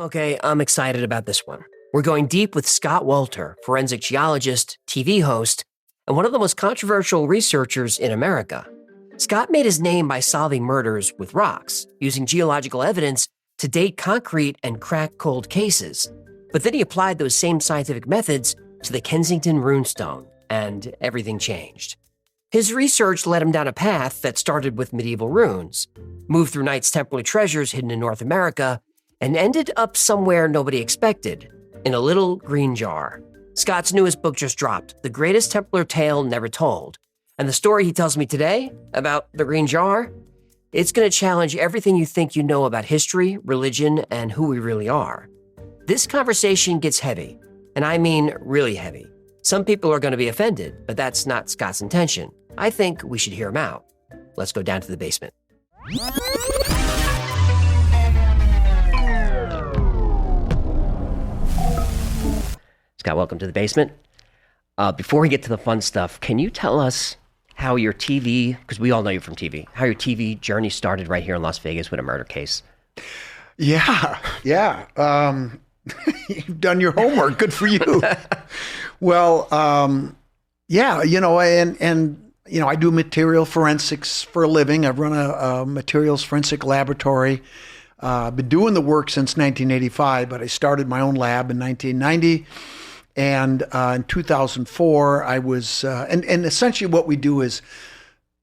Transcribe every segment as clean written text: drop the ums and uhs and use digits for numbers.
Okay, I'm excited about this one. We're going deep with Scott Wolter, forensic geologist, TV host, and one of the most controversial researchers in America. Scott made his name by solving murders with rocks, using geological evidence to date concrete and crack cold cases. But then he applied those same scientific methods to the Kensington runestone, and everything changed. His research led him down a path that started with medieval runes, moved through Knights Templar treasures hidden in North America, and ended up somewhere nobody expected, in a little green jar. Scott's newest book just dropped, The Greatest Templar Tale Never Told. And the story he tells me today about the green jar, it's going to challenge everything you think you know about history, religion, and who we really are. This conversation gets heavy, and I mean really heavy. Some people are going to be offended, but that's not Scott's intention. I think we should hear him out. Let's go down to the basement. Scott, welcome to the basement. Before we get to the fun stuff, can you tell us how your TV, because we all know you from TV, how your TV journey started right here in Las Vegas with a murder case? Yeah. You've done your homework. Good for you. Well, I do material forensics for a living. I've run a materials forensic laboratory. Been doing the work since 1985, but I started my own lab in 1990. And in 2004, I was, and essentially what we do is,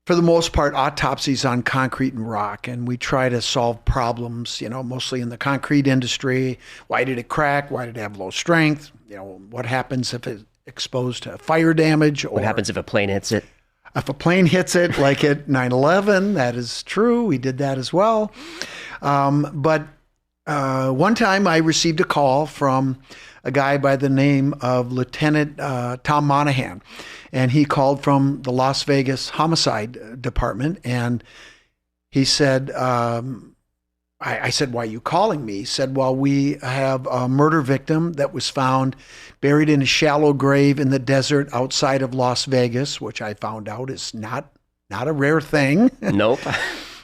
for the most part, autopsies on concrete and rock. And we try to solve problems, mostly in the concrete industry. Why did it crack? Why did it have low strength? What happens if it's exposed to fire damage? Or what happens if a plane hits it? If a plane hits it, like at 9/11, that is true. We did that as well. But one time I received a call from a guy by the name of Lieutenant Tom Monahan. And he called from the Las Vegas Homicide Department. And he said, I said, why are you calling me? He said, well, we have a murder victim that was found buried in a shallow grave in the desert outside of Las Vegas, which I found out is not a rare thing. Nope.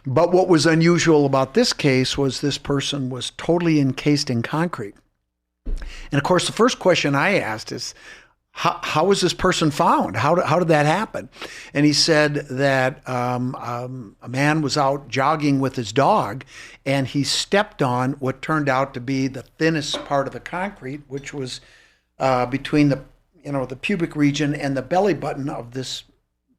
But what was unusual about this case was this person was totally encased in concrete. And of course, the first question I asked is, how was this person found? How did that happen? And he said that a man was out jogging with his dog, and he stepped on what turned out to be the thinnest part of the concrete, which was between the pubic region and the belly button of this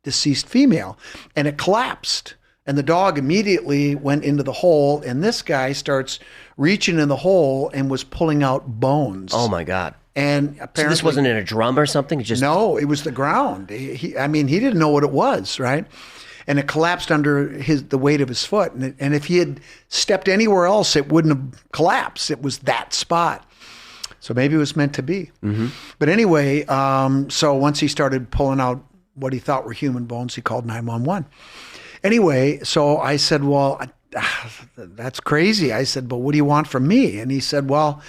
deceased female, and it collapsed. And the dog immediately went into the hole, and this guy starts reaching in the hole and was pulling out bones. Oh my God. And apparently, so this wasn't in a drum or something? No, it was the ground. He didn't know what it was, right? And it collapsed under the weight of his foot. And if he had stepped anywhere else, it wouldn't have collapsed. It was that spot. So maybe it was meant to be. Mm-hmm. But anyway, so once he started pulling out what he thought were human bones, he called 911. Anyway, so I said, well, that's crazy. I said, but what do you want from me? And he said, well,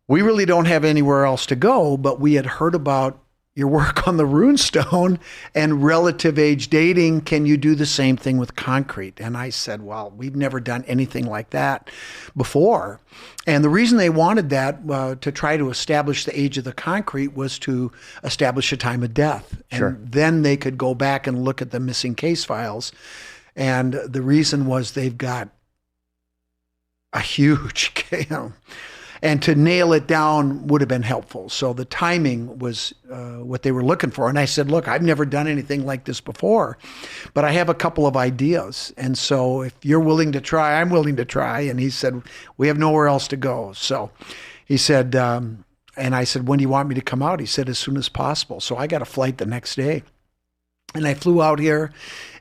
we really don't have anywhere else to go, but we had heard about your work on the runestone and relative age dating. Can you do the same thing with concrete? And I said, well, we've never done anything like that before. And the reason they wanted that to try to establish the age of the concrete was to establish a time of death. Sure. And then they could go back and look at the missing case files. And the reason was they've got a huge, and to nail it down would have been helpful. So the timing was what they were looking for. And I said, look, I've never done anything like this before, but I have a couple of ideas. And so if you're willing to try, I'm willing to try. And he said, we have nowhere else to go. So he said, and I said, when do you want me to come out? He said, as soon as possible. So I got a flight the next day. And I flew out here,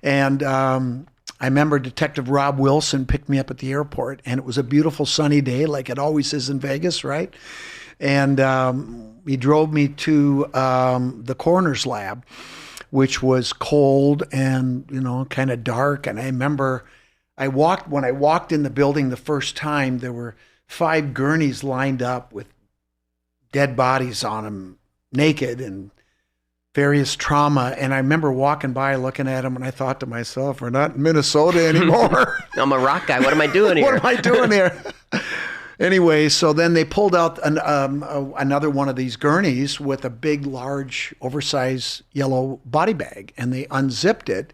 and I remember Detective Rob Wilson picked me up at the airport, and it was a beautiful sunny day like it always is in Vegas, right? And he drove me to the coroner's lab, which was cold and, kind of dark. And I remember when I walked in the building the first time, there were 5 gurneys lined up with dead bodies on them, naked and various trauma. And I remember walking by looking at them, and I thought to myself, we're not in Minnesota anymore. I'm a rock guy. What am I doing here? What am I doing here? Anyway, so then they pulled out another one of these gurneys with a big, large, oversized yellow body bag, and they unzipped it,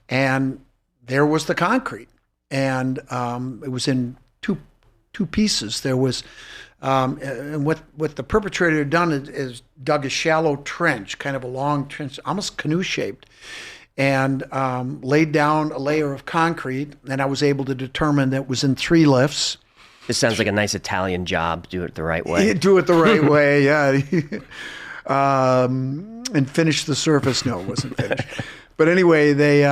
and there was the concrete, and it was in two pieces. There was, and what the perpetrator had done is dug a shallow trench, kind of a long trench, almost canoe-shaped, and laid down a layer of concrete, and I was able to determine that it was in 3 lifts. This sounds like a nice Italian job. Do it the right way. Do it the right way, yeah. And finish the surface. No, it wasn't finished. But anyway, they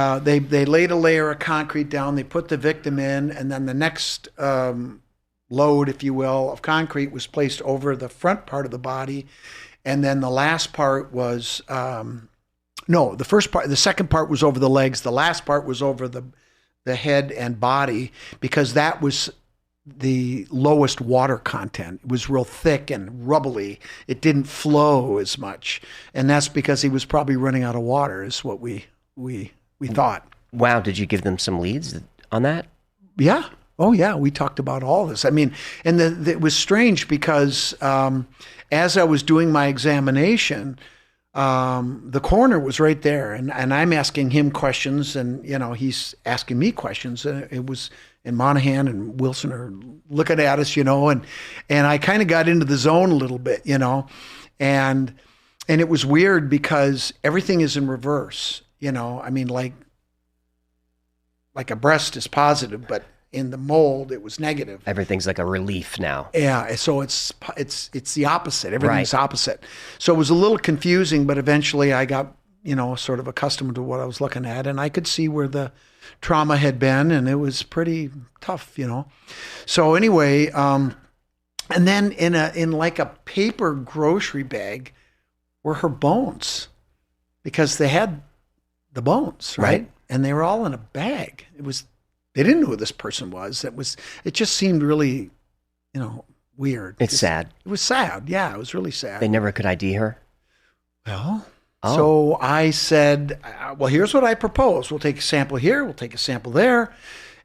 laid a layer of concrete down. They put the victim in, and then the next load, if you will, of concrete was placed over the front part of the body, and then the last part was the second part was over the legs. The last part was over the head and body, because that was the lowest water content. It was real thick and rubbly. It didn't flow as much, and that's because he was probably running out of water, is what we thought. Wow, did you give them some leads on that? Yeah. Oh yeah, we talked about all this. I mean, and it was strange because as I was doing my examination, the coroner was right there, and I'm asking him questions, and he's asking me questions. It was. And Monahan and Wilson are looking at us, and I kind of got into the zone a little bit, and it was weird because everything is in reverse, I mean, like a breast is positive, but in the mold it was negative. Everything's like a relief now. Yeah, so it's the opposite. Everything's opposite. So it was a little confusing, but eventually I got sort of accustomed to what I was looking at, and I could see where the trauma had been, and it was pretty tough, So anyway, and then in like a paper grocery bag were her bones, because they had the bones, right? And they were all in a bag. They didn't know who this person was. It just seemed really, weird. It's sad. It was sad. Yeah, it was really sad. They never could ID her? Well, so I said, well, here's what I propose. We'll take a sample here, we'll take a sample there,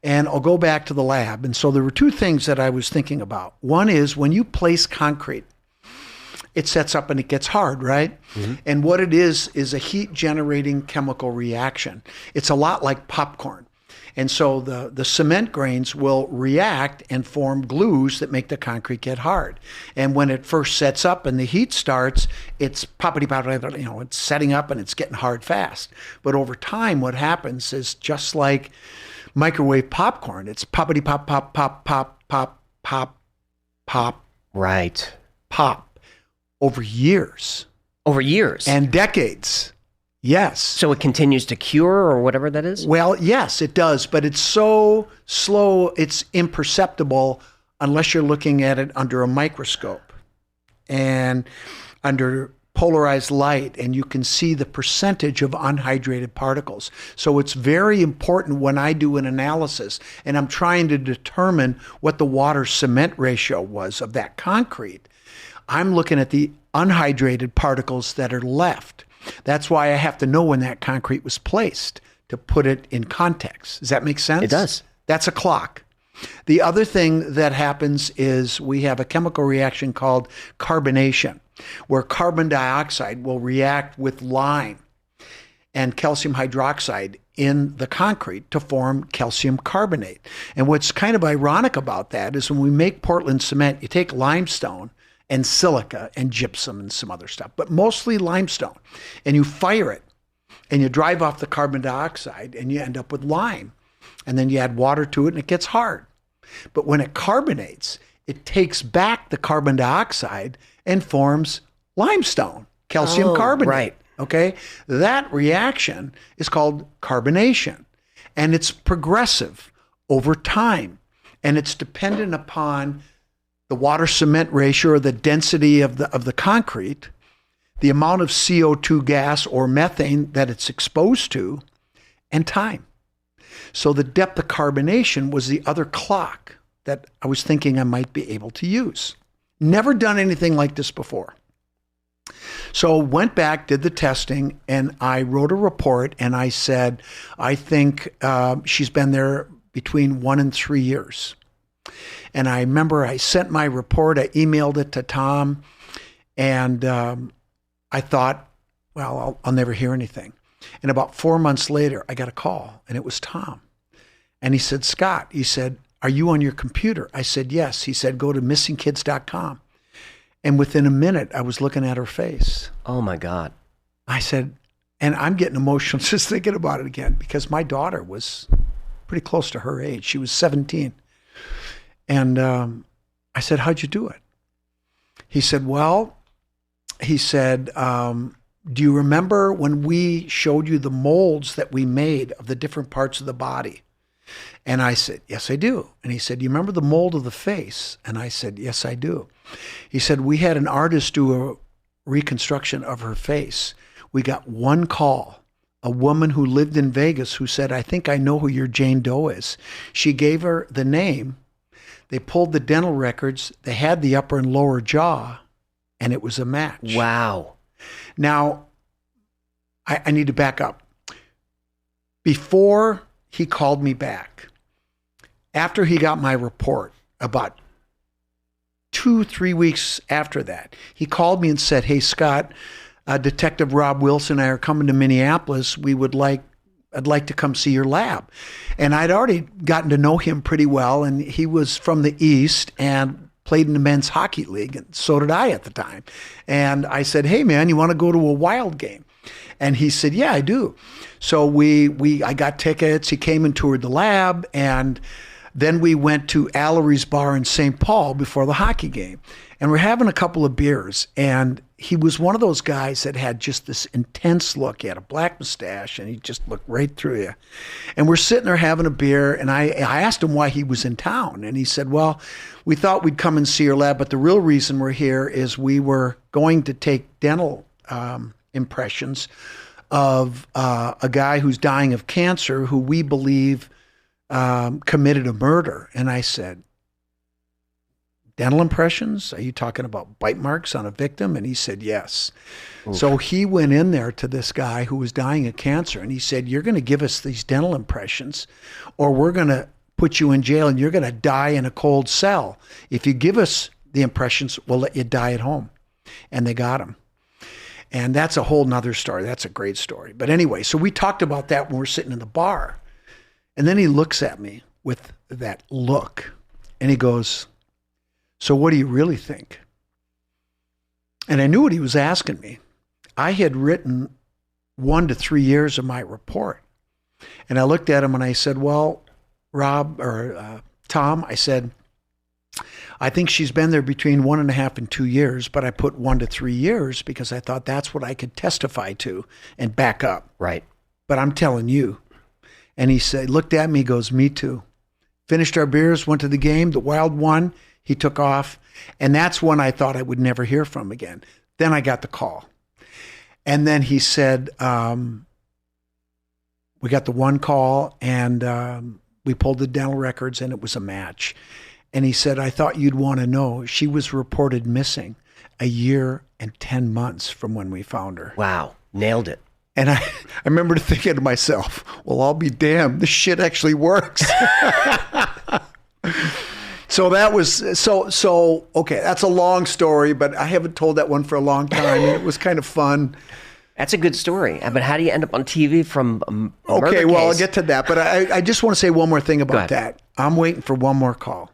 and I'll go back to the lab. And so there were 2 things that I was thinking about. One is when you place concrete, it sets up and it gets hard, right? Mm-hmm. And what it is a heat-generating chemical reaction. It's a lot like popcorn. And so the cement grains will react and form glues that make the concrete get hard. And when it first sets up and the heat starts, it's it's setting up and it's getting hard fast. But over time, what happens is just like microwave popcorn. It's poppity pop, pop, pop, pop, pop, pop, pop. Right. Pop. Over years. Over years. And decades. Yes. So it continues to cure, or whatever that is? Well, yes, it does, but it's so slow, it's imperceptible unless you're looking at it under a microscope and under polarized light, and you can see the percentage of unhydrated particles. So it's very important when I do an analysis and I'm trying to determine what the water-cement ratio was of that concrete. I'm looking at the unhydrated particles that are left. That's why I have to know when that concrete was placed to put it in context. Does that make sense? It does. That's a clock. The other thing that happens is we have a chemical reaction called carbonation, where carbon dioxide will react with lime and calcium hydroxide in the concrete to form calcium carbonate. And what's kind of ironic about that is when we make Portland cement, you take limestone and silica and gypsum and some other stuff, but mostly limestone. And you fire it and you drive off the carbon dioxide and you end up with lime. And then you add water to it and it gets hard. But when it carbonates, it takes back the carbon dioxide and forms limestone, calcium carbonate. Right. Okay? That reaction is called carbonation. And it's progressive over time. And it's dependent upon the water-cement ratio, or the density of the concrete, the amount of CO2 gas or methane that it's exposed to, and time. So the depth of carbonation was the other clock that I was thinking I might be able to use. Never done anything like this before. So went back, did the testing, and I wrote a report, and I said, I think she's been there between 1 and 3 years. And I remember I sent my report, I emailed it to Tom, and I thought, well, I'll never hear anything. And about 4 months later, I got a call, and it was Tom. And he said, Scott, he said, are you on your computer? I said, yes. He said, go to missingkids.com. And within a minute, I was looking at her face. Oh, my God. I said, and I'm getting emotional just thinking about it again, because my daughter was pretty close to her age. She was 17. And I said, how'd you do it? He said, well, do you remember when we showed you the molds that we made of the different parts of the body? And I said, yes, I do. And he said, you remember the mold of the face? And I said, yes, I do. He said, we had an artist do a reconstruction of her face. We got one call, a woman who lived in Vegas who said, I think I know who your Jane Doe is. She gave her the name. They pulled the dental records. They had the upper and lower jaw, and it was a match. Wow. Now, I need to back up. Before he called me back, after he got my report, about 2-3 weeks after that, he called me and said, hey, Scott, Detective Rob Wilson and I are coming to Minneapolis. I'd like to come see your lab. And I'd already gotten to know him pretty well, and he was from the East and played in the men's hockey league, and so did I at the time. And I said, hey, man, you want to go to a Wild game? And he said, yeah, I do. So I got tickets. He came and toured the lab, and then we went to Allery's Bar in St. Paul before the hockey game. And we're having a couple of beers, and he was one of those guys that had just this intense look. He had a black mustache, and he just looked right through you. And we're sitting there having a beer, and I asked him why he was in town. And he said, well, we thought we'd come and see your lab, but the real reason we're here is we were going to take dental impressions of a guy who's dying of cancer who we believe committed a murder. And I said, dental impressions? Are you talking about bite marks on a victim? And he said, yes. Oof. So he went in there to this guy who was dying of cancer, and he said, you're going to give us these dental impressions, or we're going to put you in jail and you're going to die in a cold cell. If you give us the impressions, we'll let you die at home. And they got him. And that's a whole nother story. That's a great story. But anyway, so we talked about that when we're sitting in the bar. And then he looks at me with that look, and he goes, so what do you really think? And I knew what he was asking me. I had written 1 to 3 years of my report. And I looked at him and I said, well, Tom, I said, I think she's been there between 1.5 and 2 years, but I put 1 to 3 years because I thought that's what I could testify to and back up. Right. But I'm telling you. And he said, looked at me, goes, me too. Finished our beers, went to the game, the Wild won. He took off, and that's when I thought I would never hear from him again. Then I got the call. And then he said, we got the one call, and we pulled the dental records, and it was a match. And he said, I thought you'd want to know. She was reported missing 1 year and 10 months from when we found her. Wow, nailed it. And I remember thinking to myself, well, I'll be damned. This shit actually works. So that was, so okay, that's a long story, but I haven't told that one for a long time, and it was kind of fun. That's a good story. But how do you end up on TV from a murder Okay, case? well, I'll get to that, but I just want to say one more thing about that. I'm waiting for one more call.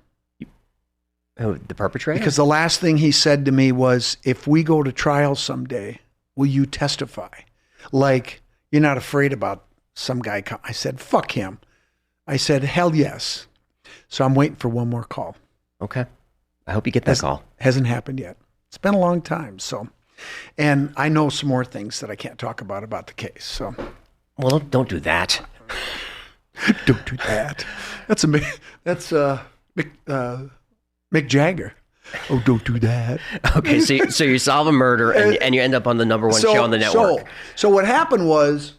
Oh, the perpetrator? Because the last thing he said to me was, if we go to trial someday, will you testify? Like, you're not afraid about some guy. I said, fuck him. I said, hell yes. So I'm waiting for one more call. Okay. I hope you get that call. Hasn't happened yet. It's been a long time. So, and I know some more things that I can't talk about the case. So, well, don't do that. Don't do that. That's Mick Jagger. Oh, don't do that. Okay, so you solve a murder and you end up on the number one show on the network. So what happened was,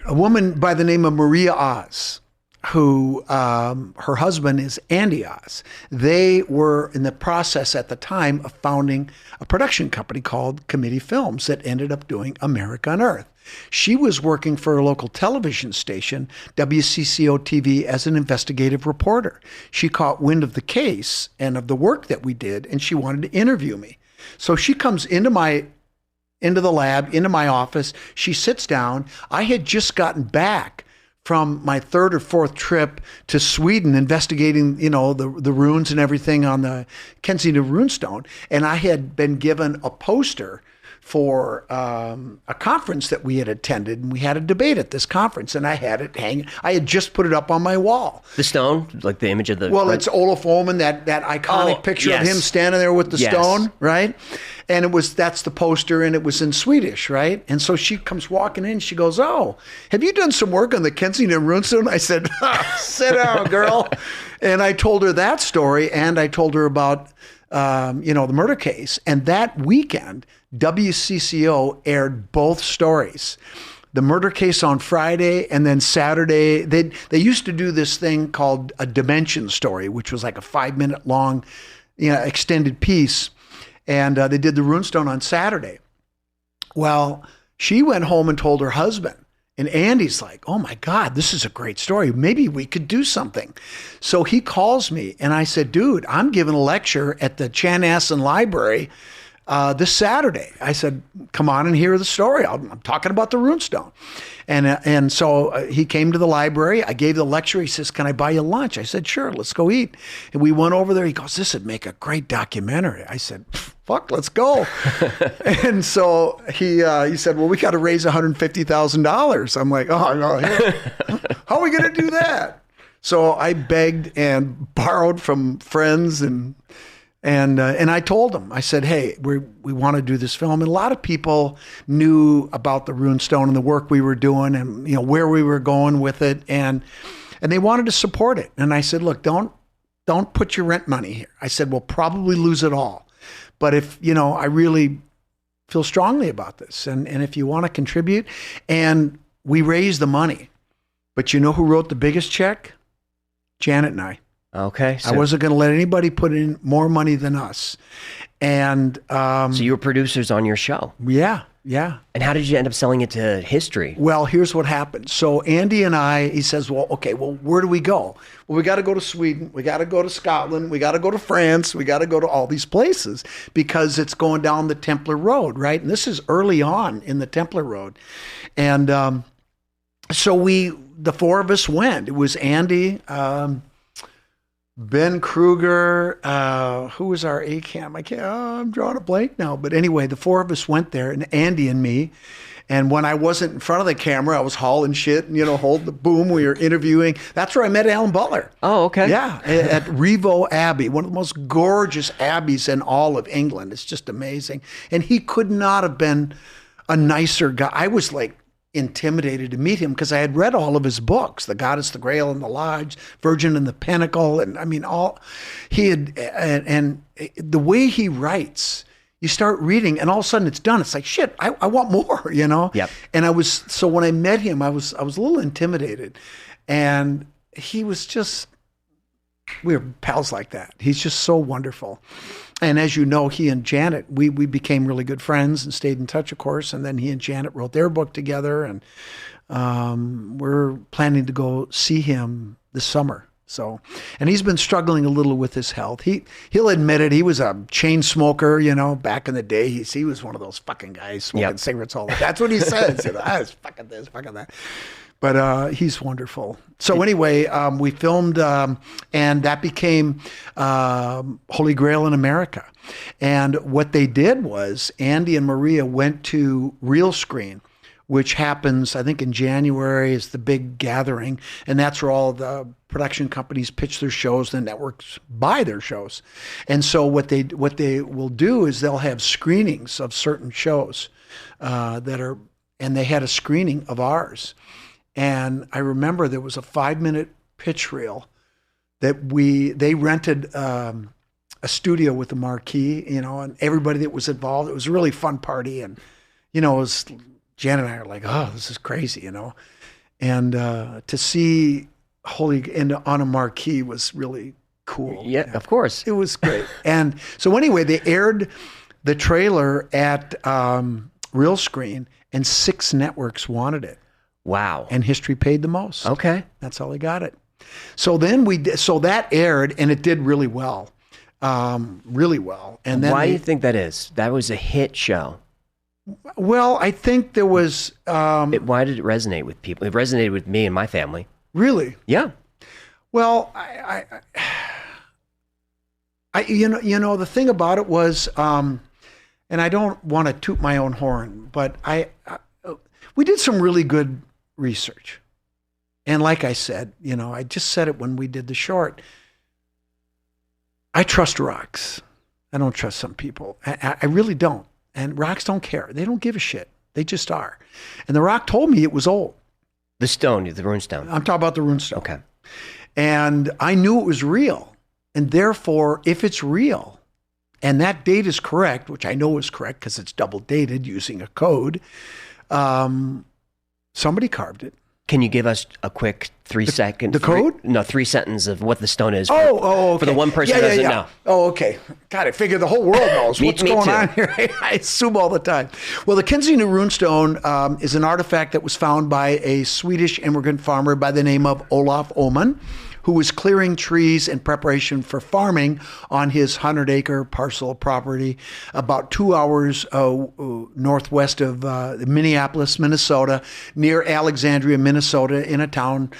a woman by the name of Maria Oz, who her husband is Andy Oz. They were in the process at the time of founding a production company called Committee Films that ended up doing America on Earth. She was working for a local television station, WCCO TV, as an investigative reporter. She caught wind of the case and of the work that we did, and she wanted to interview me. So she comes into the lab, into my office. She sits down. I had just gotten back from my third or fourth trip to Sweden investigating, the runes and everything on the Kensington runestone. And I had been given a poster for a conference that we had attended, and we had a debate at this conference, and I had it hang. I had just put it up on my wall. The stone, like the image of the. Well, it's Olaf Oman, that iconic picture of him standing there with the stone, right? And that's the poster, and it was in Swedish, right? And so she comes walking in. She goes, "Oh, have you done some work on the Kensington runestone?" I said, "Sit down, girl." And I told her that story, and I told her about the murder case. And that weekend, WCCO aired both stories. The murder case on Friday, and then Saturday, they used to do this thing called a Dimension story, which was like a 5-minute long, extended piece. And they did the runestone on Saturday. Well, she went home and told her husband. And Andy's like, "Oh my God, this is a great story. Maybe we could do something." So he calls me, and I said, "Dude, I'm giving a lecture at the Chanhassen Library this Saturday." I said, "Come on and hear the story. I'm talking about the runestone." And so he came to the library. I gave the lecture. He says, "Can I buy you lunch?" I said, "Sure, let's go eat." And we went over there. He goes, "This would make a great documentary." I said, "Fuck, let's go." And so he said, "Well, we got to raise $150,000. I'm like, "Oh, no. How are we going to do that?" So I begged and borrowed from friends and I told them, I said, "Hey, we want to do this film." And a lot of people knew about the runestone and the work we were doing and, where we were going with it. And they wanted to support it. And I said, "Look, don't put your rent money here." I said, "We'll probably lose it all. But if, I really feel strongly about this. And if you want to contribute," and we raised the money. But you know who wrote the biggest check? Janet and I. Okay. I wasn't going to let anybody put in more money than us. And so you were producers on your show. Yeah. And how did you end up selling it to history? Well, here's what happened. So Andy and he says, well, where do we go? Well, we got to go to Sweden. We got to go to Scotland. We got to go to France. We got to go to all these places because it's going down the Templar Road, right? And this is early on in the Templar Road. And so the four of us went. It was Andy, Ben Kruger, who was our ACAM? I'm drawing a blank now. But anyway, the four of us went there, and Andy and me. And when I wasn't in front of the camera, I was hauling shit and, holding the boom. We were interviewing. That's where I met Alan Butler. Oh, okay. Yeah, at Revo Abbey, one of the most gorgeous abbeys in all of England. It's just amazing. And he could not have been a nicer guy. I was like intimidated to meet him because I had read all of his books, The Goddess, the Grail, and the Lodge, Virgin and the Pinnacle, and I mean and the way he writes, you start reading, and all of a sudden it's done. It's like shit. I want more, Yep. And so when I met him, I was a little intimidated, and he was just, we were pals like that. He's just so wonderful. And as you know, he and Janet, we became really good friends and stayed in touch, of course. And then he and Janet wrote their book together, and we're planning to go see him this summer. So, and he's been struggling a little with his health. He'll admit it. He was a chain smoker, back in the day. He was one of those fucking guys smoking cigarettes all the time. That's what he says. I was fucking this, fucking that. But he's wonderful. So anyway, we filmed, and that became Holy Grail in America. And what they did was Andy and Maria went to Real Screen, which happens, I think, in January is the big gathering. And that's where all the production companies pitch their shows, the networks buy their shows. And so what they will do is they'll have screenings of certain shows and they had a screening of ours. And I remember there was a 5-minute pitch reel that they rented a studio with a marquee, and everybody that was involved. It was a really fun party, and it was Jan and I are like, oh, this is crazy, and to see on a marquee was really cool. Yeah, of course, it was great. And so anyway, they aired the trailer at real screen, and 6 networks wanted it. Wow. And History paid the most. Okay. That's how they got it. So then so that aired, and it did really well. Really well. And then why do you think that is? That was a hit show. Well, I think there was. Why did it resonate with people? It resonated with me and my family. Really? Yeah. Well, the thing about it was, and I don't want to toot my own horn, but we did some really good research. And like I said, I just said it when we did the short. I trust rocks. I don't trust some people. I really don't. And rocks don't care. They don't give a shit. They just are. And the rock told me it was old. The stone, the rune stone. I'm talking about the rune stone. Okay. And I knew it was real. And therefore, if it's real, and that date is correct, which I know is correct because it's double dated using a code, somebody carved it. Can you give us a quick 3 second? The code? No, 3 sentences of what the stone is. Okay. For the one person who doesn't know. Oh, okay. God, I figure the whole world knows what's going on here. I assume all the time. Well, the Kensington runestone is an artifact that was found by a Swedish immigrant farmer by the name of Olof Oman, who was clearing trees in preparation for farming on his 100-acre parcel of property about 2 hours northwest of Minneapolis, Minnesota, near Alexandria, Minnesota, in a town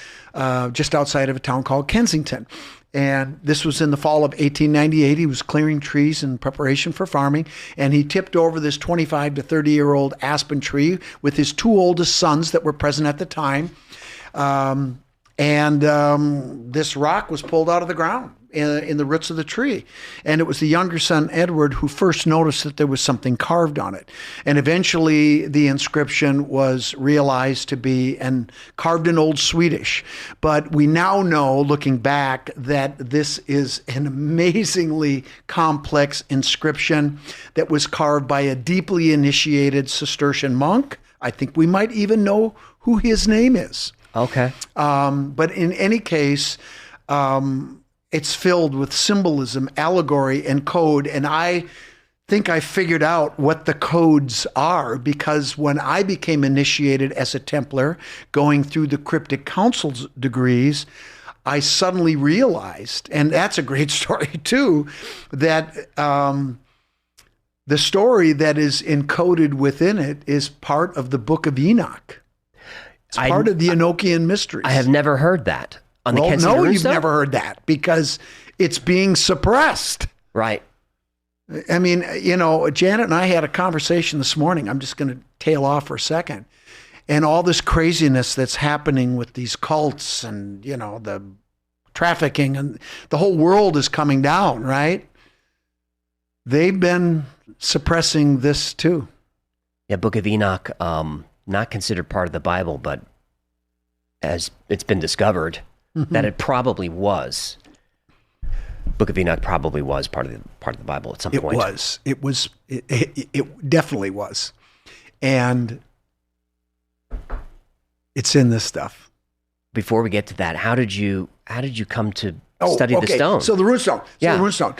just outside of a town called Kensington. And this was in the fall of 1898. He was clearing trees in preparation for farming, and he tipped over this 25 to 30-year-old aspen tree with his 2 oldest sons that were present at the time. This rock was pulled out of the ground in the roots of the tree. And it was the younger son, Edward, who first noticed that there was something carved on it. And eventually the inscription was realized to be carved in Old Swedish. But we now know, looking back, that this is an amazingly complex inscription that was carved by a deeply initiated Cistercian monk. I think we might even know who his name is. Okay. But in any case, it's filled with symbolism, allegory, and code. And I think I figured out what the codes are, because when I became initiated as a Templar, going through the Cryptic Council's degrees, I suddenly realized, and that's a great story too, that the story that is encoded within it is part of the Book of Enoch. It's part of the Enochian mysteries. I have never heard that. On the Kensington no, Rune you've Stone? never heard that because it's being suppressed. Right. I mean, Janet and I had a conversation this morning. I'm just going to tail off for a second. And all this craziness that's happening with these cults and, the trafficking, and the whole world is coming down, right? They've been suppressing this too. Yeah, Book of Enoch, not considered part of the Bible, but as it's been discovered, that it probably was. Book of Enoch probably was part of the Bible at some point. It definitely was. And it's in this stuff. Before we get to that, how did you come to study the stone? So the rune stone.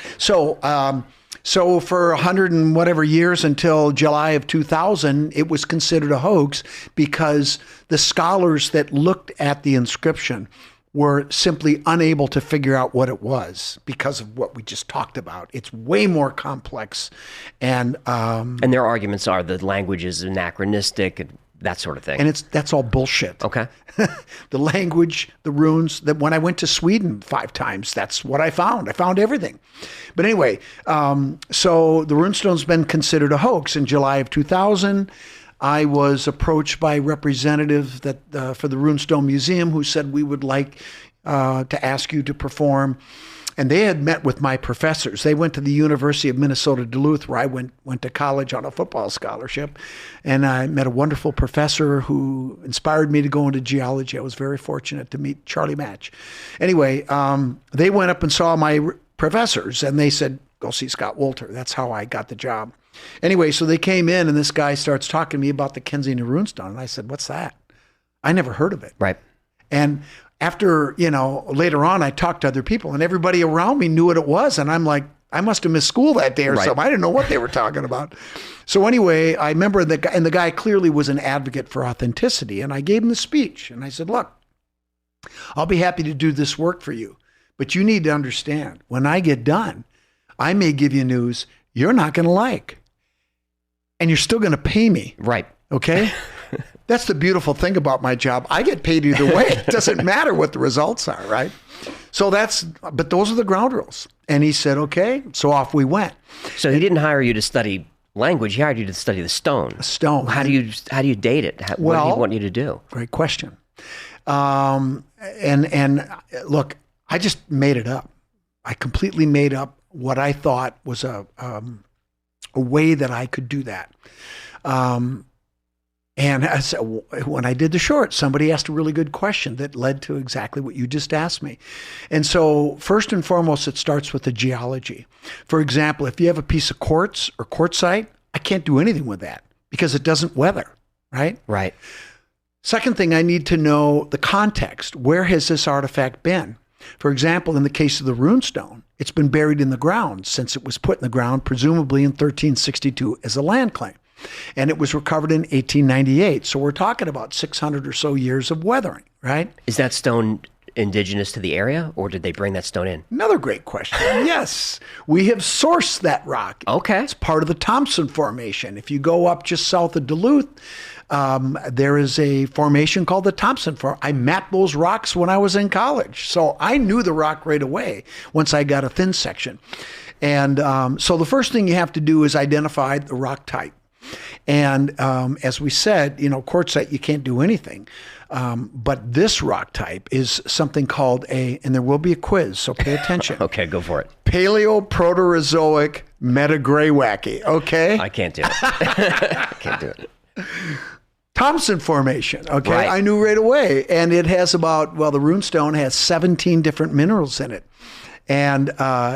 So for 100 and whatever years until July of 2000, it was considered a hoax because the scholars that looked at the inscription were simply unable to figure out what it was because of what we just talked about. It's way more complex. And their arguments are the language is anachronistic and that sort of thing. And that's all bullshit. Okay. The language, the runes, that when I went to Sweden 5 times, that's what I found. I found everything. But anyway, so the runestone's been considered a hoax. In July of 2000, I was approached by a representative for the Runestone Museum who said we would like to ask you to perform. And they had met with my professors. They went to the University of Minnesota Duluth, where I went to college on a football scholarship. And I met a wonderful professor who inspired me to go into geology. I was very fortunate to meet Charlie Match. Anyway, they went up and saw my professors, and they said, go see Scott Wolter. That's how I got the job. Anyway, so they came in, and this guy starts talking to me about the Kensington runestone. And I said, what's that? I never heard of it. Right. And after, later on, I talked to other people, and everybody around me knew what it was. And I'm like, I must have missed school that day or something. I didn't know what they were talking about. So anyway, I remember the guy clearly was an advocate for authenticity. And I gave him the speech. And I said, look, I'll be happy to do this work for you. But you need to understand, when I get done, I may give you news you're not going to like. And you're still going to pay me. Right. Okay? That's the beautiful thing about my job. I get paid either way. It doesn't matter what the results are, right? So but those are the ground rules. And he said, okay. So off we went. So he didn't hire you to study language. He hired you to study the stone. Stone. How do you date it? What did he want you to do? Great question. And look, I just made it up. I completely made up what I thought was a way that I could do that. And I said, when I did the short, somebody asked a really good question that led to exactly what you just asked me. And so first and foremost, it starts with the geology. For example, if you have a piece of quartz or quartzite, I can't do anything with that because it doesn't weather, right? Right. Second thing, I need to know the context. Where has this artifact been? For example, in the case of the runestone, it's been buried in the ground since it was put in the ground, presumably in 1362 as a land claim. And it was recovered in 1898. So we're talking about 600 or so years of weathering, right? Is that stone indigenous to the area, or did they bring that stone in? Another great question. Yes, we have sourced that rock. Okay. It's part of the Thompson Formation. If you go up just south of Duluth, there is a formation called the Thompson Formation. I mapped those rocks when I was in college. So I knew the rock right away once I got a thin section. And so the first thing you have to do is identify the rock type. And as we said, quartzite, you can't do anything. But this rock type is something called and there will be a quiz, so pay attention. Okay, go for it. Paleoproterozoic metagraywacke, okay? I can't do it. I can't do it. Thompson Formation, okay? Right. I knew right away. And it has the runestone has 17 different minerals in it. And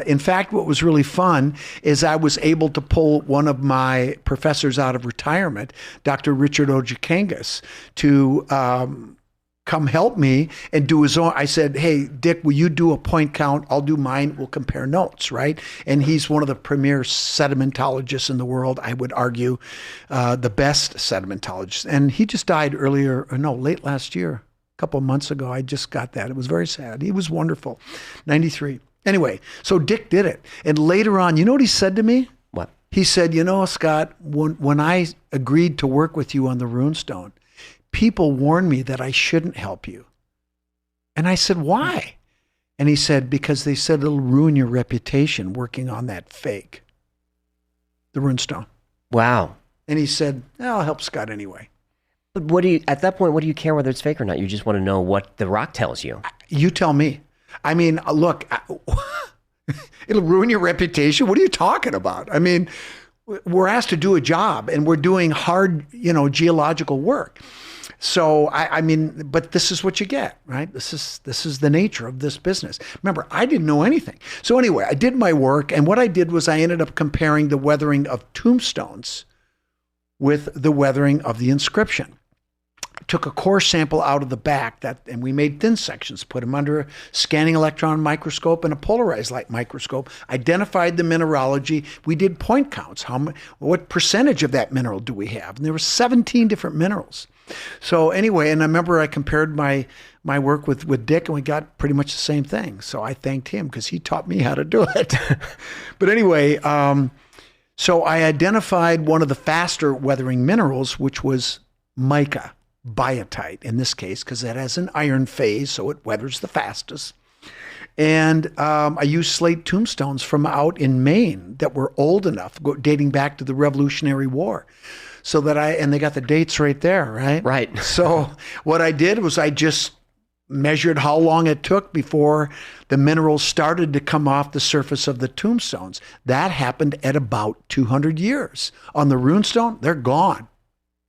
in fact, what was really fun is I was able to pull one of my professors out of retirement, Dr. Richard Ojekangas, to come help me and do his own. I said, hey, Dick, will you do a point count? I'll do mine. We'll compare notes, right? And he's one of the premier sedimentologists in the world, I would argue, the best sedimentologist. And he just died late last year, a couple of months ago. I just got that. It was very sad. He was wonderful, 93. Anyway, so Dick did it. And later on, you know what he said to me? What? He said, Scott, when I agreed to work with you on the runestone, people warned me that I shouldn't help you. And I said, why? And he said, because they said it'll ruin your reputation working on that fake, the runestone. Wow. And he said, I'll help Scott anyway. But at that point, what do you care whether it's fake or not? You just want to know what the rock tells you. You tell me. I mean, look, it'll ruin your reputation. What are you talking about? I mean, we're asked to do a job and we're doing hard, geological work. So, but this is what you get, right? This is the nature of this business. Remember, I didn't know anything. So anyway, I did my work. And what I did was I ended up comparing the weathering of tombstones with the weathering of the inscription. Took a core sample out of the back and we made thin sections, put them under a scanning electron microscope and a polarized light microscope, identified the mineralogy. We did point counts. What percentage of that mineral do we have? And there were 17 different minerals. So anyway, and I remember I compared my work with Dick and we got pretty much the same thing. So I thanked him because he taught me how to do it. But anyway, so I identified one of the faster weathering minerals, which was mica. Biotite in this case, because it has an iron phase, so it weathers the fastest. And I used slate tombstones from out in Maine that were old enough, dating back to the Revolutionary War. So that and they got the dates right there, right? Right. So what I did was I just measured how long it took before the minerals started to come off the surface of the tombstones. That happened at about 200 years. On the runestone, they're gone.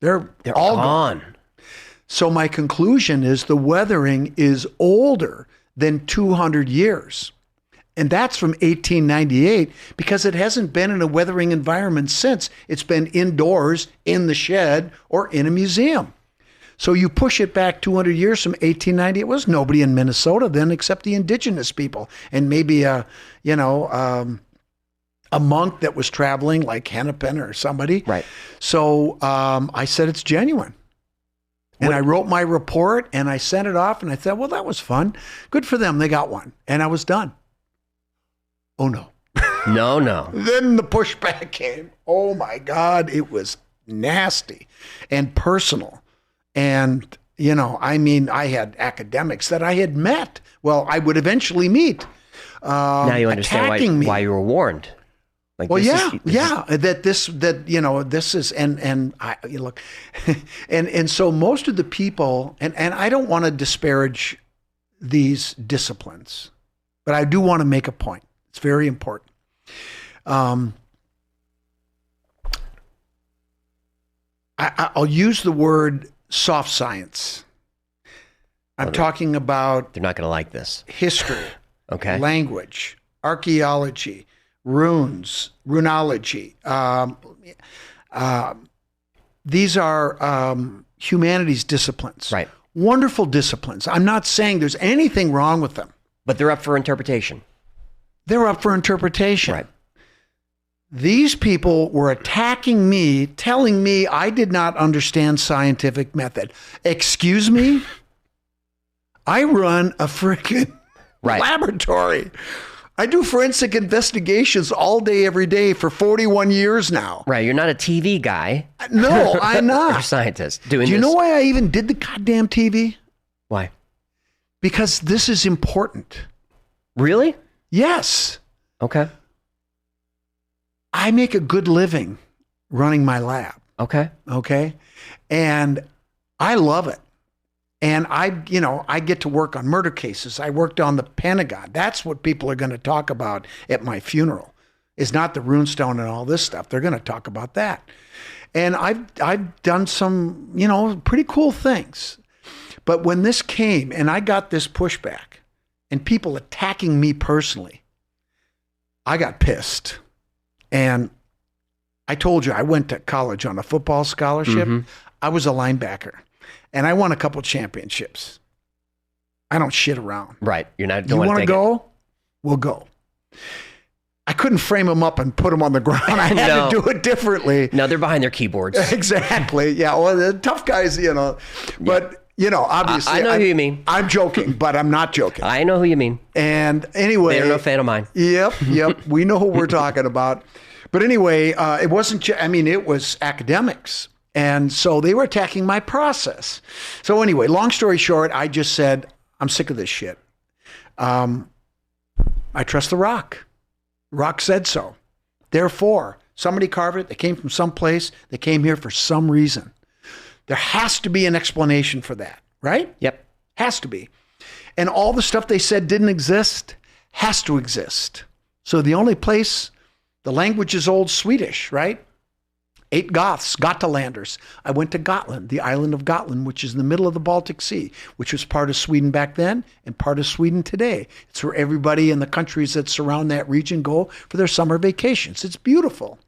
They're all gone. So my conclusion is the weathering is older than 200 years. And that's from 1898 because it hasn't been in a weathering environment since. It's been indoors, in the shed, or in a museum. So you push it back 200 years from 1890, it was nobody in Minnesota then except the indigenous people and maybe a monk that was traveling, like Hennepin or somebody. Right. So I said it's genuine. And I wrote my report and I sent it off and I thought, well, that was fun. Good for them. They got one. And I was done. Oh, no. No. Then the pushback came. Oh, my God. It was nasty and personal. And, you know, I mean, I had academics that I had met. Well, I would eventually meet. Now you understand why you were warned. Like, well, this is, and I, you look, and so most of the people, and I don't want to disparage these disciplines, but I do want to make a point. It's very important. I'll use the word soft science. I'm talking about. They're not going to like this. History. Okay. Language, archaeology, runes, runology. These are humanities disciplines. Right. Wonderful disciplines. I'm not saying there's anything wrong with them. But they're up for interpretation. They're up for interpretation. Right. These people were attacking me, telling me I did not understand scientific method. Excuse me? I run a freaking laboratory. I do forensic investigations all day, every day for 41 years now. Right. You're not a TV guy. No, I'm not. You're a scientist doing this. Do you know why I even did the goddamn TV? Why? Because this is important. Really? Yes. Okay. I make a good living running my lab. Okay. Okay. And I love it. And I get to work on murder cases. I worked on the Pentagon. That's what people are going to talk about at my funeral. Is not the runestone and all this stuff. They're going to talk about that. And I've done some, pretty cool things. But when this came and I got this pushback and people attacking me personally, I got pissed. And I told you I went to college on a football scholarship. Mm-hmm. I was a linebacker. And I won a couple championships. I don't shit around. Right. You're not. You want to go? We'll go. I couldn't frame them up and put them on the ground. I had to do it differently. No, they're behind their keyboards. Exactly. Yeah. Well, the tough guys, But, obviously. I know who you mean. I'm joking, but I'm not joking. I know who you mean. And anyway. They're no fan of mine. Yep. We know who we're talking about. But anyway, it wasn't, it was academics. And so they were attacking my process. So anyway, long story short, I just said, I'm sick of this shit. I trust the rock. Rock said so. Therefore, somebody carved it. They came from someplace. They came here for some reason. There has to be an explanation for that, right? Yep. Has to be. And all the stuff they said didn't exist has to exist. So the only place, the language is old Swedish, right? 8 Goths, Gotalanders. I went to Gotland, the island of Gotland, which is in the middle of the Baltic Sea, which was part of Sweden back then and part of Sweden today. It's where everybody in the countries that surround that region go for their summer vacations. It's beautiful.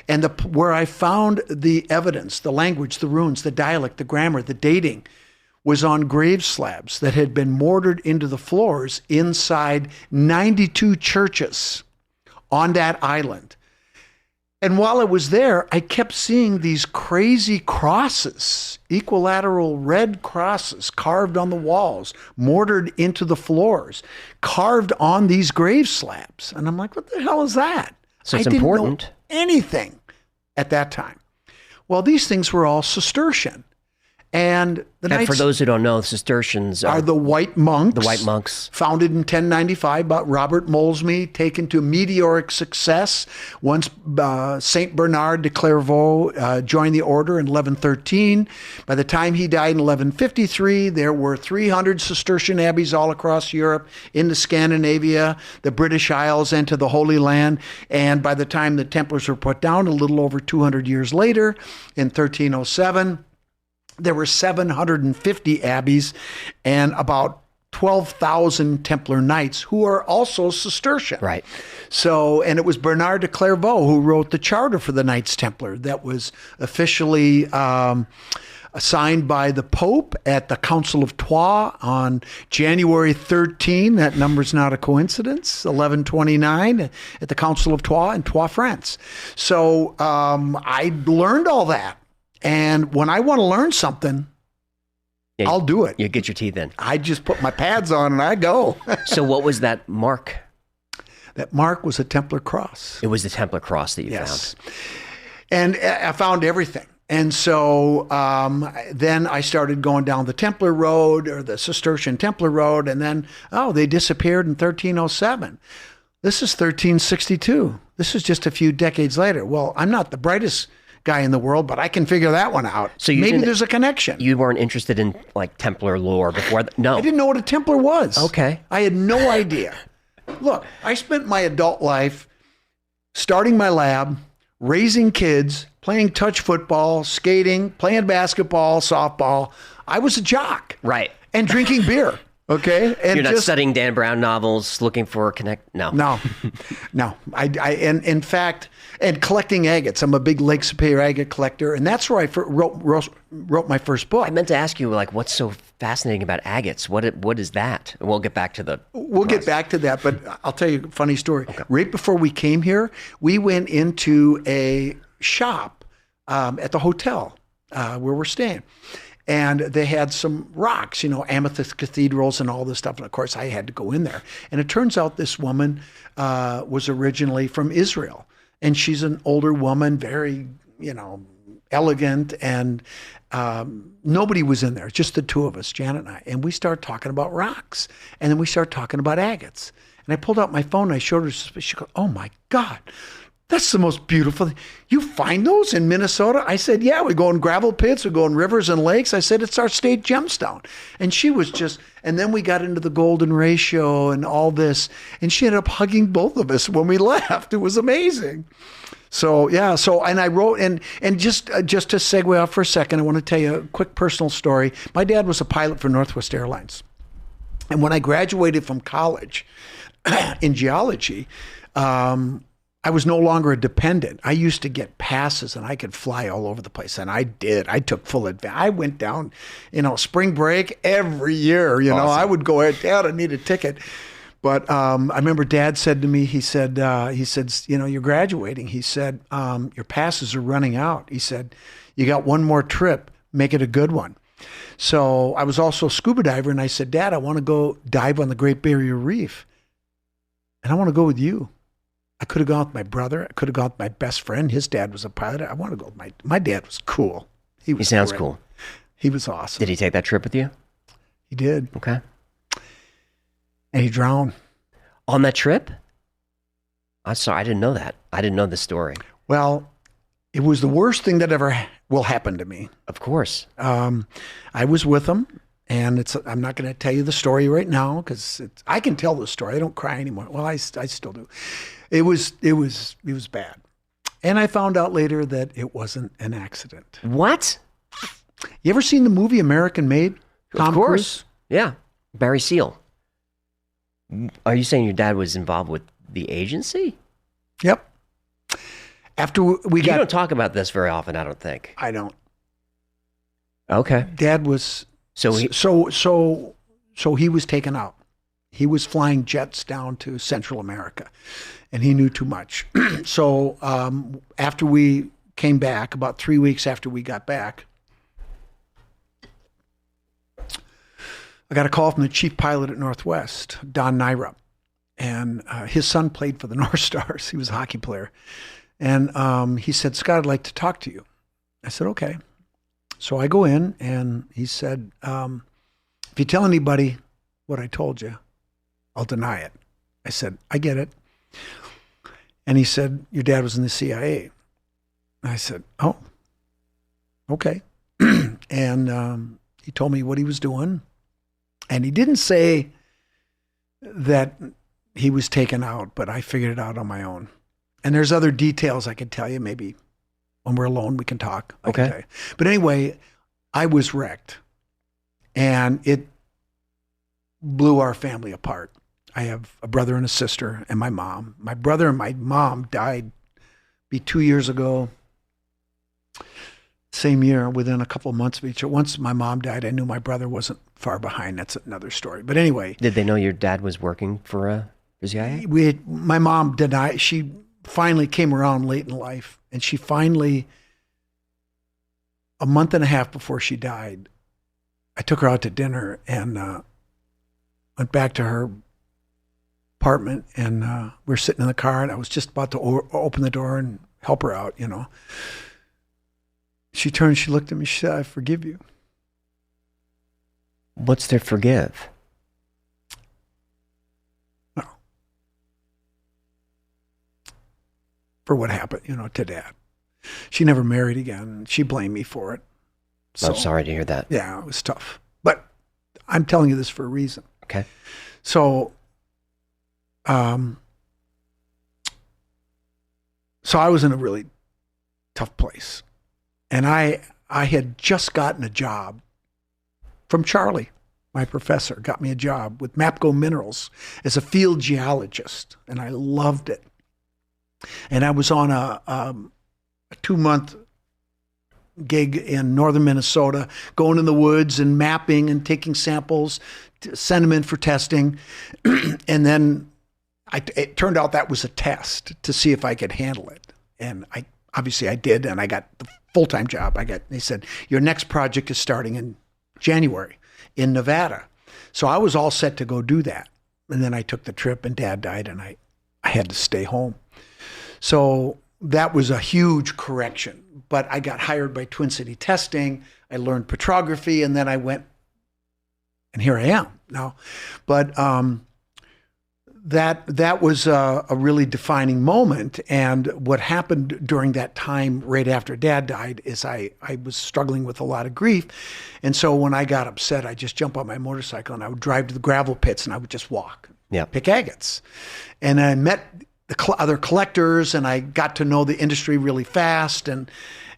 And where I found the evidence, the language, the runes, the dialect, the grammar, the dating, was on grave slabs that had been mortared into the floors inside 92 churches on that island. And while I was there, I kept seeing these crazy crosses, equilateral red crosses carved on the walls, mortared into the floors, carved on these grave slabs. And I'm like, what the hell is that? So it's I didn't important. know anything at that time. Well, these things were all Cistercian. And the Knights, for those who don't know, Cistercians are the white monks. The white monks. Founded in 1095 by Robert Molesme, taken to meteoric success. Once Saint Bernard de Clairvaux joined the order in 1113. By the time he died in 1153, there were 300 Cistercian abbeys all across Europe, into Scandinavia, the British Isles, and to the Holy Land. And by the time the Templars were put down, a little over 200 years later, in 1307, there were 750 abbeys and about 12,000 Templar Knights who are also Cistercian. Right. So, and it was Bernard de Clairvaux who wrote the charter for the Knights Templar that was officially signed by the Pope at the Council of Troyes on January 13. That number's not a coincidence. 1129 at the Council of Troyes in Troyes, France. So I learned all that. And when I want to learn something, I'll do it. You get your teeth in. I just put my pads on and I go. So what was that mark? That mark was a Templar cross. It was the Templar cross that you found. And I found everything. And so then I started going down the Templar Road or the Cistercian Templar Road. And then, they disappeared in 1307. This is 1362. This is just a few decades later. Well, I'm not the brightest guy in the world, but I can figure that one out. So maybe there's a connection. You weren't interested in like Templar lore before? No. I didn't know what a Templar was. Okay. I had no idea. Look, I spent my adult life starting my lab, raising kids, playing touch football, skating, playing basketball, softball. I was a jock. Right. And drinking beer. Okay. And you're not studying Dan Brown novels, looking for a connect. No. No. And in fact, and collecting agates. I'm a big Lake Superior agate collector, and that's where I wrote my first book. I meant to ask you, like, what's so fascinating about agates? What is that? We'll get back to the. We'll get back to that, but I'll tell you a funny story. Okay. Right before we came here, we went into a shop at the hotel where we're staying. And they had some rocks, amethyst cathedrals and all this stuff. And of course, I had to go in there. And it turns out this woman was originally from Israel. And she's an older woman, very, elegant. And nobody was in there, just the two of us, Janet and I. And we started talking about rocks. And then we started talking about agates. And I pulled out my phone and I showed her. She goes, "Oh, my God. That's the most beautiful thing. You find those in Minnesota?" I said, "Yeah, we go in gravel pits, we go in rivers and lakes." I said, "It's our state gemstone." And she was and then we got into the golden ratio and all this. And she ended up hugging both of us when we left. It was amazing. So, yeah. And I wrote, and just to segue out for a second, I want to tell you a quick personal story. My dad was a pilot for Northwest Airlines. And when I graduated from college in geology, I was no longer a dependent. I used to get passes and I could fly all over the place. And I did. I took full advantage. I went down, spring break every year. Awesome. I would go ahead, "Dad, I need a ticket." But I remember Dad said to me, he said, "You're graduating." He said, "Your passes are running out." He said, "You got one more trip. Make it a good one." So I was also a scuba diver. And I said, "Dad, I want to go dive on the Great Barrier Reef. And I want to go with you." I could have gone with my brother. I could have gone with my best friend. His dad was a pilot. I want to go with my dad was cool. He sounds cool. He was awesome. Did he take that trip with you? He did. Okay. And he drowned. On that trip? I'm sorry, I didn't know that. I didn't know the story. Well, it was the worst thing that ever will happen to me. Of course. I was with him. And I'm not going to tell you the story right now because I can tell the story. I don't cry anymore. Well, I still do. It was bad. And I found out later that it wasn't an accident. What? You ever seen the movie American Made? Tom Of course. Cruise? Yeah. Barry Seal. Are you saying your dad was involved with the agency? Yep. After we got... You don't talk about this very often, I don't think. I don't. Okay. Dad was... So he was taken out. He was flying jets down to Central America, and he knew too much. So after we came back, about 3 weeks after we got back, I got a call from the chief pilot at Northwest, Don Nyrup, and his son played for the North Stars. He was a hockey player, and he said, "Scott, I'd like to talk to you." I said, "Okay." So I go in, and he said, "If you tell anybody what I told you, I'll deny it." I said, "I get it." And he said, "Your dad was in the CIA." I said, "Oh, okay." And he told me what he was doing. And he didn't say that he was taken out, but I figured it out on my own. And there's other details I could tell you. Maybe when we're alone, we can talk. Okay. But anyway, I was wrecked. And it blew our family apart. I have a brother and a sister and my mom. My brother and my mom died 2 years ago. Same year, within a couple of months of each other. Once my mom died, I knew my brother wasn't far behind. That's another story. But anyway. Did they know your dad was working for CIA? My mom denied. She finally came around late in life. And she finally, a month and a half before she died, I took her out to dinner and went back to her apartment. And we were sitting in the car, and I was just about to open the door and help her out, you know. She turned, she looked at me, she said, "I forgive you." What's there forgive? Well, for what happened, you know, to Dad. She never married again. She blamed me for it. So, I'm sorry to hear that. Yeah, it was tough. But I'm telling you this for a reason. Okay. So, so I was in a really tough place. And I had just gotten a job from Charlie, my professor, got me a job with MAPCO Minerals as a field geologist, and I loved it. And I was on a 2-month gig in northern Minnesota, going in the woods and mapping and taking samples, send them in for testing. And then it turned out that was a test to see if I could handle it. And obviously I did, and I got the full-time job. They said, your next project is starting in January in Nevada. So I was all set to go do that. And then I took the trip, and Dad died, and I had to stay home. So that was a huge correction. But I got hired by Twin City Testing. I learned petrography, and then I went, and here I am now. But that was a really defining moment. And what happened during that time, right after Dad died, is I was struggling with a lot of grief. And so when I got upset, I just jump on my motorcycle and I would drive to the gravel pits and I would just walk, pick agates. And I met the other collectors, and I got to know the industry really fast. And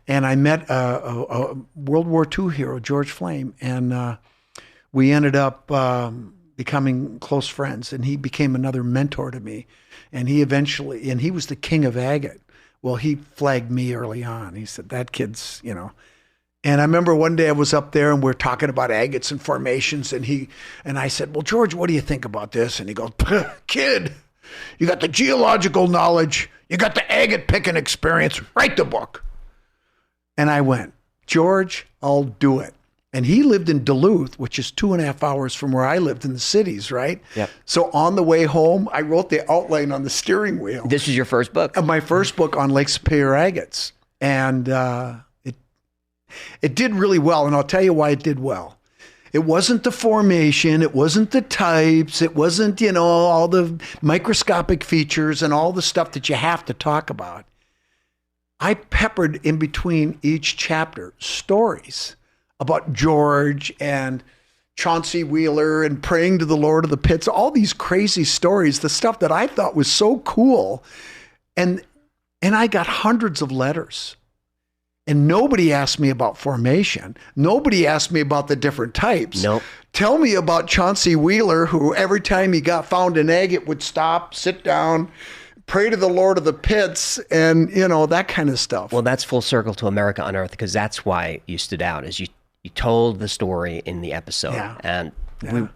I met a World War II hero, George Flame, and we ended up becoming close friends, and he became another mentor to me. And he was the king of agate. Well, he flagged me early on. He said, that kid's, you know. And I remember one day I was up there and we're talking about agates and formations, and I said, well, George, what do you think about this? And he goes, kid, you got the geological knowledge, you got the agate picking experience, write the book. And I went, George, I'll do it. And he lived in Duluth, which is 2.5 hours from where I lived in the cities, right? Yep. So on the way home, I wrote the outline on the steering wheel. This was your first book? My first book on Lake Superior agates. And it did really well, and I'll tell you why it did well. It wasn't the formation, it wasn't the types, it wasn't, you know, all the microscopic features and all the stuff that you have to talk about. I peppered in between each chapter stories about George and Chauncey Wheeler and praying to the Lord of the Pits, all these crazy stories, the stuff that I thought was so cool. And I got hundreds of letters. And nobody asked me about formation. Nobody asked me about the different types. Nope. Tell me about Chauncey Wheeler, who every time he got found an agate would stop, sit down, pray to the Lord of the Pits, and, you know, that kind of stuff. Well, that's full circle to America Unearthed, because that's why you stood out, is you told the story in the episode. Yeah. And we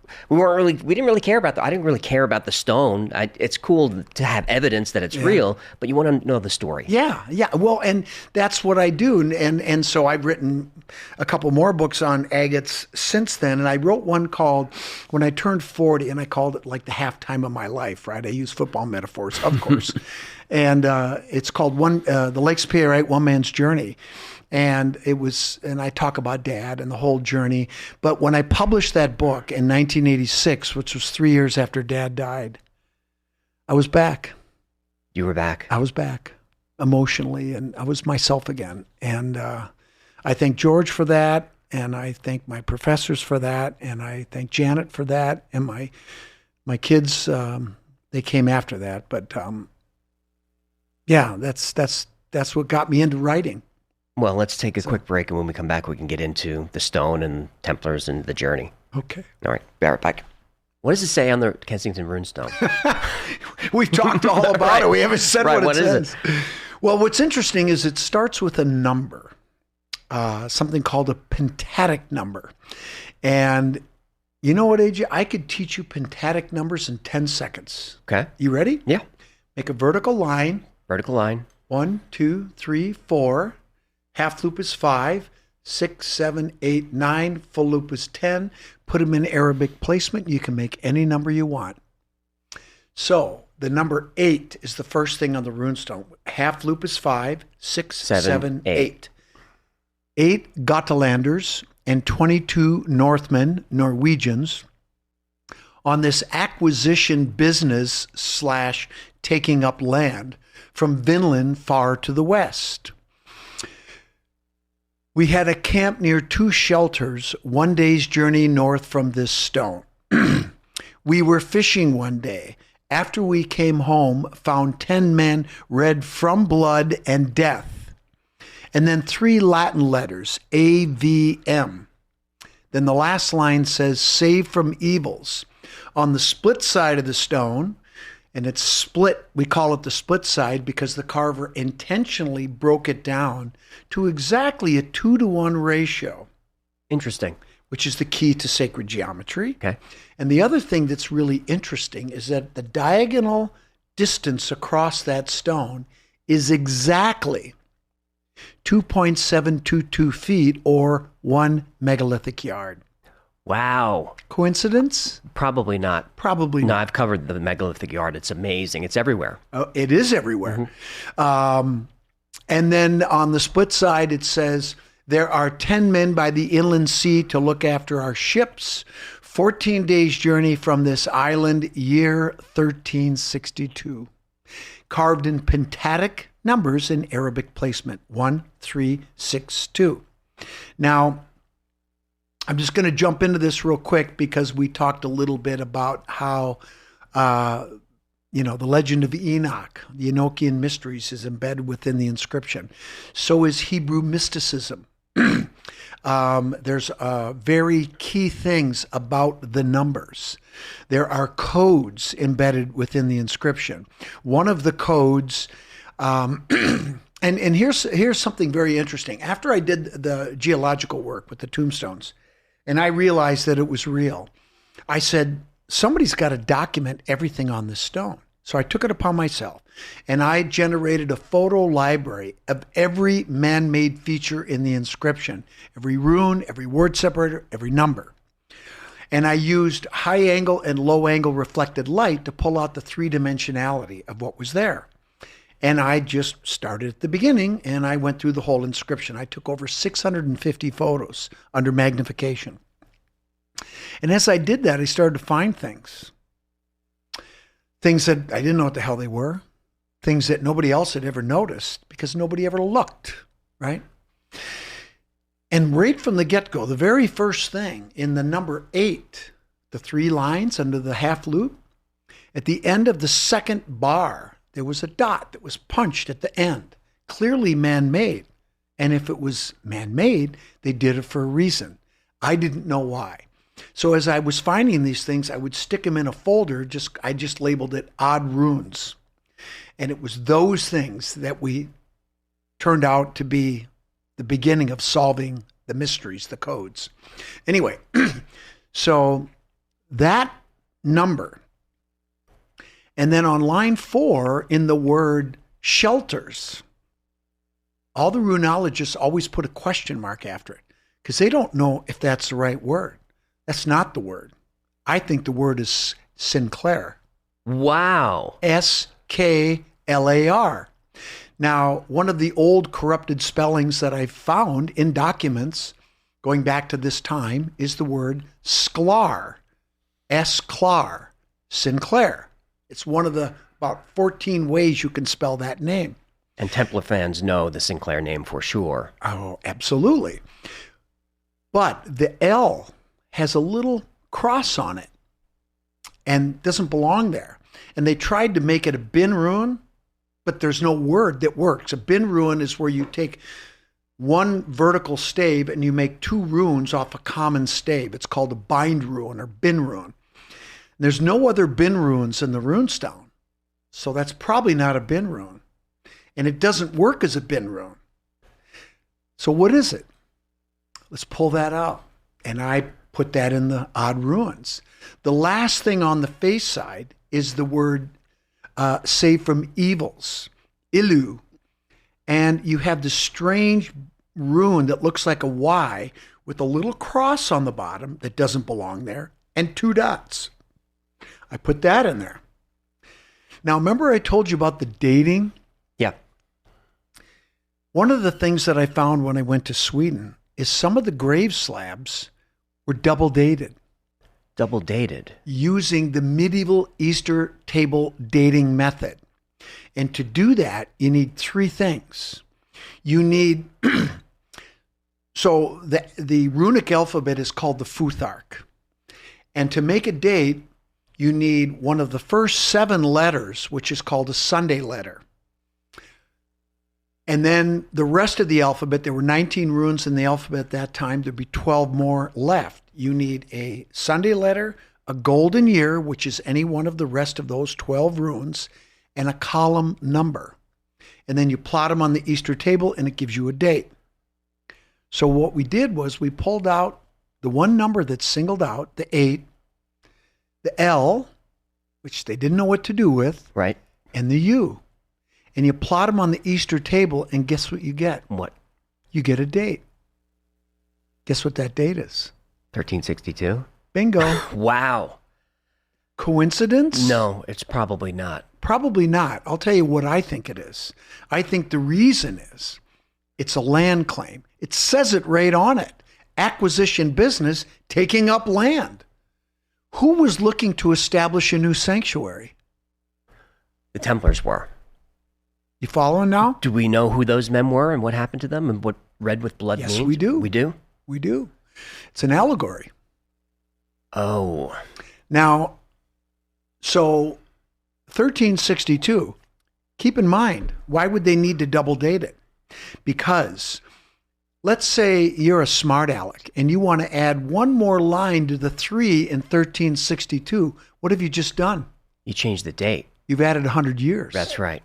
didn't really care about I didn't really care about the stone. It's cool to have evidence that it's real, but you want to know the story. Yeah. Well, and that's what I do. And so I've written a couple more books on agates since then. And I wrote one called When I Turned 40, and I called it like the halftime of my life, right? I use football metaphors, of course. And it's called The Lake Superior Agate One Man's Journey. And I talk about Dad and the whole journey. But when I published that book in 1986, which was 3 years after Dad died, I was back. You were back. I was back emotionally, and I was myself again. And I thank George for that, and I thank my professors for that, and I thank Janet for that, and my kids, they came after that. But that's what got me into writing. Well, let's take a quick break, and when we come back, we can get into the stone and Templars and the journey. Okay. All right. Be right back. What does it say on the Kensington runestone? We've talked all about it. We haven't said what it says. Is it? Well, what's interesting is it starts with a number. something called a pentatic number. And you know what, AJ? I could teach you pentatic numbers in 10 seconds. Okay. You ready? Yeah. Make a vertical line. Vertical line. 1, 2, 3, 4. Half loop is 5. 6, 7, 8, 9. Full loop is 10. Put them in Arabic placement. You can make any number you want. So the number 8 is the first thing on the runestone. Half loop is 5. 6, 7, 8. 8 Gotalanders and 22 Northmen, Norwegians, on this acquisition business / taking up land from Vinland far to the west. We had a camp near 2 shelters, 1 day's journey north from this stone. We were fishing one day. After we came home, found 10 men red from blood and death. And then 3 Latin letters, AVM. Then the last line says, save from evils. On the split side of the stone, and it's split, we call it the split side because the carver intentionally broke it down to exactly a 2-to-1 ratio. Interesting. Which is the key to sacred geometry. Okay. And the other thing that's really interesting is that the diagonal distance across that stone is exactly 2.722 feet or 1 megalithic yard. Wow. Coincidence? Probably not. Probably No, not. I've covered the megalithic yard. It's amazing. It's everywhere. Oh, it is everywhere. And then on the split side, it says, there are 10 men by the inland sea to look after our ships. 14 days' journey from this island, year 1362. Carved in pentatic numbers in Arabic placement, 1, 3, 6, 2. Now, I'm just going to jump into this real quick because we talked a little bit about how, the legend of Enoch, the Enochian mysteries, is embedded within the inscription. So is Hebrew mysticism. There's very key things about the numbers. There are codes embedded within the inscription. One of the codes, and here's something very interesting. After I did the geological work with the tombstones, and I realized that it was real, I said, somebody's got to document everything on this stone. So I took it upon myself, and I generated a photo library of every man-made feature in the inscription, every rune, every word separator, every number. And I used high angle and low angle reflected light to pull out the 3-dimensionality of what was there. And I just started at the beginning, and I went through the whole inscription. I took over 650 photos under magnification. And as I did that, I started to find things. Things that I didn't know what the hell they were. Things that nobody else had ever noticed because nobody ever looked, right? And right from the get-go, the very first thing in the number 8, the 3 lines under the half loop, at the end of the second bar, there was a dot that was punched at the end, clearly man-made. And if it was man-made, they did it for a reason. I didn't know why. So as I was finding these things, I would stick them in a folder. I just labeled it odd runes. And it was those things that we turned out to be the beginning of solving the mysteries, the codes. Anyway, so that number. And then on line 4, in the word shelters, all the runologists always put a question mark after it because they don't know if that's the right word. That's not the word. I think the word is Sinclair. Wow. S-K-L-A-R. Now, one of the old corrupted spellings that I found in documents going back to this time is the word Sklar. S-Clar. Sinclair. It's one of the about 14 ways you can spell that name. And Templar fans know the Sinclair name for sure. Oh, absolutely. But the L has a little cross on it and doesn't belong there. And they tried to make it a bin rune, but there's no word that works. A bin rune is where you take one vertical stave and you make 2 runes off a common stave. It's called a bind rune or bin rune. There's no other bin runes in the runestone. So that's probably not a bin rune. And it doesn't work as a bin rune. So what is it? Let's pull that out. And I put that in the odd runes. The last thing on the face side is the word save from evils, ilu. And you have this strange rune that looks like a Y with a little cross on the bottom that doesn't belong there and 2 dots. I put that in there. Now, remember I told you about the dating? Yeah. One of the things that I found when I went to Sweden is some of the grave slabs were double dated. Double dated. Using the medieval Easter table dating method. And to do that, you need 3 things. You need, so the runic alphabet is called the Futhark. And to make a date, you need one of the first 7 letters, which is called a Sunday letter. And then the rest of the alphabet, there were 19 runes in the alphabet at that time. There'd be 12 more left. You need a Sunday letter, a golden year, which is any one of the rest of those 12 runes, and a column number. And then you plot them on the Easter table, and it gives you a date. So what we did was we pulled out the one number that's singled out, the 8, the L, which they didn't know what to do with, right, and the U. And you plot them on the Easter table, and guess what you get? What? You get a date. Guess what that date is? 1362. Bingo. Wow. Coincidence? No, it's probably not. Probably not. I'll tell you what I think it is. I think the reason is it's a land claim. It says it right on it. Acquisition business, taking up land. Who was looking to establish a new sanctuary? The Templars were. You following now? Do we know who those men were and what happened to them and what red with blood means? Yes, we do. We do? We do. It's an allegory. Oh. Now, so 1362, keep in mind, why would they need to double date it? Because let's say you're a smart aleck and you want to add one more line to the 3 in 1362. What have you just done? You changed the date. You've added 100 years. That's right.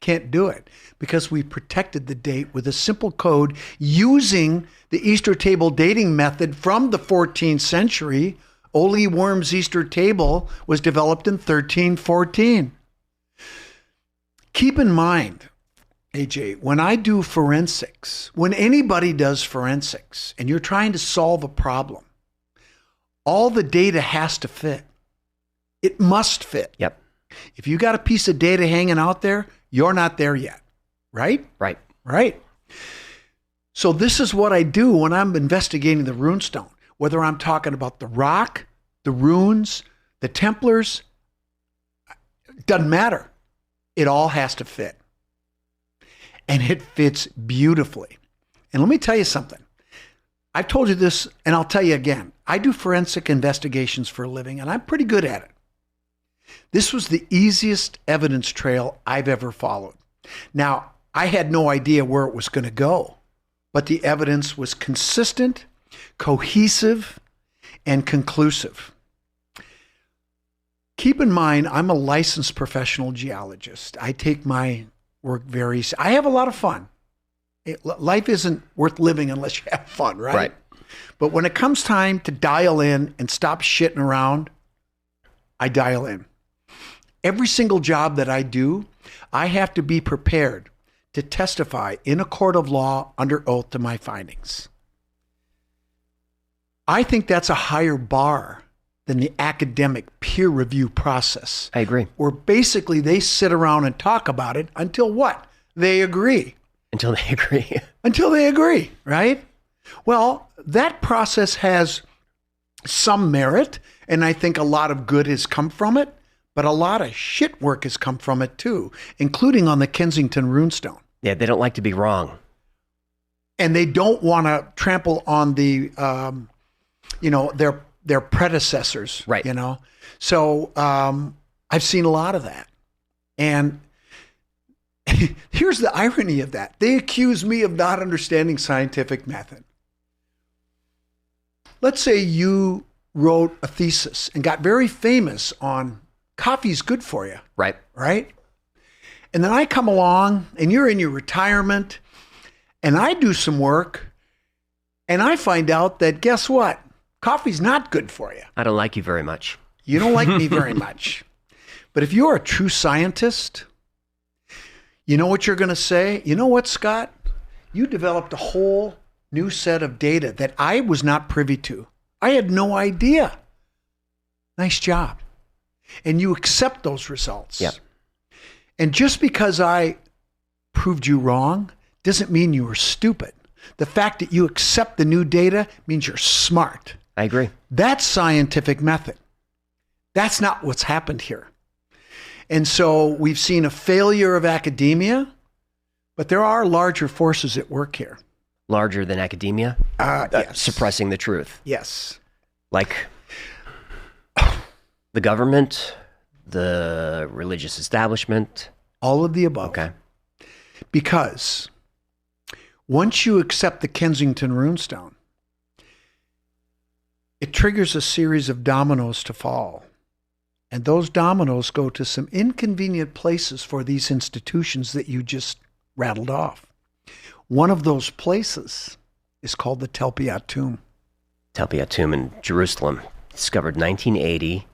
Can't do it because we protected the date with a simple code using the Easter table dating method from the 14th century. Ole Worm's Easter table was developed in 1314. Keep in mind, AJ, when I do forensics, when anybody does forensics and you're trying to solve a problem, all the data has to fit. It must fit. Yep. If you got a piece of data hanging out there, you're not there yet, right? Right. Right. So this is what I do when I'm investigating the runestone, whether I'm talking about the rock, the runes, the Templars, doesn't matter. It all has to fit. And it fits beautifully. And let me tell you something. I've told you this, and I'll tell you again. I do forensic investigations for a living, and I'm pretty good at it. This was the easiest evidence trail I've ever followed. Now, I had no idea where it was going to go, but the evidence was consistent, cohesive, and conclusive. Keep in mind, I'm a licensed professional geologist. I take my work I have a lot of fun. Life isn't worth living unless you have fun, right? Right. But when it comes time to dial in and stop shitting around, I dial in. Every single job that I do, I have to be prepared to testify in a court of law under oath to my findings. I think that's a higher bar than the academic peer review process. I agree. Where basically they sit around and talk about it until what? They agree. Until they agree. Until they agree, right? Well, that process has some merit, and I think a lot of good has come from it, but a lot of shit work has come from it too, including on the Kensington runestone. Yeah, they don't like to be wrong. And they don't want to trample on the, their predecessors, right? So I've seen a lot of that, and here's the irony of that: they accuse me of not understanding scientific method. Let's say you wrote a thesis and got very famous on coffee's good for you, right? Right? And then I come along, and you're in your retirement, and I do some work. And I find out that, guess what? Coffee's not good for you. I don't like you very much. You don't like me very much. But if you're a true scientist, you know what you're going to say? You know what, Scott? You developed a whole new set of data that I was not privy to. I had no idea. Nice job. And you accept those results. Yep. And just because I proved you wrong doesn't mean you were stupid. The fact that you accept the new data means you're smart. I agree. That's scientific method. That's not what's happened here. And so we've seen a failure of academia, but there are larger forces at work here. Larger than academia? Yes. Suppressing the truth. Yes. Like the government, the religious establishment. All of the above. Okay. Because once you accept the Kensington runestone, it triggers a series of dominoes to fall. And those dominoes go to some inconvenient places for these institutions that you just rattled off. One of those places is called the Talpiot Tomb. Talpiot Tomb in Jerusalem, discovered 1980.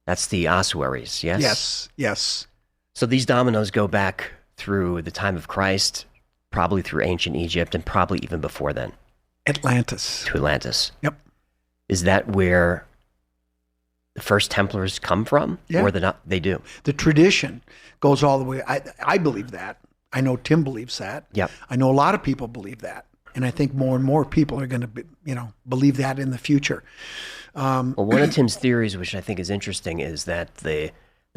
That's the ossuaries, yes? Yes, yes. So these dominoes go back through the time of Christ, probably through ancient Egypt, and probably even before then. Atlantis. To Atlantis. Yep. Is that where the first Templars come from? Yeah. Or they do? The tradition goes all the way. I believe that. I know Tim believes that. Yep. I know a lot of people believe that. And I think more and more people are going to, believe that in the future. Well, one of Tim's theories, which I think is interesting, is that the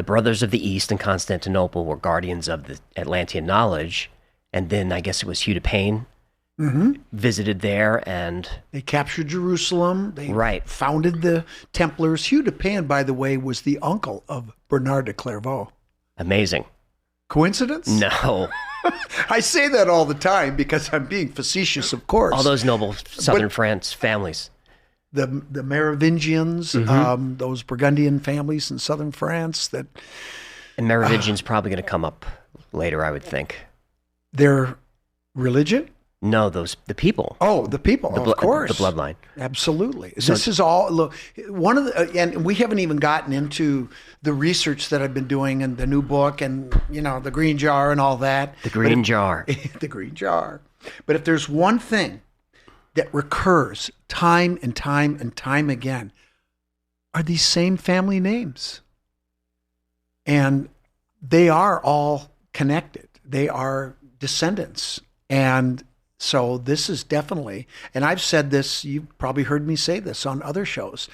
brothers of the East in Constantinople were guardians of the Atlantean knowledge. And then I guess it was Hugh de Payne visited there and... They captured Jerusalem. They right. founded the Templars. Hugh de Payne, by the way, was the uncle of Bernard de Clairvaux. Amazing. Coincidence? No. I say that all the time because I'm being facetious, of course. All those noble southern France families. The Merovingians, those Burgundian families in southern France. And Merovingian's probably going to come up later, I would think. Their religion? No, the people. Oh, the people, of course. The bloodline. Absolutely. So, this is all, look, one of the, and we haven't even gotten into the research that I've been doing and the new book and, the green jar and all that. The green jar. The green jar. But if there's one thing that recurs time and time and time again, are these same family names. And they are all connected. They are descendants. And so this is definitely, and I've said this, you've probably heard me say this on other shows.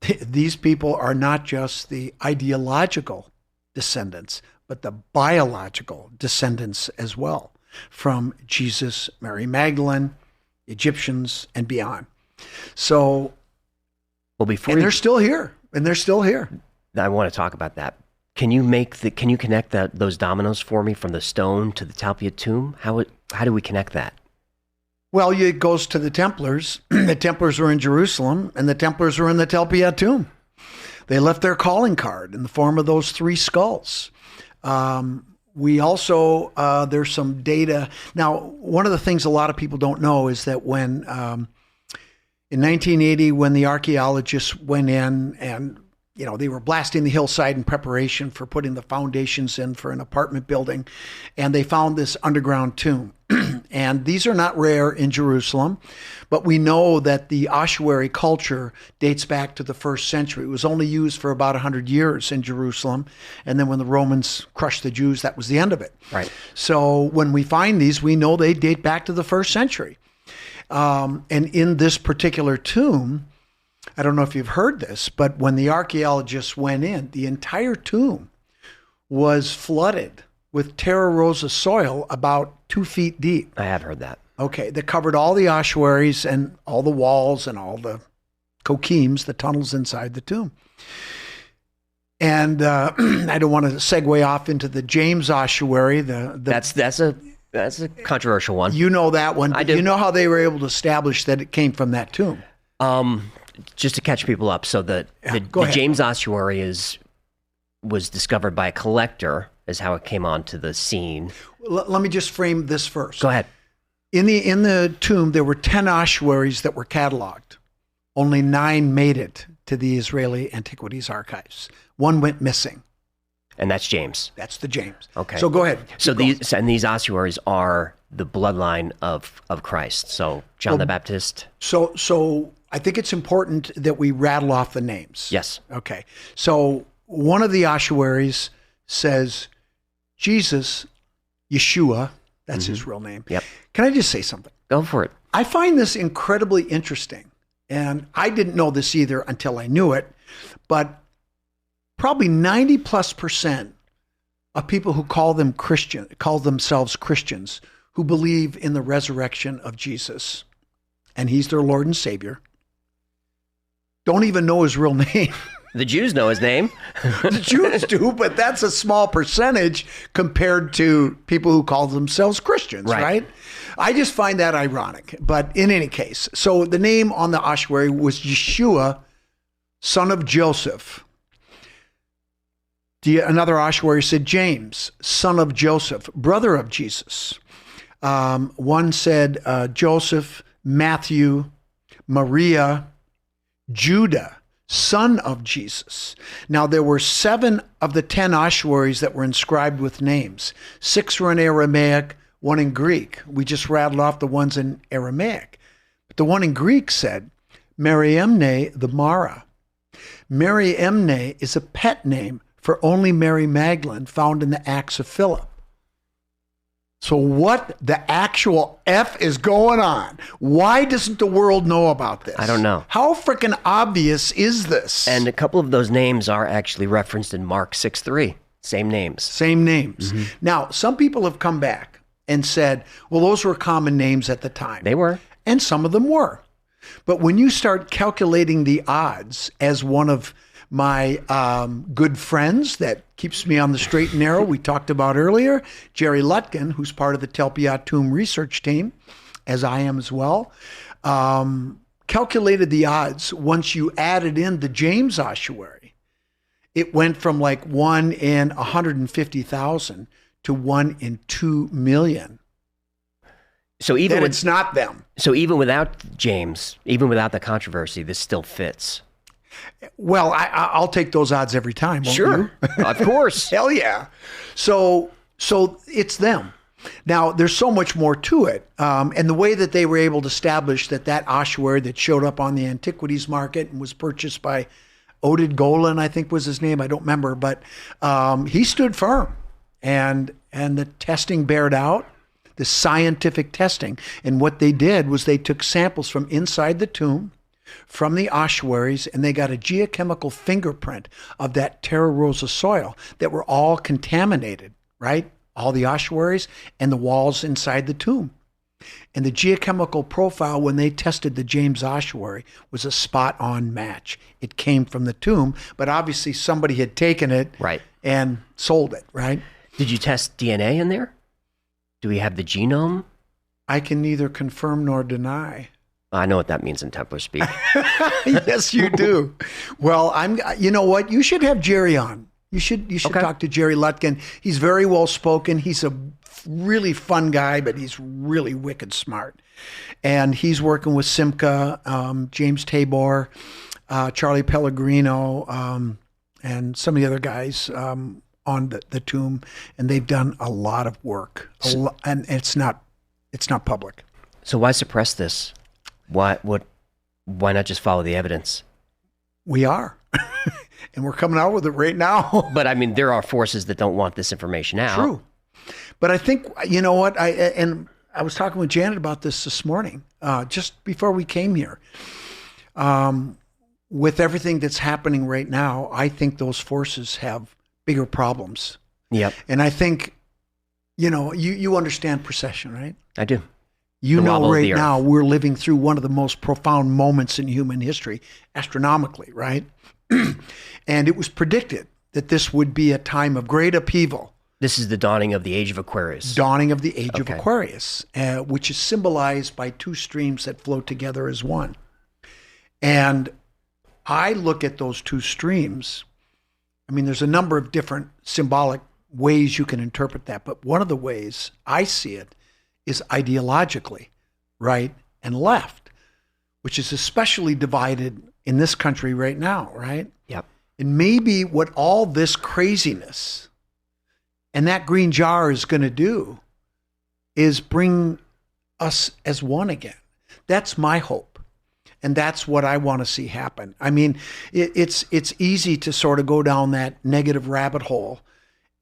These people are not just the ideological descendants, but the biological descendants as well, from Jesus, Mary Magdalene, Egyptians, and beyond. So, they're still here, and they're still here. I want to talk about that. Can you connect those dominoes for me from the stone to the Talpiot Tomb? How do we connect that? Well, it goes to the Templars. The Templars were in Jerusalem, and the Templars were in the Talpiot Tomb. They left their calling card in the form of those 3 skulls. We also, there's some data. Now, one of the things a lot of people don't know is that when, in 1980, when the archaeologists went in and they were blasting the hillside in preparation for putting the foundations in for an apartment building, and they found this underground tomb. And these are not rare in Jerusalem, but we know that the ossuary culture dates back to the 1st century. It was only used for about 100 years in Jerusalem, and then when the Romans crushed the Jews, that was the end of it. Right. So when we find these, we know they date back to the 1st century. And in this particular tomb, I don't know if you've heard this, but when the archaeologists went in, the entire tomb was flooded with terra rosa soil about 2 feet deep. I have heard that. Okay, that covered all the ossuaries and all the walls and all the kokims, the tunnels inside the tomb. And I don't want to segue off into the James ossuary. That's a controversial one. You know that one. I do. You know how they were able to establish that it came from that tomb? Just to catch people up, so the James ossuary was discovered by a collector, is how it came onto the scene. Let me just frame this first. Go ahead. In the tomb, there were 10 ossuaries that were cataloged. Only 9 made it to the Israeli Antiquities Archives. 1 went missing. And that's James. That's the James. Okay. So go ahead. So these ossuaries are the bloodline of Christ. So John the Baptist. So I think it's important that we rattle off the names. Yes. Okay. So one of the ossuaries says Jesus, Yeshua, that's his real name. Yep. Can I just say something? Go for it. I find this incredibly interesting. And I didn't know this either until I knew it. But probably 90+% of people who call themselves Christians, who believe in the resurrection of Jesus, and he's their Lord and Savior, don't even know his real name. The Jews know his name. The Jews do, but that's a small percentage compared to people who call themselves Christians, right? I just find that ironic. But in any case, so the name on the ossuary was Yeshua, son of Joseph. Another ossuary said James, son of Joseph, brother of Jesus. One said Joseph, Matthew, Maria, Judah, son of Jesus. Now, there were 7 of the 10 ossuaries that were inscribed with names. 6 were in Aramaic, 1 in Greek. We just rattled off the ones in Aramaic. But the one in Greek said, Mariamne the Mara. Mariamne is a pet name for only Mary Magdalene, found in the Acts of Philip. So what the actual F is going on? Why doesn't the world know about this? I don't know. How freaking obvious is this? And a couple of those names are actually referenced in Mark 6:3. Same names. Same names. Mm-hmm. Now, some people have come back and said, well, those were common names at the time. They were. And some of them were. But when you start calculating the odds, as one of my good friends that keeps me on the straight and narrow, we talked about earlier, Jerry Lutkin, who's part of the Talpiot Tomb research team, as I am as well, calculated the odds once you added in the James ossuary. It went from like 1 in 150,000 to 1 in 2 million. So even it's not them. So even without James, even without the controversy, this still fits. Well, I'll take those odds every time. Won't Sure, you? of course. Hell yeah. So it's them. Now, there's so much more to it. And the way that they were able to establish that ossuary that showed up on the antiquities market and was purchased by Oded Golan, I think was his name. I don't remember. But he stood firm. And the testing bared out, the scientific testing. And what they did was they took samples from inside the tomb, from the ossuaries, and they got a geochemical fingerprint of that Terra Rosa soil that were all contaminated, right? All the ossuaries and the walls inside the tomb. And the geochemical profile, when they tested the James ossuary, was a spot-on match. It came from the tomb, but obviously somebody had taken it and sold it, right? Did you test DNA in there? Do we have the genome? I can neither confirm nor deny. I know what that means in Templar speak. Yes, you do. Well, you know what? You should have Jerry on. You should talk to Jerry Lutkin. He's very well spoken. He's a really fun guy, but he's really wicked smart. And he's working with Simca, James Tabor, Charlie Pellegrino, and some of the other guys on the tomb. And they've done a lot of work. And it's not public. So why suppress this? Why not just follow the evidence? We are. And we're coming out with it right now. But I mean, there are forces that don't want this information out. True. But I think, you know what, I was talking with Janet about this morning, just before we came here. With everything that's happening right now, I think those forces have bigger problems. Yep. And I think, you understand procession, right? I do. You know, right now we're living through one of the most profound moments in human history, astronomically, right? And it was predicted that this would be a time of great upheaval. This is the dawning of the age of Aquarius. Dawning of the age of Aquarius, which is symbolized by 2 streams that flow together as one. And I look at those 2 streams. I mean, there's a number of different symbolic ways you can interpret that, but one of the ways I see it is ideologically right and left, which is especially divided in this country right now, right? Yep. And maybe what all this craziness and that green jar is going to do is bring us as one again. That's my hope. And that's what I want to see happen. I mean, it's easy to sort of go down that negative rabbit hole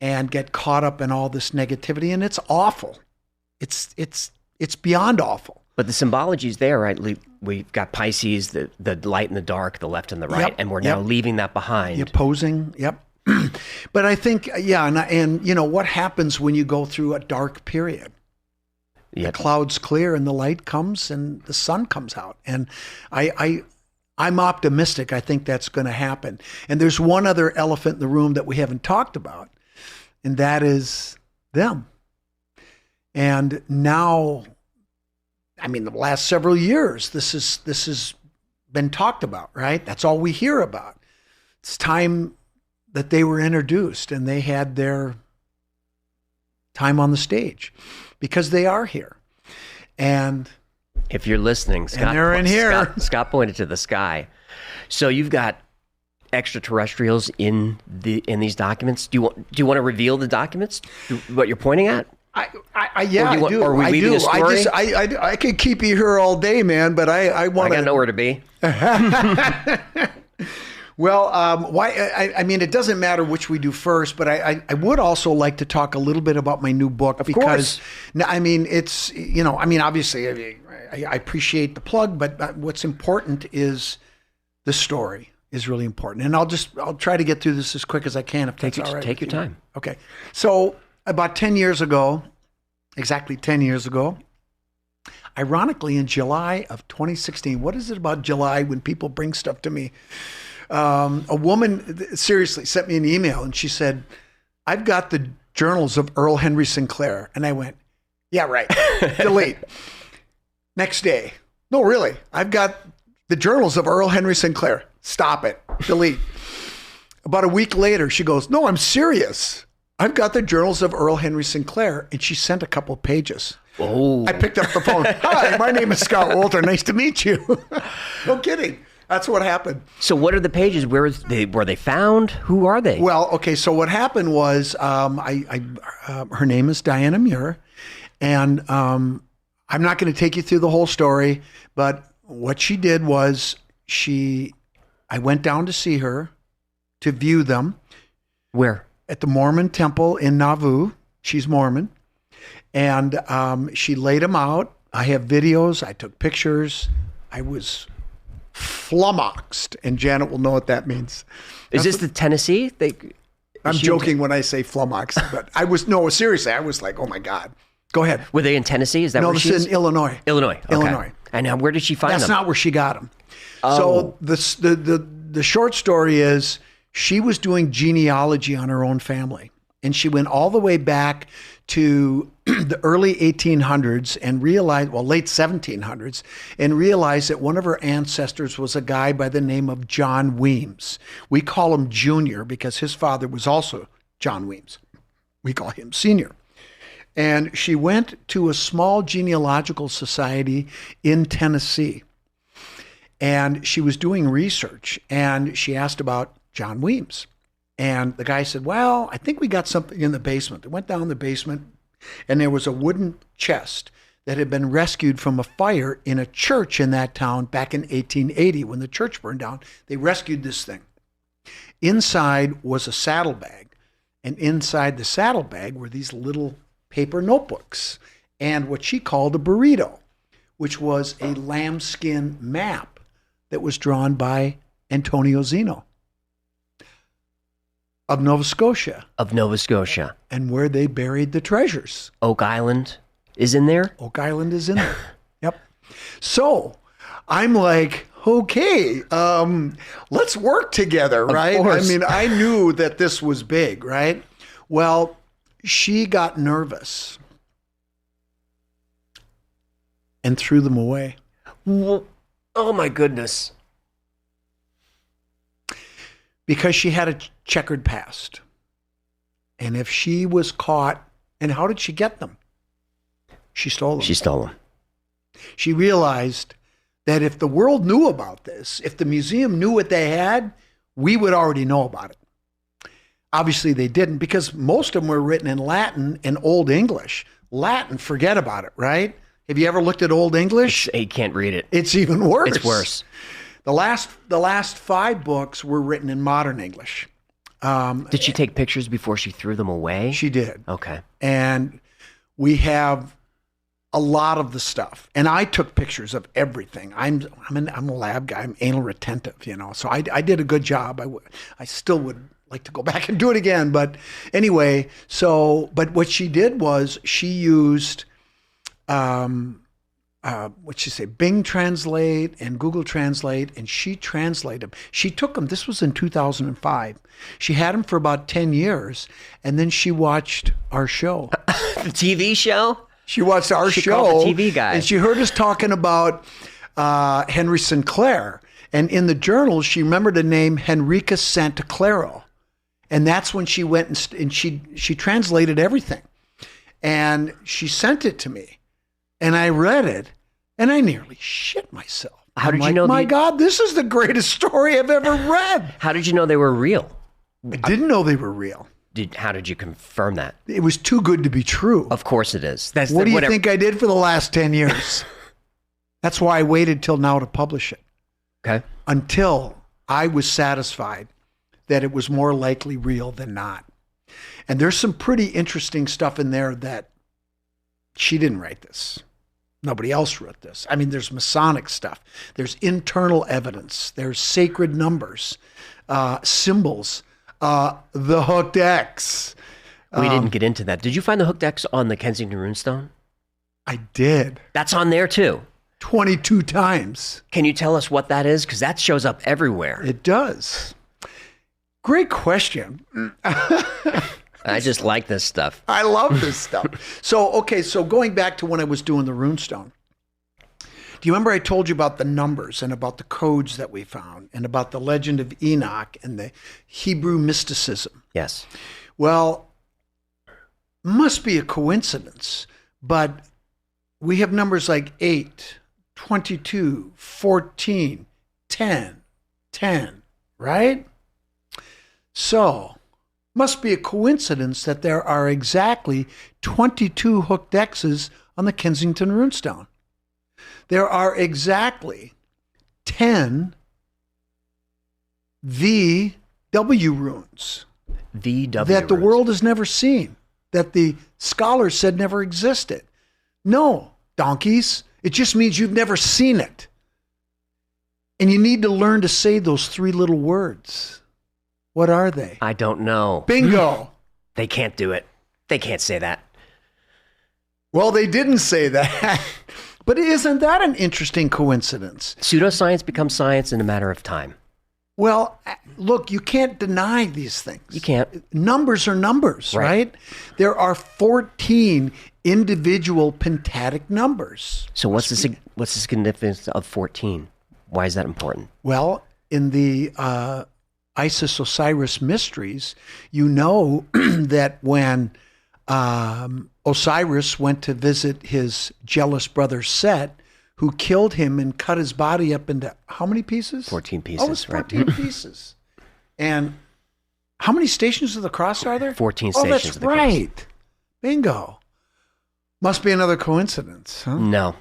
and get caught up in all this negativity, and it's awful. It's beyond awful. But the symbology is there, right? We've got Pisces, the light and the dark, the left and the right, and we're now leaving that behind. The opposing, yep. But I think, and you know, what happens when you go through a dark period? Yep. The clouds clear and the light comes and the sun comes out. And I'm optimistic. I think that's going to happen. And there's one other elephant in the room that we haven't talked about, and that is them. And now, I mean, the last several years, this has been talked about, right? That's all we hear about. It's time that they were introduced and they had their time on the stage, because they are here. And if you're listening, Scott, they're in here. Scott pointed to the sky. So you've got extraterrestrials in these documents. Do you want to reveal the documents? What you're pointing at? I do. Or are we leaving a story? I could keep you here all day, man. But I want to. I got nowhere to be. Well, I mean, it doesn't matter which we do first, but I would also like to talk a little bit about my new book, because, I mean, it's, you know, I mean, obviously I appreciate the plug, but what's important is the story is really important. And I'll try to get through this as quick as I can, if that's all right. Take your time. Okay. So about 10 years ago, exactly 10 years ago, ironically, in July of 2016, what is it about July when people bring stuff to me? A woman seriously sent me an email and she said, "I've got the journals of Earl Henry Sinclair." And I went, "Yeah, right. Delete." Next day, "No, really, I've got the journals of Earl Henry Sinclair." Stop it. Delete. About a week later, she goes, "No, I'm serious. I've got the journals of Earl Henry Sinclair." And she sent a couple of pages. Oh. I picked up the phone. "Hi, my name is Scott Wolter. Nice to meet you." No kidding. That's what happened. So what are the pages? Were they found? Who are they? Well, okay. So what happened was, her name is Diana Muir, and I'm not going to take you through the whole story, but what she did was I went down to see her, to view them. Where? At the Mormon temple in Nauvoo. She's Mormon. And she laid them out. I have videos. I took pictures. I was flummoxed, and Janet will know what that means. Is this the Tennessee? I'm joking when I say flummoxed, but seriously, I was like, oh my God. Go ahead. Were they in Tennessee? Is that where this is in Illinois. Illinois. Okay. Illinois. And where did she find them? That's not where she got them. Oh. So the short story is, she was doing genealogy on her own family, and she went all the way back to the early 1800s and realized, late 1700s, and realized that one of her ancestors was a guy by the name of John Weems. We call him Junior because his father was also John Weems. We call him Senior. And she went to a small genealogical society in Tennessee, and she was doing research, and she asked about John Weems. And the guy said, "Well, I think we got something in the basement." They went down the basement, and there was a wooden chest that had been rescued from a fire in a church in that town back in 1880 when the church burned down. They rescued this thing. Inside was a saddlebag, and inside the saddlebag were these little paper notebooks and what she called a burrito, which was a lambskin map that was drawn by Antonio Zeno of Nova Scotia. Of Nova Scotia. And where they buried the treasures. Oak Island is in there? Oak Island is in there. Yep. So I'm like, okay, let's work together, right? I mean, I knew that this was big, right? Well, she got nervous and threw them away. Oh my goodness. Because she had a checkered past. And if she was caught, and how did she get them? She stole them. She stole them. She realized that if the world knew about this, if the museum knew what they had, we would already know about it. Obviously, they didn't, because most of them were written in Latin and Old English. Latin, forget about it, right? Have you ever looked at Old English? You can't read it. It's even worse. It's worse. The last 5 books were written in modern English. Did she take pictures before she threw them away? She did. Okay. And we have a lot of the stuff. And I took pictures of everything. I'm a lab guy. I'm anal retentive, you know. So I did a good job. I still would like to go back and do it again. But anyway, but what she did was she used, Bing Translate and Google Translate, and she translated them. She took them, this was in 2005. She had them for about 10 years, and then she watched our show. The TV show? She watched our She show. called the TV guy. And she heard us talking about Henry Sinclair. And in the journal, she remembered the name Henrica Santa Claro. And that's when she went and she translated everything. And she sent it to me. And I read it, and I nearly shit myself. How did you know? My God, this is the greatest story I've ever read. How did you know they were real? I didn't know they were real. How did you confirm that? It was too good to be true. Of course it is. What do you think I did for the last 10 years? That's why I waited till now to publish it. Okay. Until I was satisfied that it was more likely real than not. And there's some pretty interesting stuff in there that she didn't write this. Nobody else wrote this. I mean, there's Masonic stuff. There's internal evidence. There's sacred numbers, symbols, the hooked X. We didn't get into that. Did you find the hooked X on the Kensington Runestone? I did. That's on there too. 22 times. Can you tell us what that is? Because that shows up everywhere. It does. Great question. I just like this stuff. I love this stuff. So going back to when I was doing the runestone, do you remember I told you about the numbers and about the codes that we found and about the legend of Enoch and the Hebrew mysticism? Yes. Well, must be a coincidence, but we have numbers like 8, 22, 14, 10, 10, right? So, must be a coincidence that there are exactly 22 hooked X's on the Kensington Runestone. There are exactly 10 VW runes VW that the runes. world has never seen, that the scholars said never existed. No, donkeys. It just means you've never seen it. And you need to learn to say those 3 little words. What are they? I don't know. Bingo. They can't do it. They can't say that. Well, they didn't say that. But isn't that an interesting coincidence? Pseudoscience becomes science in a matter of time. Well, look, you can't deny these things. You can't. Numbers are numbers, right? There are 14 individual pentatic numbers. So what's the significance of 14? Why is that important? Well, in the Isis-Osiris mysteries, you know that when Osiris went to visit his jealous brother Set, who killed him and cut his body up into how many pieces? 14 pieces, it's 14 pieces. And how many stations of the cross are there? 14 stations stations of the cross. Right. Bingo. Must be another coincidence, huh? No.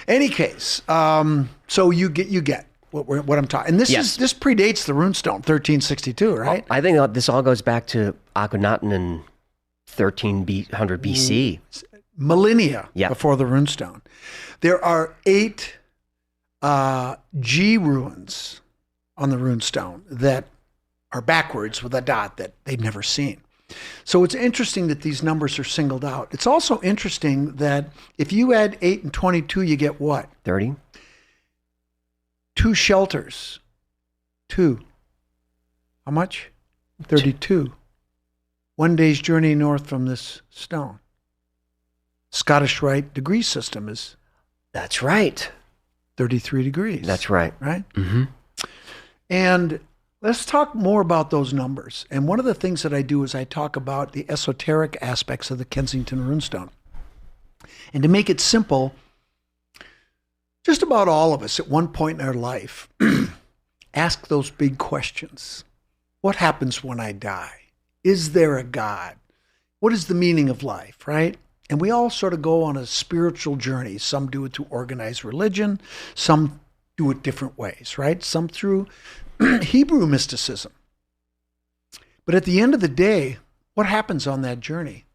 Any case, so you get what I'm talking. And this predates the runestone, 1362, right? Well, I think this all goes back to Akhenaten in 1300 BC. Millennia before the runestone. There are 8 G runes on the runestone that are backwards with a dot that they've never seen. So it's interesting that these numbers are singled out. It's also interesting that if you add 8 and 22, you get what? 30. 2 shelters. 2. How much? 32. 1 day's journey north from this stone. Scottish Rite degree system is... That's right. 33 degrees. That's right. Right? Mm-hmm. And let's talk more about those numbers. And one of the things that I do is I talk about the esoteric aspects of the Kensington Runestone. And to make it simple, just about all of us at one point in our life ask those big questions. What happens when I die? Is there a God? What is the meaning of life, right? And we all sort of go on a spiritual journey. Some do it through organized religion. Some do it different ways, right? Some through Hebrew mysticism. But at the end of the day, what happens on that journey?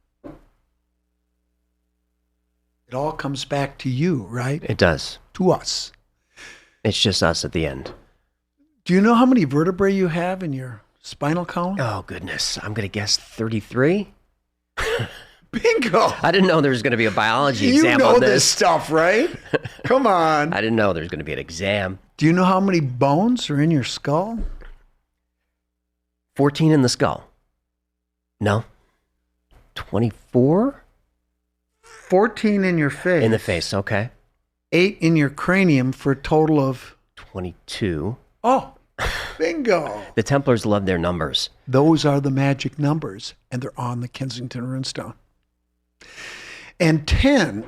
It all comes back to you, right? It does. To us. It's just us at the end. Do you know how many vertebrae you have in your spinal column? Oh, goodness. I'm going to guess 33. Bingo. I didn't know there was going to be a biology exam You on know this. this stuff, right? Come on. I didn't know there was going to be an exam. Do you know how many bones are in your skull? 14 in the skull. No. 24? 14 in your face. In the face, okay. 8 in your cranium for a total of... 22. Oh, bingo. The Templars love their numbers. Those are the magic numbers, and they're on the Kensington runestone. And 10,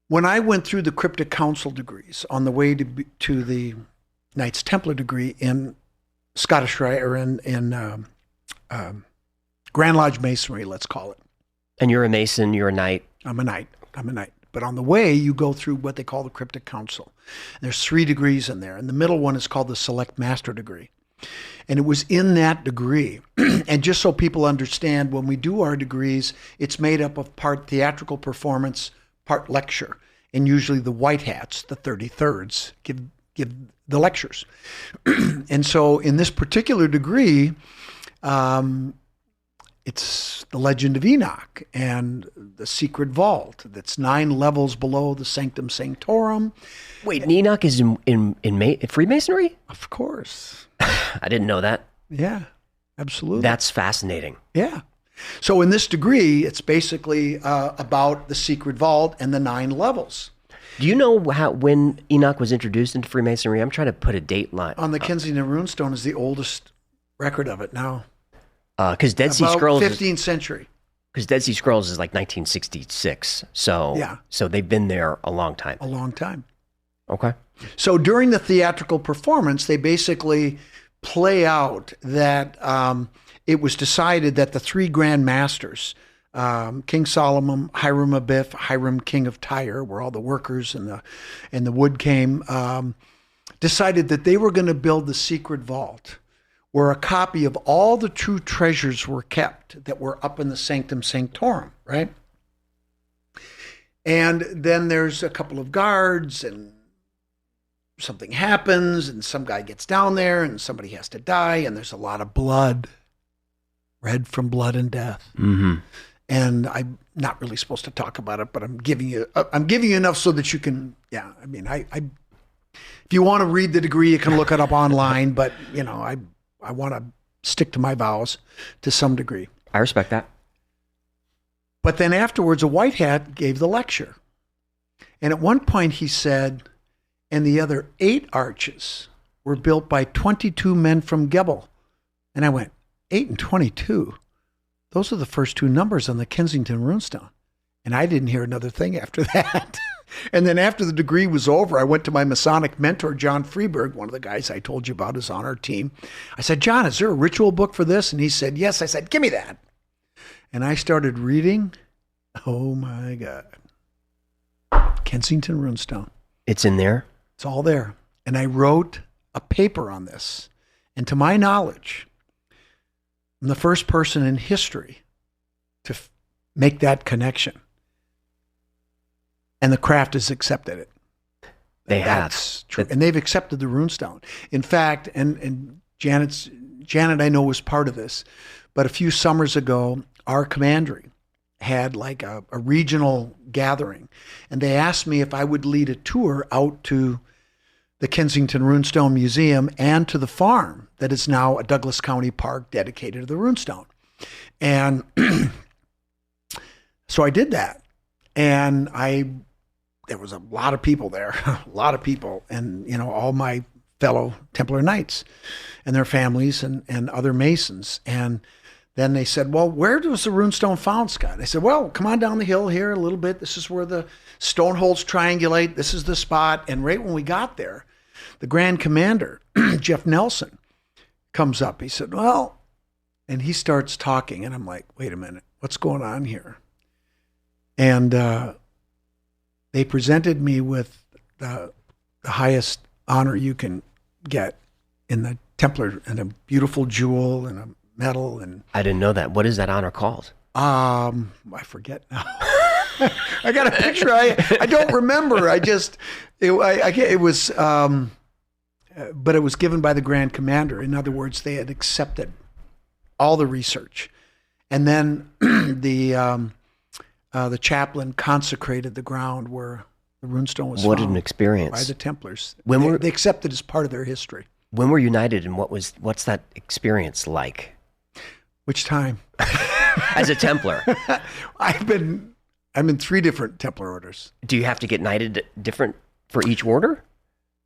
when I went through the Cryptic Council degrees on the way to the Knights Templar degree in Scottish Rite, or in Grand Lodge Masonry, let's call it. And you're a Mason, you're a Knight. I'm a Knight. But on the way, you go through what they call the Cryptic Council. There's 3 degrees in there, and the middle one is called the Select Master degree. And it was in that degree, and just so people understand, when we do our degrees, it's made up of part theatrical performance, part lecture, and usually the white hats, the 33rds, give the lectures. And so in this particular degree, it's the Legend of Enoch and the Secret Vault that's 9 levels below the Sanctum Sanctorum. Wait, Enoch is in Freemasonry? Of course. I didn't know that. Yeah, absolutely. That's fascinating. Yeah. So in this degree, it's basically about the Secret Vault and the 9 levels. Do you know when Enoch was introduced into Freemasonry? I'm trying to put a date line. On the Kensington runestone is the oldest record of it now. Because Dead Sea About Scrolls, 15th century. Because Dead Sea Scrolls is like 1966, so Yeah. so they've been there a long time. A long time. Okay. So during the theatrical performance, they basically play out that it was decided that the 3 Grand Masters, King Solomon, Hiram Abiff, Hiram King of Tyre, where all the workers and the wood came, decided that they were going to build the secret vault, where a copy of all the true treasures were kept that were up in the Sanctum Sanctorum, right? And then there's a couple of guards, and something happens, and some guy gets down there, and somebody has to die, and there's a lot of blood, red from blood and death. Mm-hmm. And I'm not really supposed to talk about it, but I'm giving you enough so that you can, yeah. I mean, I if you want to read the degree, you can look it up online, but you know, I want to stick to my vows to some degree. I respect that. But then afterwards, a white hat gave the lecture. And at one point he said, and the other 8 arches were built by 22 men from Gebel. And I went, 8 and 22? Those are the first 2 numbers on the Kensington runestone. And I didn't hear another thing after that. And then after the degree was over, I went to my Masonic mentor, John Freeberg, one of the guys I told you about is on our team. I said, John, is there a ritual book for this? And he said, yes. I said, give me that. And I started reading. Oh my God. Kensington runestone. It's in there? It's all there. And I wrote a paper on this. And to my knowledge, I'm the first person in history to make that connection. And the craft has accepted it. That's true. And they've accepted the runestone. In fact, and Janet I know was part of this, but a few summers ago, our commandery had like a regional gathering. And they asked me if I would lead a tour out to the Kensington Runestone Museum and to the farm that is now a Douglas County park dedicated to the runestone. And so I did that. And there was a lot of people there, a lot of people, and you know, all my fellow Templar Knights and their families and other Masons. And Then they said, well, where was the runestone found, Scott? I said, well, come on down the hill here a little bit. This is where the stone holes triangulate. This is the spot. And right when we got there, the Grand Commander, Jeff Nelson, comes up. He said, well, and he starts talking. And I'm like, wait a minute, what's going on here? And they presented me with the highest honor you can get in the Templar, and a beautiful jewel and a medal. And I didn't know that. What is that honor called? I forget now. I got a picture. I don't remember. It was, but it was given by the Grand Commander. In other words, they had accepted all the research, and then the chaplain consecrated the ground where the runestone was What found an experience. by the Templars. When They accepted it as part of their history. When we're united, and what's that experience like? Which time? As a Templar. I'm in 3 different Templar orders. Do you have to get knighted different for each order?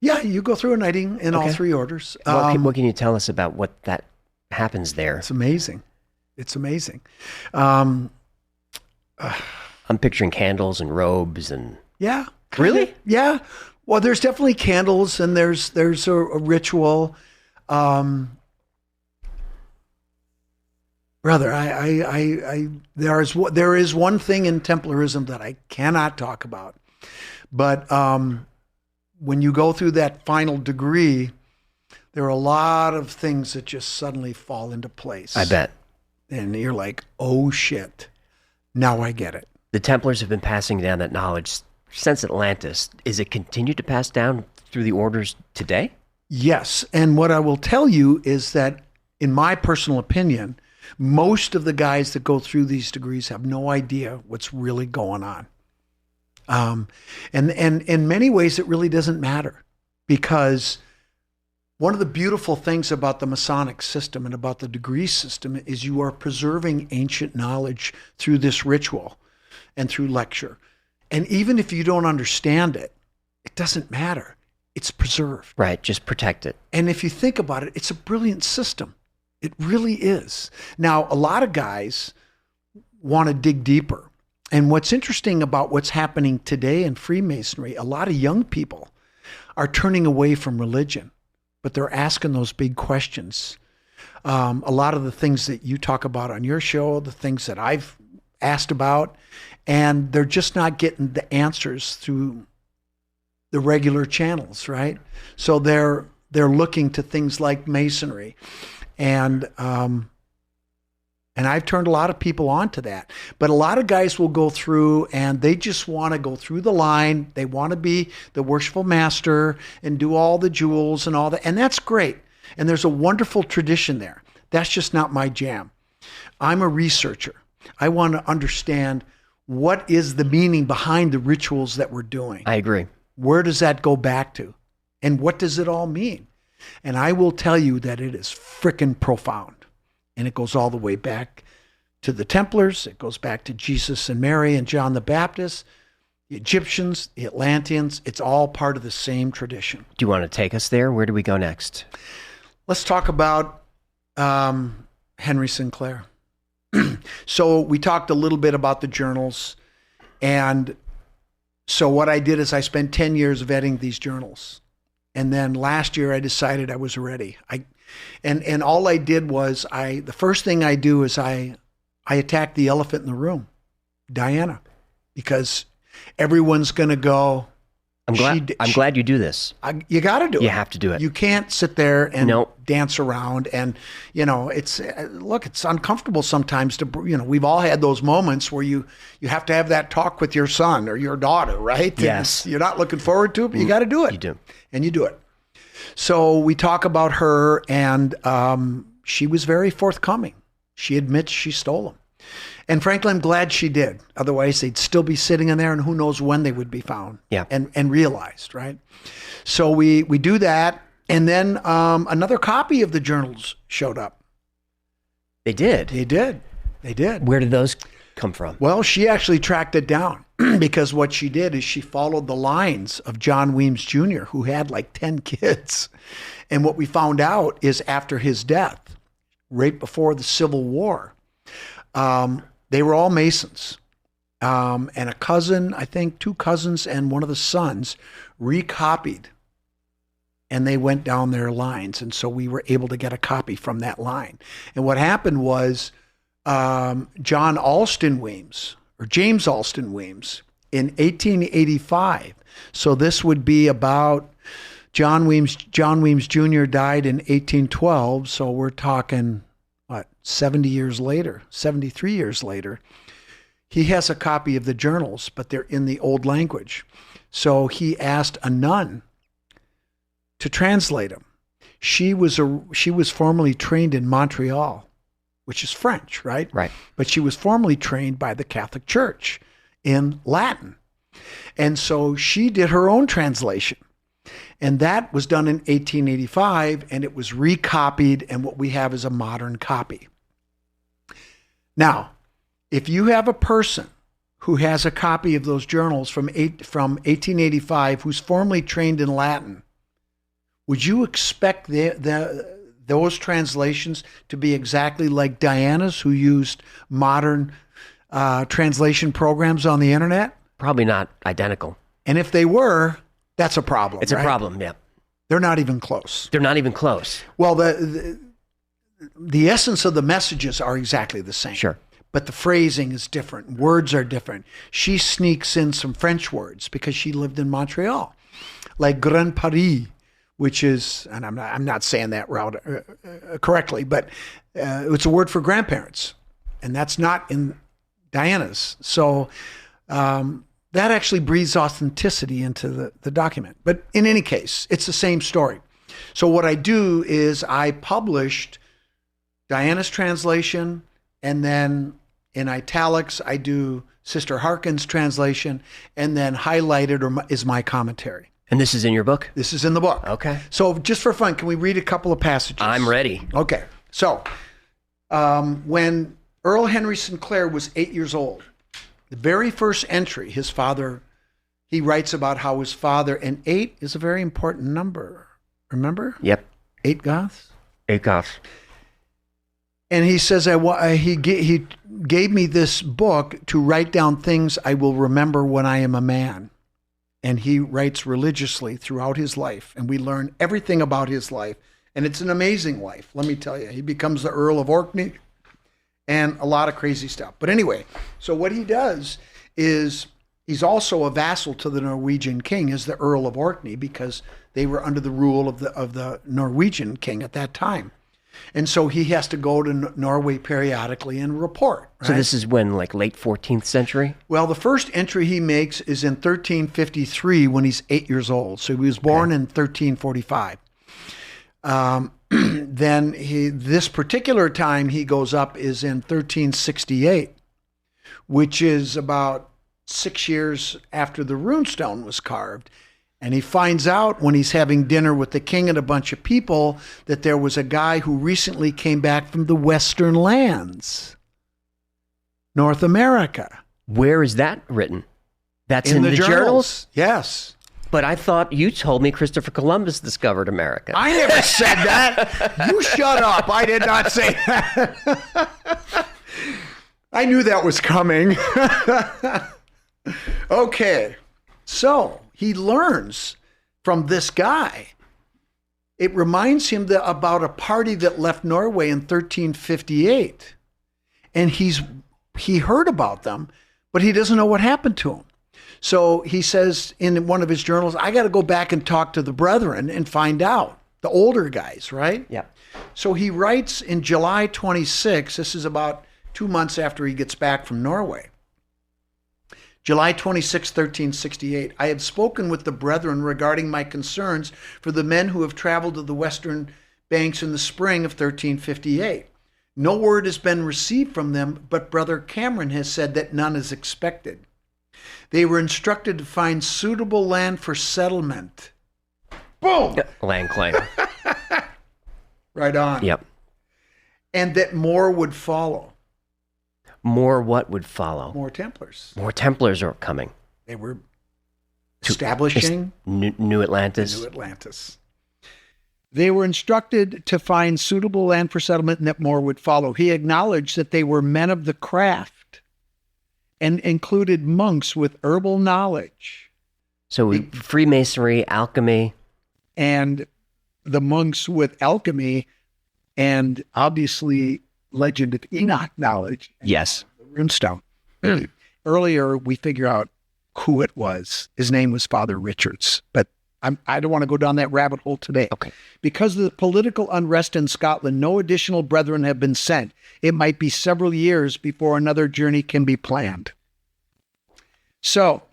Yeah, you go through a knighting in all Okay. 3 orders. What can you tell us about what that happens there? It's amazing. It's amazing. I'm picturing candles and robes and... Yeah. Really? Yeah. Well, there's definitely candles, and there's a ritual. Brother, there is one thing in Templarism that I cannot talk about. But when you go through that final degree, there are a lot of things that just suddenly fall into place. I bet. And you're like, oh shit, now I get it. The Templars have been passing down that knowledge since Atlantis. Is it continued to pass down through the orders today? Yes. And what I will tell you is that, in my personal opinion, most of the guys that go through these degrees have no idea what's really going on. And in many ways, it really doesn't matter, because one of the beautiful things about the Masonic system and about the degree system is you are preserving ancient knowledge through this ritual and through lecture. And even if you don't understand it, it doesn't matter. It's preserved. Right, just protect it. And if you think about it, it's a brilliant system. It really is. Now, a lot of guys want to dig deeper. And what's interesting about what's happening today in Freemasonry, a lot of young people are turning away from religion, but they're asking those big questions. A lot of the things that you talk about on your show, the things that I've asked about, and they're just not getting the answers through the regular channels, right? So they're looking to things like Masonry, and I've turned a lot of people on to that. But a lot of guys will go through and they just want to go through the line. They want to be the worshipful master and do all the jewels and all that. And that's great. And there's a wonderful tradition there. That's just not my jam. I'm a researcher. I want to understand what is the meaning behind the rituals that we're doing. I agree. Where does that go back to? And what does it all mean? And I will tell you that it is frickin' profound. And it goes all the way back to the Templars. It goes back to Jesus and Mary and John the Baptist, the Egyptians, the Atlanteans. It's all part of the same tradition. Do you want to take us there? Where do we go next? Let's talk about Henry Sinclair. So we talked a little bit about the journals. And so what I did is I spent 10 years vetting these journals. And then last year I decided I was ready. And all I did was the first thing I do is I attack the elephant in the room, Diana, because everyone's going to go. I'm glad you do this. You got to do it. You have to do it. You can't sit there and Nope. dance around. And, it's uncomfortable sometimes we've all had those moments where you have to have that talk with your son or your daughter, right? Yes. And you're not looking forward to it, but you got to do it. You do. And you do it. So we talk about her, and she was very forthcoming. She admits she stole them. And frankly, I'm glad she did. Otherwise, they'd still be sitting in there, and who knows when they would be found and realized, right? So we do that, and then another copy of the journals showed up. They did? They did. Where did those come from? Well, she actually tracked it down because what she did is she followed the lines of John Weems Jr., who had like 10 kids. And what we found out is after his death, right before the Civil War, They were all Masons. And a cousin, I think 2 cousins and one of the sons recopied, and they went down their lines. And so we were able to get a copy from that line. And what happened was John Alston Weems, or James Alston Weems, in 1885. So this would be about John Weems Jr. died in 1812. So we're talking, 70 years later, 73 years later. He has a copy of the journals, but they're in the old language. So he asked a nun to translate them. She was formerly trained in Montreal, which is French, right? Right. But she was formerly trained by the Catholic Church in Latin. And so she did her own translation. And that was done in 1885, and it was recopied, and what we have is a modern copy. Now, if you have a person who has a copy of those journals from 1885 who's formerly trained in Latin, would you expect those translations to be exactly like Diana's, who used modern translation programs on the internet? Probably not identical. And if they were, that's a problem. It's a problem, yeah. They're not even close. They're not even close. Well, the essence of the messages are exactly the same. Sure. But the phrasing is different. Words are different. She sneaks in some French words because she lived in Montreal, like Grand Paris, which is, and I'm not saying that correctly, but it's a word for grandparents, and that's not in Diana's. So that actually breathes authenticity into the document. But in any case, it's the same story. So what I do is I published Diana's translation, and then in italics, I do Sister Harkin's translation, and then highlighted is my commentary. And this is in your book? This is in the book. Okay. So just for fun, can we read a couple of passages? I'm ready. Okay. So when Earl Henry Sinclair was 8 years old, the very first entry, he writes about how his father, and 8 is a very important number. Remember? Yep. 8 Goths? 8 Goths. And he says, he gave me this book to write down things I will remember when I am a man. And he writes religiously throughout his life. And we learn everything about his life. And it's an amazing life, let me tell you. He becomes the Earl of Orkney and a lot of crazy stuff. But anyway, so what he does is he's also a vassal to the Norwegian king as the Earl of Orkney, because they were under the rule of the Norwegian king at that time. And so he has to go to Norway periodically and report. Right? So this is when, like, late 14th century? Well, the first entry he makes is in 1353 when he's 8 years old. So he was born in 1345. Then this particular time he goes up is in 1368, which is about 6 years after the runestone was carved. And he finds out when he's having dinner with the king and a bunch of people that there was a guy who recently came back from the Western lands, North America. Where is that written? That's in the journals? Yes. But I thought you told me Christopher Columbus discovered America. I never said that. You shut up. I did not say that. I knew that was coming. Okay. So he learns from this guy. It reminds him about a party that left Norway in 1358. And he heard about them, but he doesn't know what happened to them. So he says in one of his journals, I got to go back and talk to the brethren and find out, the older guys, right? Yeah. So he writes in July 26, this is about 2 months after he gets back from Norway. July 26, 1368, I have spoken with the brethren regarding my concerns for the men who have traveled to the western banks in the spring of 1358. No word has been received from them, but Brother Cameron has said that none is expected. They were instructed to find suitable land for settlement. Boom! Land claim. Right on. Yep. And that more would follow. More what would follow? More Templars. More Templars are coming. They were establishing New Atlantis. New Atlantis. They were instructed to find suitable land for settlement and that more would follow. He acknowledged that they were men of the craft and included monks with herbal knowledge. So Freemasonry, alchemy. And the monks with alchemy and obviously Legend of Enoch knowledge. Yes. The runestone. Earlier, we figure out who it was. His name was Father Richards, but I don't want to go down that rabbit hole today. Okay. Because of the political unrest in Scotland, no additional brethren have been sent. It might be several years before another journey can be planned. So,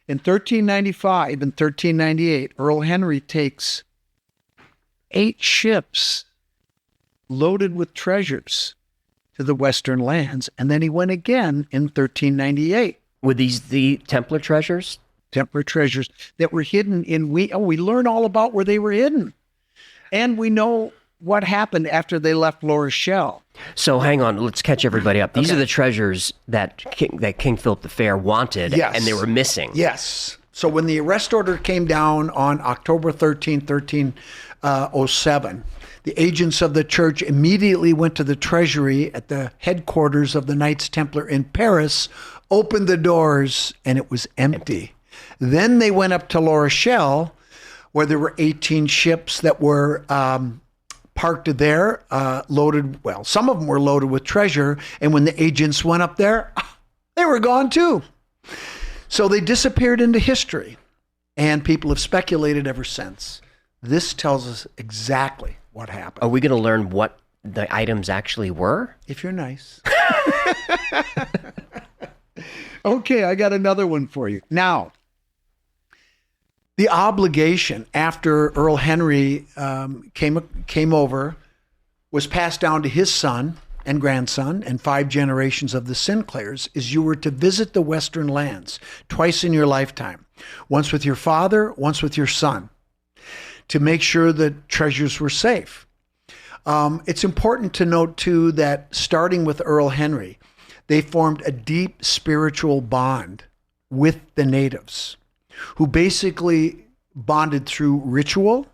in 1395 and 1398, Earl Henry takes 8 ships loaded with treasures to the western lands, and then he went again in 1398. Were these the Templar treasures? Templar treasures that were hidden in, we learn all about where they were hidden. And we know what happened after they left La Rochelle. So hang on, let's catch everybody up. These are the treasures that King Philip the Fair wanted, Yes. and they were missing. Yes. So when the arrest order came down on October 13, 1307, the agents of the church immediately went to the treasury at the headquarters of the Knights Templar in Paris, opened the doors, and it was empty. Then they went up to La Rochelle, where there were 18 ships that were parked there, loaded, well, some of them were loaded with treasure, and when the agents went up there, they were gone too. So they disappeared into history, and people have speculated ever since. This tells us exactly what happened. Are we going to learn what the items actually were? If you're nice. Okay, I got another one for you. Now, the obligation after Earl Henry came over was passed down to his son and grandson and 5 generations of the Sinclairs is you were to visit the Western lands twice in your lifetime, once with your father, once with your son, to make sure that treasures were safe. It's important to note, too, that starting with Earl Henry, they formed a deep spiritual bond with the natives, who basically bonded through ritual.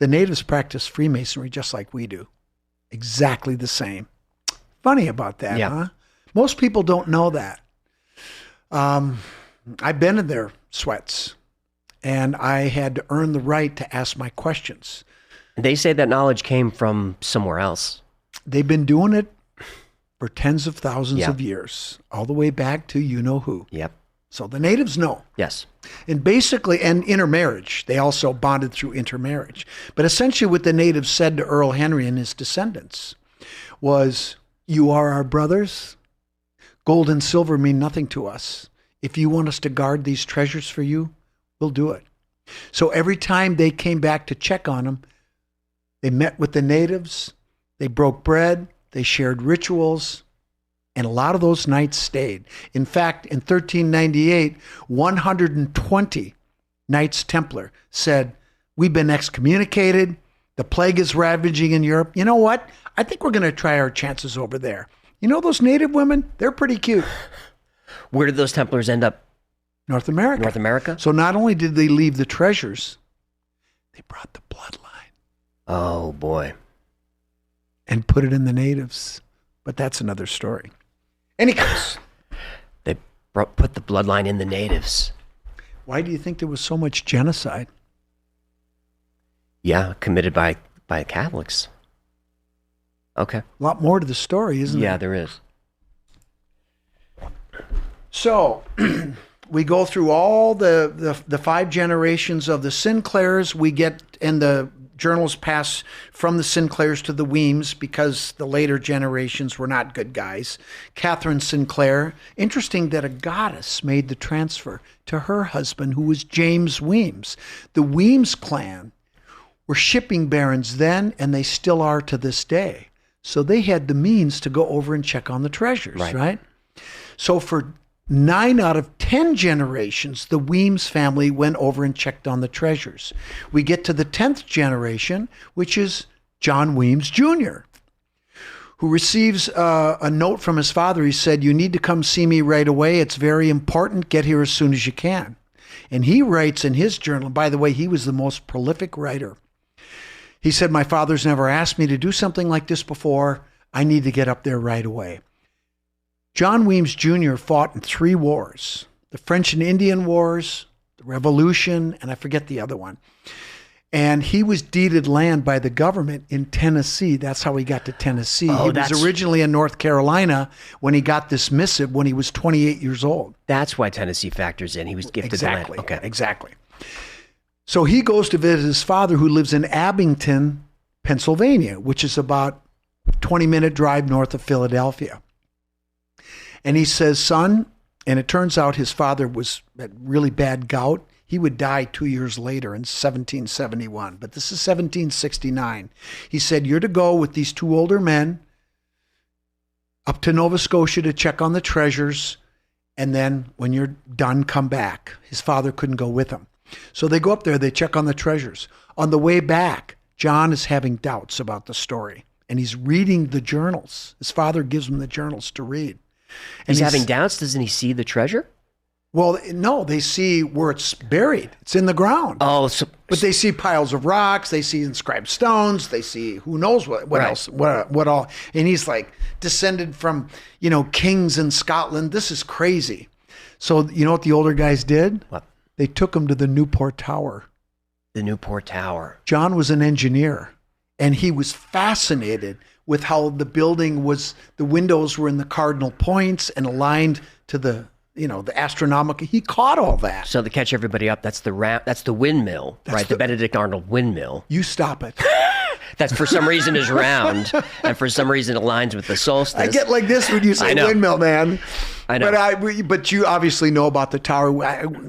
The natives practice Freemasonry just like we do. Exactly the same. Funny about that, huh? Most people don't know that. I've been in their sweats, and I had to earn the right to ask my questions. They say that knowledge came from somewhere else. They've been doing it for tens of thousands of years, all the way back to you-know-who. Yep. So the natives know. Yes. And basically, and intermarriage. They also bonded through intermarriage. But essentially what the natives said to Earl Henry and his descendants was, you are our brothers. Gold and silver mean nothing to us. If you want us to guard these treasures for you, we'll do it. So every time they came back to check on them, they met with the natives, they broke bread, they shared rituals, and a lot of those knights stayed. In fact, in 1398, 120 Knights Templar said, we've been excommunicated, the plague is ravaging in Europe. You know what? I think we're going to try our chances over there. You know those native women? They're pretty cute. Where did those Templars end up? North America. North America? So not only did they leave the treasures, they brought the bloodline. Oh, boy. And put it in the natives. But that's another story. Any case. They put the bloodline in the natives. Why do you think there was so much genocide? Yeah, committed by Catholics. Okay. A lot more to the story, isn't there? Yeah, there is. So we go through all the 5 generations of the Sinclairs. We get, and the journals pass from the Sinclairs to the Weems because the later generations were not good guys. Catherine Sinclair, interesting that a goddess made the transfer to her husband, who was James Weems. The Weems clan were shipping barons then, and they still are to this day. So they had the means to go over and check on the treasures, right? So for 9 out of 10 generations, the Weems family went over and checked on the treasures. We get to the 10th generation, which is John Weems Jr., who receives a note from his father. He said, you need to come see me right away. It's very important. Get here as soon as you can. And he writes in his journal, by the way, he was the most prolific writer. He said, my father's never asked me to do something like this before. I need to get up there right away. John Weems Jr. fought in 3 wars, the French and Indian Wars, the Revolution, and I forget the other one. And he was deeded land by the government in Tennessee. That's how he got to Tennessee. He was originally in North Carolina when he got this missive when he was 28 years old. That's why Tennessee factors in. He was gifted the land. Okay. Exactly. So he goes to visit his father, who lives in Abington, Pennsylvania, which is about a 20-minute drive north of Philadelphia. And he says, son, and it turns out his father was at really bad gout. He would die 2 years later in 1771, but this is 1769. He said, you're to go with these 2 older men up to Nova Scotia to check on the treasures, and then when you're done, come back. His father couldn't go with him. So they go up there, they check on the treasures. On the way back, John is having doubts about the story, and he's reading the journals. His father gives him the journals to read. And he's having doubts? Doesn't he see the treasure? Well, no, they see where it's buried. It's in the ground. Oh, but they see piles of rocks. They see inscribed stones. They see who knows what else, what all. And he's like, descended from, kings in Scotland. This is crazy. So you know what the older guys did? What? They took him to the Newport Tower. The Newport Tower. John was an engineer, and he was fascinated with how the building was. The windows were in the cardinal points and aligned to the astronomical. He caught all that. So to catch everybody up, that's the windmill, right? The Benedict Arnold windmill. You stop it. That for some reason is round, and for some reason aligns with the solstice. I get like this when you say windmill, man. I know. But you obviously know about the tower.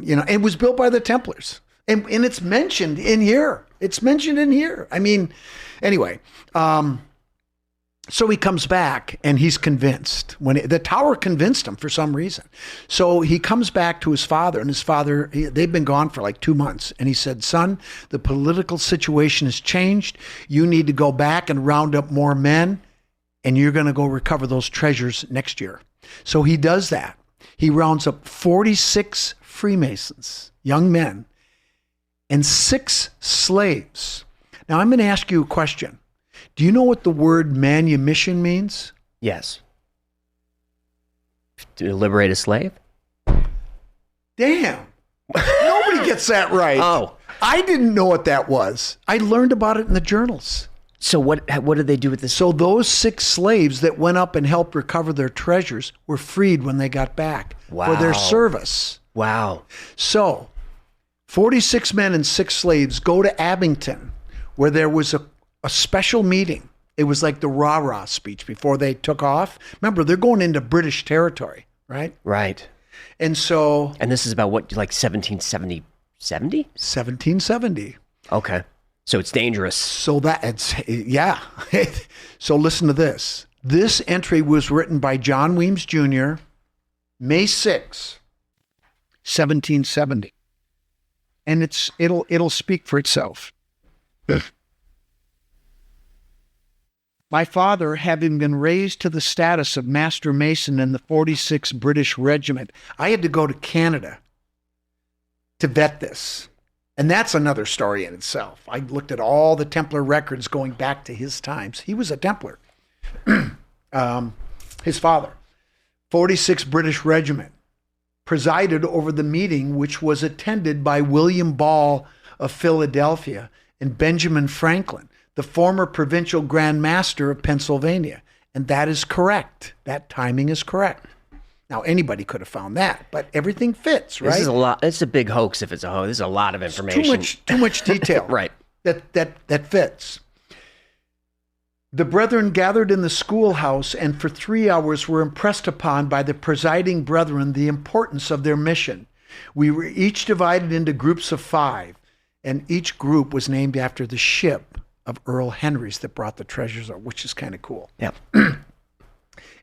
It was built by the Templars, and it's mentioned in here. I mean, anyway. So he comes back and he's convinced. The tower convinced him for some reason. So he comes back to his father, and his father, they've been gone for like 2 months. And he said, son, the political situation has changed. You need to go back and round up more men, and you're going to go recover those treasures next year. So he does that. He rounds up 46 Freemasons, young men, and 6 slaves. Now I'm going to ask you a question. Do you know what the word manumission means? Yes. To liberate a slave? Damn. Nobody gets that right. Oh. I didn't know what that was. I learned about it in the journals. So what did they do with this? So those 6 slaves that went up and helped recover their treasures were freed when they got back for their service. Wow. So 46 men and 6 slaves go to Abington, where there was a special meeting. It was like the rah-rah speech before they took off. Remember, they're going into British territory, right? Right. And so... And this is about what, like 1770? 1770. Okay. So it's dangerous. So yeah. So listen to this. This entry was written by John Weems Jr., May 6, 1770. And it'll speak for itself. My father, having been raised to the status of Master Mason in the 46th British Regiment, I had to go to Canada to vet this. And that's another story in itself. I looked at all the Templar records going back to his times. He was a Templar. His father, 46th British Regiment, presided over the meeting, which was attended by William Ball of Philadelphia and Benjamin Franklin, the former provincial Grand Master of Pennsylvania. And that is correct. That timing is correct. Now, anybody could have found that, but everything fits, right? This is a lot. It's a big hoax if it's a hoax. This is a lot of information. Too much detail. Right. That fits. The brethren gathered in the schoolhouse and for 3 hours were impressed upon by the presiding brethren the importance of their mission. We were each divided into groups of 5, and each group was named after the ship of Earl Henry's that brought the treasures up, which is kind of cool. Yeah.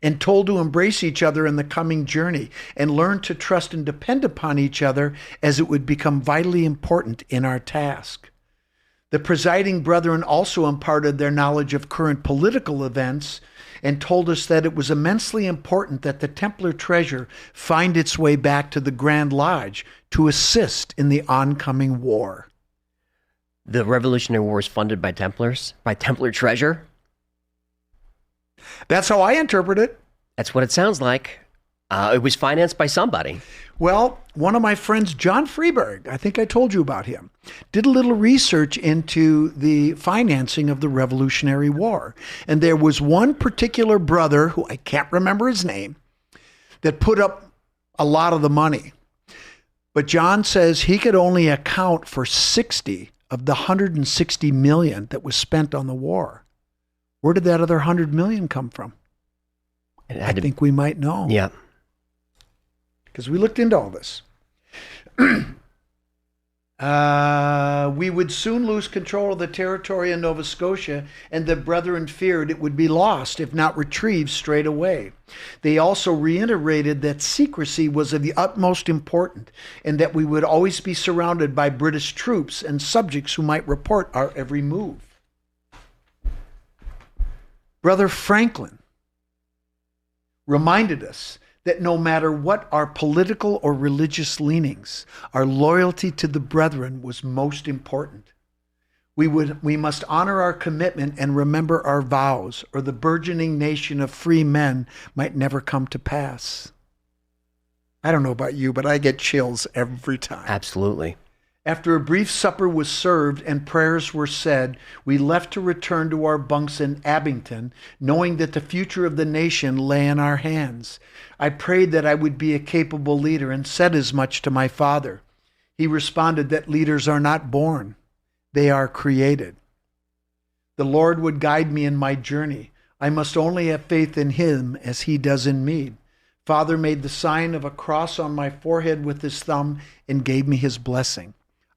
And told to embrace each other in the coming journey and learn to trust and depend upon each other as it would become vitally important in our task. The presiding brethren also imparted their knowledge of current political events and told us that it was immensely important that the Templar treasure find its way back to the Grand Lodge to assist in the oncoming war. The Revolutionary War is funded by Templars, by Templar treasure? That's how I interpret it. That's what it sounds like. It was financed by somebody. Well, one of my friends, John Freeberg, I think I told you about him, did a little research into the financing of the Revolutionary War. And there was one particular brother, who I can't remember his name, that put up a lot of the money. But John says he could only account for 60 of the 160 million that was spent on the war. Where did that other 100 million come from? I think we might know. Yeah. Because we looked into all this. We would soon lose control of the territory in Nova Scotia, and the brethren feared it would be lost, if not retrieved straight away. They also reiterated that secrecy was of the utmost importance, and that we would always be surrounded by British troops and subjects who might report our every move. Brother Franklin reminded us that no matter what our political or religious leanings, our loyalty to the brethren was most important. We must honor our commitment and remember our vows, or the burgeoning nation of free men might never come to pass. I don't know about you, but I get chills every time. Absolutely. After a brief supper was served and prayers were said, we left to return to our bunks in Abington, knowing that the future of the nation lay in our hands. I prayed that I would be a capable leader and said as much to my father. He responded that leaders are not born, they are created. The Lord would guide me in my journey. I must only have faith in him as he does in me. Father made the sign of a cross on my forehead with his thumb and gave me his blessing.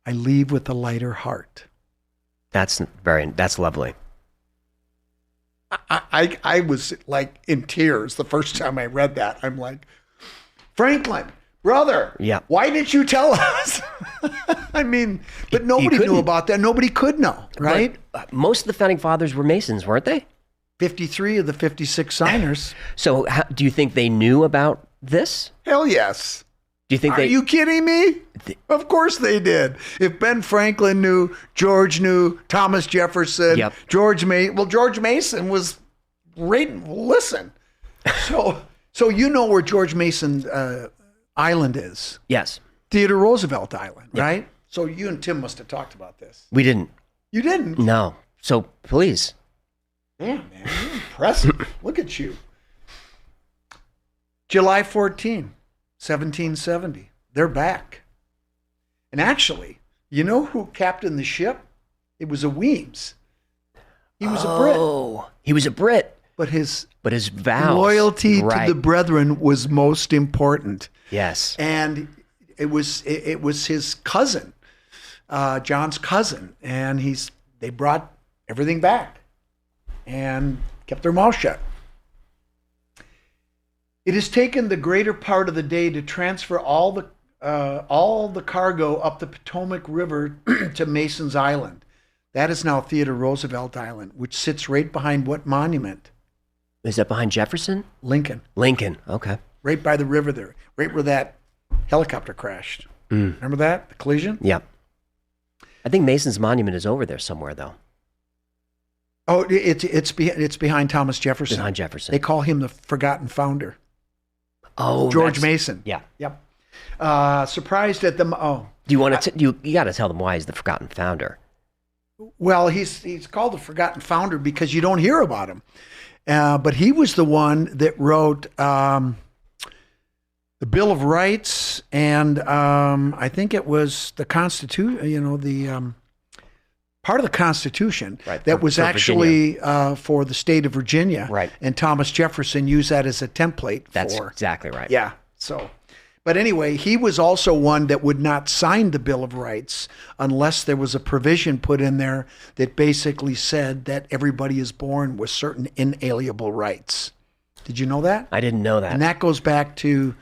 I leave with a lighter heart. That's lovely. I was like in tears the first time I read that. I'm like, Franklin, brother, yeah. Why didn't you tell us? I mean, but nobody knew about that. Nobody could know, right? But most of the founding fathers were Masons, weren't they? 53 of the 56 signers. So do you think they knew about this? Hell yes. Do you think Are you kidding me? Of course they did. If Ben Franklin knew, George knew, Thomas Jefferson, yep. George Mason was listen. So you know where George Mason Island is? Yes. Theodore Roosevelt Island, yep. Right? So you and Tim must have talked about this. We didn't. You didn't? No. So please. Yeah, man, you're impressive. Look at you. July 14. 1770. They're back. And actually, you know who captained the ship? It was a Weems. He was a Brit. Oh, he was a Brit. But his vows. Loyalty to the brethren was most important. Yes. And it was his cousin, John's cousin. And they brought everything back and kept their mouth shut. It has taken the greater part of the day to transfer all the cargo up the Potomac River to Mason's Island. That is now Theodore Roosevelt Island, which sits right behind what monument? Is that behind Jefferson? Lincoln. Okay. Right by the river there, right where that helicopter crashed. Remember that? The collision? Yeah. I think Mason's monument is over there somewhere, though. Oh, it's behind Thomas Jefferson. Behind Jefferson. They call him the forgotten founder. Oh, George Mason. Yeah. Yep. Surprised at them. Oh, do you want to? You got to tell them why he's the forgotten founder. Well, he's called the forgotten founder because you don't hear about him. But he was the one that wrote the Bill of Rights, and I think it was the Constitution. You know, the part of the Constitution that was actually for the state of Virginia. Right. And Thomas Jefferson used that as a template. That's exactly right. Yeah. So, but anyway, he was also one that would not sign the Bill of Rights unless there was a provision put in there that basically said that everybody is born with certain inalienable rights. Did you know that? I didn't know that. And that goes back to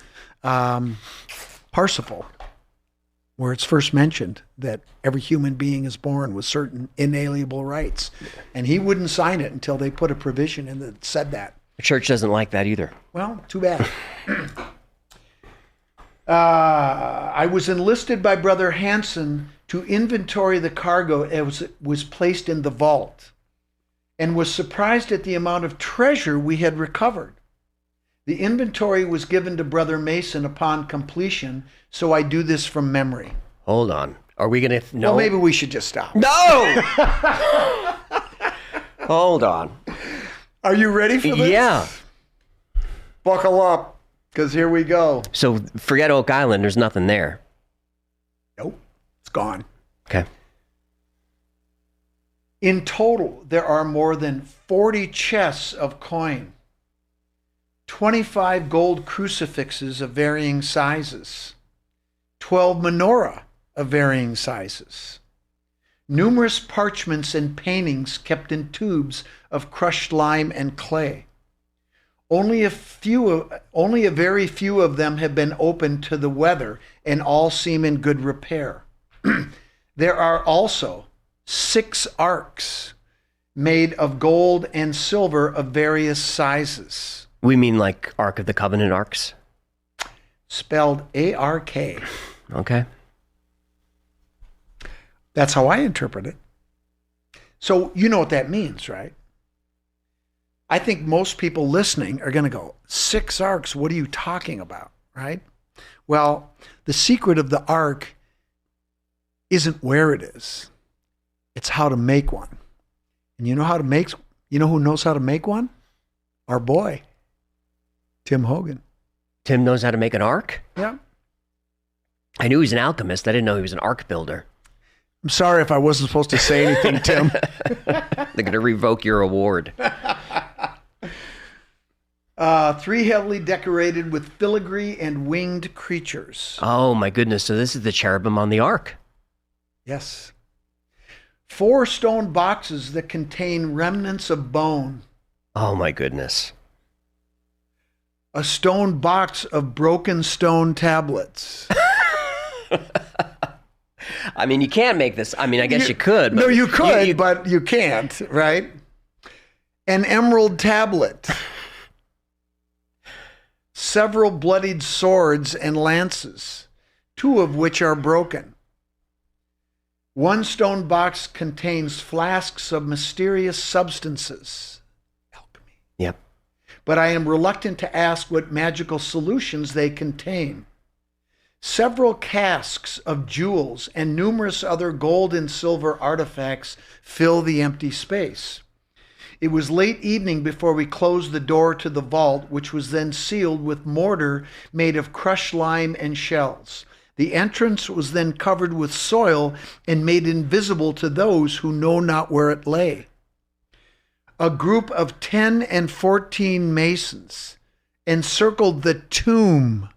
Parsifal, where it's first mentioned that every human being is born with certain inalienable rights. And he wouldn't sign it until they put a provision in that said that. The church doesn't like that either. Well, too bad. I was enlisted by Brother Hansen to inventory the cargo as it was placed in the vault, and was surprised at the amount of treasure we had recovered. The inventory was given to Brother Mason upon completion, so I do this from memory. Hold on. Are we going to know? Well, maybe we should just stop. No! Hold on. Are you ready for this? Yeah. Buckle up, because here we go. So forget Oak Island. There's nothing there. Nope, it's gone. Okay. In total, there are more than 40 chests of coin, 25 gold crucifixes of varying sizes, 12 menorah of varying sizes, numerous parchments and paintings kept in tubes of crushed lime and clay. Only a very few of them have been opened to the weather, and all seem in good repair. There are also 6 arks made of gold and silver of various sizes. We mean like Ark of the Covenant arcs? Spelled A-R-K. Okay. That's how I interpret it. So you know what that means, right? I think most people listening are going to go, 6 arks, what are you talking about, right? Well, the secret of the ark isn't where it is. It's how to make one. And you know who knows how to make one? Our boy, Tim Hogan. Tim knows how to make an ark? Yeah. I knew he was an alchemist. I didn't know he was an ark builder. I'm sorry if I wasn't supposed to say anything, Tim. They're going to revoke your award. 3 heavily decorated with filigree and winged creatures. Oh, my goodness. So this is the cherubim on the ark. Yes. 4 stone boxes that contain remnants of bone. Oh, my goodness. A stone box of broken stone tablets. I mean, you can't make this. I mean, I guess you could. But no, you could, but you can't, right? An emerald tablet. Several bloodied swords and lances, 2 of which are broken. 1 stone box contains flasks of mysterious substances. Alchemy. Yep. But I am reluctant to ask what magical solutions they contain. Several casks of jewels and numerous other gold and silver artifacts fill the empty space. It was late evening before we closed the door to the vault, which was then sealed with mortar made of crushed lime and shells. The entrance was then covered with soil and made invisible to those who know not where it lay. A group of 10 and 14 masons encircled the tomb,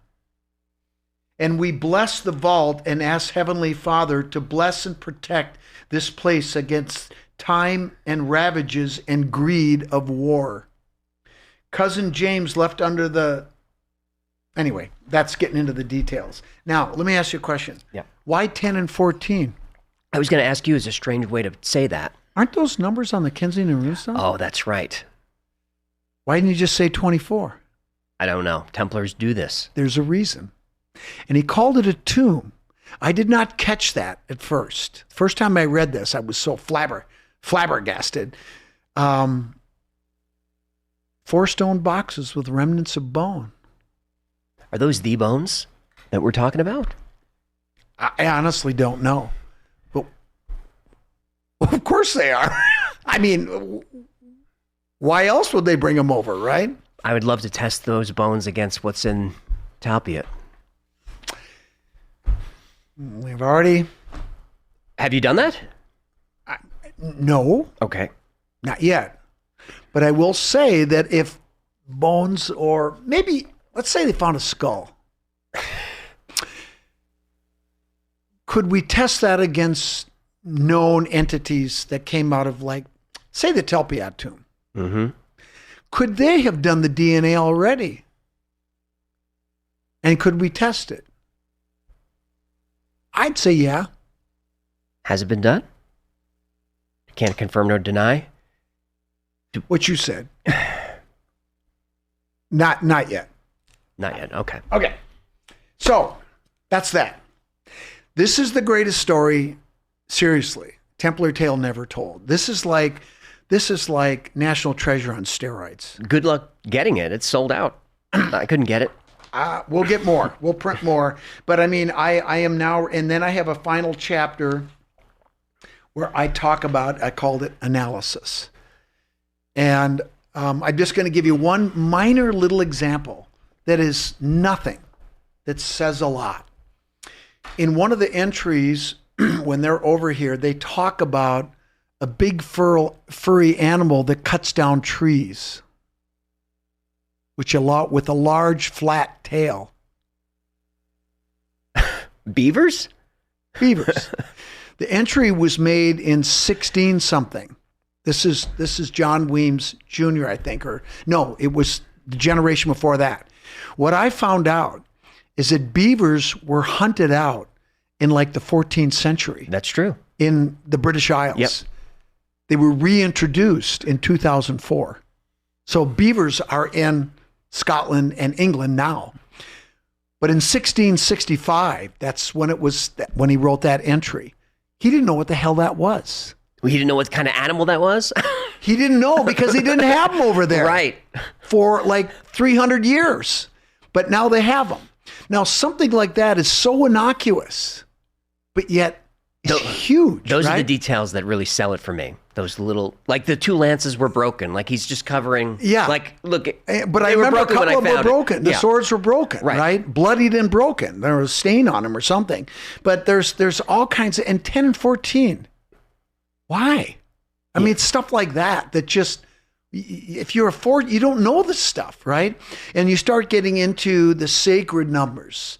and we blessed the vault and asked Heavenly Father to bless and protect this place against time and ravages and greed of war. Cousin James left under the... Anyway, that's getting into the details. Now, let me ask you a question. Yeah. Why 10 and 14? I was going to ask you, it's a strange way to say that. Aren't those numbers on the Kensington Rune? Oh, that's right. Why didn't you just say 24? I don't know. Templars do this. There's a reason. And he called it a tomb. I did not catch that at first. First time I read this, I was so flabbergasted. 4 stone boxes with remnants of bone. Are those the bones that we're talking about? I honestly don't know. But of course they are. I mean, why else would they bring them over, right? I would love to test those bones against what's in Talpiot. We've already... Have you done that? No. Okay. Not yet. But I will say that if bones, or maybe, let's say they found a skull. Could we test that against known entities that came out of, like, say the Talpiot Tomb? Mm-hmm. Could they have done the DNA already? And could we test it? I'd say yeah. Has it been done? Can't confirm nor deny? What you said. Not yet. Not yet. Okay. Okay. So that's that. This is the greatest story, seriously, Templar tale never told. This is like National Treasure on steroids. Good luck getting it. It's sold out. I couldn't get it. We'll get more. We'll print more. But I mean, I am now, and then I have a final chapter where I talk about, I called it analysis. And I'm just going to give you one minor little example that is nothing, that says a lot. In one of the entries, when they're over here, they talk about a big furry animal that cuts down trees, with a large flat tail. Beavers? Beavers. The entry was made in 16 something. This is John Weems Jr., I think, or no, it was the generation before that. What I found out is that beavers were hunted out in like the 14th century. That's true. In the British Isles. Yep. They were reintroduced in 2004. So beavers are in Scotland and England now. But in 1665, that's when when he wrote that entry. He didn't know what the hell that was. Well, he didn't know what kind of animal that was? He didn't know because he didn't have them over there. Right. For like 300 years. But now they have them. Now, something like that is so innocuous, but yet it's huge. Those right? are the details that really sell it for me. Those little, like the two lances were broken. Like he's just covering. Yeah. Like, look. But I remember a couple of them were broken. The Yeah. swords were broken, right? Bloodied and broken. There was a stain on them or something. But there's all kinds of, and 10 and 14. Why? I mean, it's stuff like that just, if you're you don't know this stuff, right? And you start getting into the sacred numbers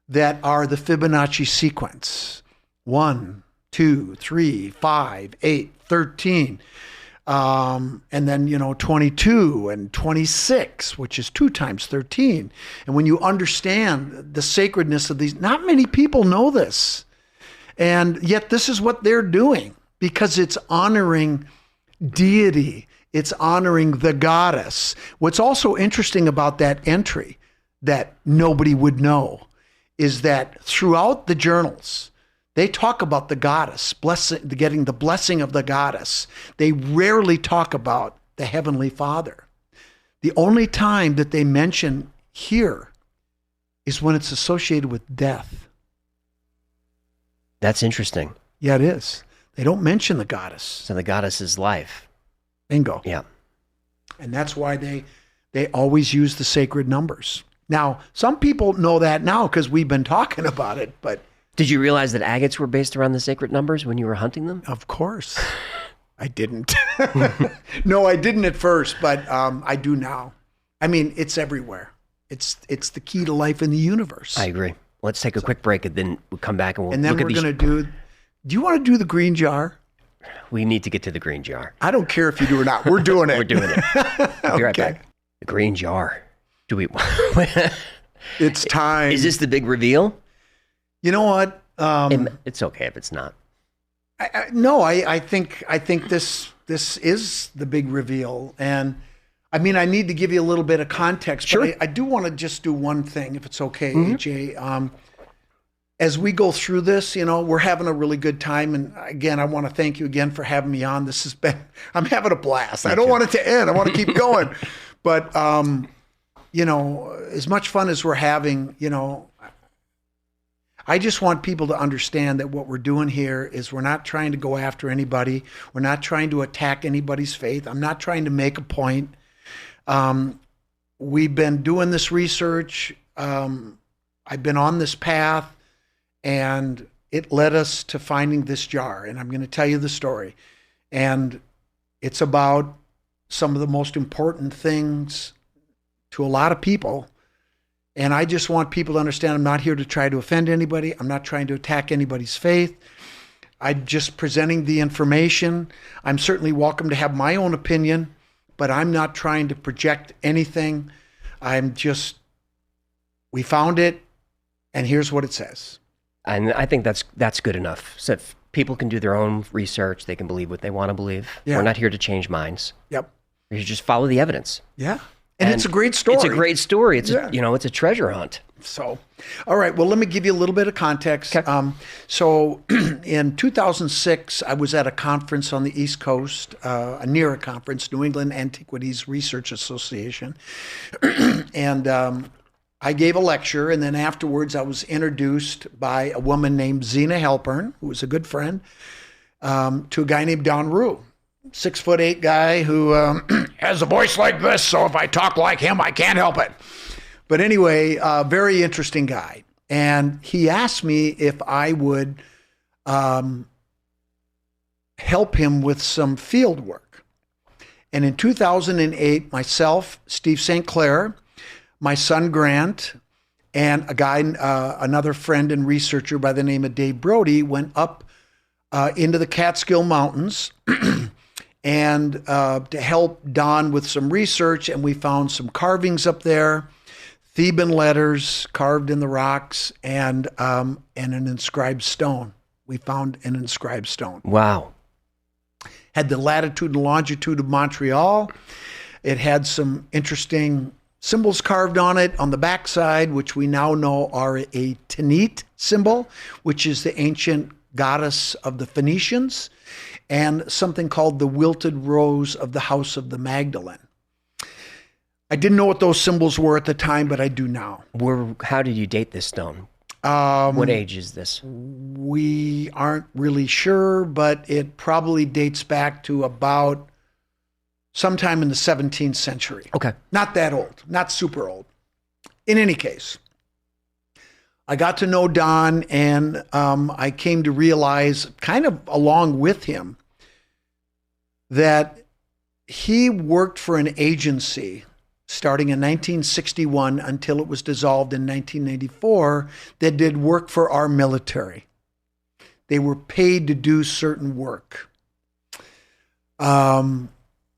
that are the Fibonacci sequence. 1, 2, 3, 5, 8, 13. And then, 22 and 26, which is 2 times 13. And when you understand the sacredness of these, not many people know this. And yet this is what they're doing because it's honoring deity. It's honoring the goddess. What's also interesting about that entry that nobody would know is that throughout the journals, they talk about the goddess, getting the blessing of the goddess. They rarely talk about the Heavenly Father. The only time that they mention here is when it's associated with death. That's interesting. Yeah, it is. They don't mention the goddess. So the goddess is life. Bingo. Yeah. And that's why they always use the sacred numbers. Now, some people know that now because we've been talking about it, but... Did you realize that agates were based around the sacred numbers when you were hunting them? Of course. I didn't. No, I didn't at first, but I do now. I mean, it's everywhere. It's the key to life in the universe. I agree. Let's take a quick break and then we'll come back and we'll look at these. And then we're going to do you want to do the green jar? We need to get to the green jar. I don't care if you do or not. We're doing it. We're doing it. We'll be right back. The green jar. Do we... It's time. Is this the big reveal? You know what? It's okay if it's not. I think this is the big reveal. And I mean, I need to give you a little bit of context, Sure. but I do want to just do one thing, if it's okay, AJ. As we go through this, we're having a really good time. And again, I want to thank you again for having me on. I'm having a blast. I don't want it to end. I want to keep going. But, as much fun as we're having, I just want people to understand that what we're doing here is we're not trying to go after anybody. We're not trying to attack anybody's faith. I'm not trying to make a point. We've been doing this research. I've been on this path, and it led us to finding this jar. And I'm going to tell you the story. And it's about some of the most important things to a lot of people. And I just want people to understand I'm not here to try to offend anybody. I'm not trying to attack anybody's faith. I'm just presenting the information. I'm certainly welcome to have my own opinion, but I'm not trying to project anything. We found it, and here's what it says. And I think that's good enough. So if people can do their own research, they can believe what they want to believe. Yeah. We're not here to change minds. Yep. We should just follow the evidence. Yeah. And it's a great story. It's a great story. It's Yeah. it's a treasure hunt. So, all right. Well, let me give you a little bit of context. Okay. So, in 2006, I was at a conference on the East Coast, near a conference, New England Antiquities Research Association, and I gave a lecture. And then afterwards, I was introduced by a woman named Zena Halpern, who was a good friend, to a guy named Don Rue. 6'8" guy who has a voice like this, so if I talk like him, I can't help it. But anyway, very interesting guy. And he asked me if I would help him with some field work. And in 2008, myself, Steve St. Clair, my son Grant, and a guy, another friend and researcher by the name of Dave Brody, went up into the Catskill Mountains and to help Don with some research. And we found some carvings up there, Theban letters carved in the rocks, and an inscribed stone. We found an inscribed stone. Wow. Had the latitude and longitude of Montreal. It had some interesting symbols carved on it on the backside, which we now know are a Tanit symbol, which is the ancient goddess of the Phoenicians, and something called the wilted rose of the House of the Magdalene. I didn't know what those symbols were at the time, but I do now. How did you date this stone? What age is this? We aren't really sure, but it probably dates back to about sometime in the 17th century. Okay. Not that old, not super old. In any case, I got to know Don, and I came to realize, kind of along with him, that he worked for an agency starting in 1961 until it was dissolved in 1994 that did work for our military. They were paid to do certain work. And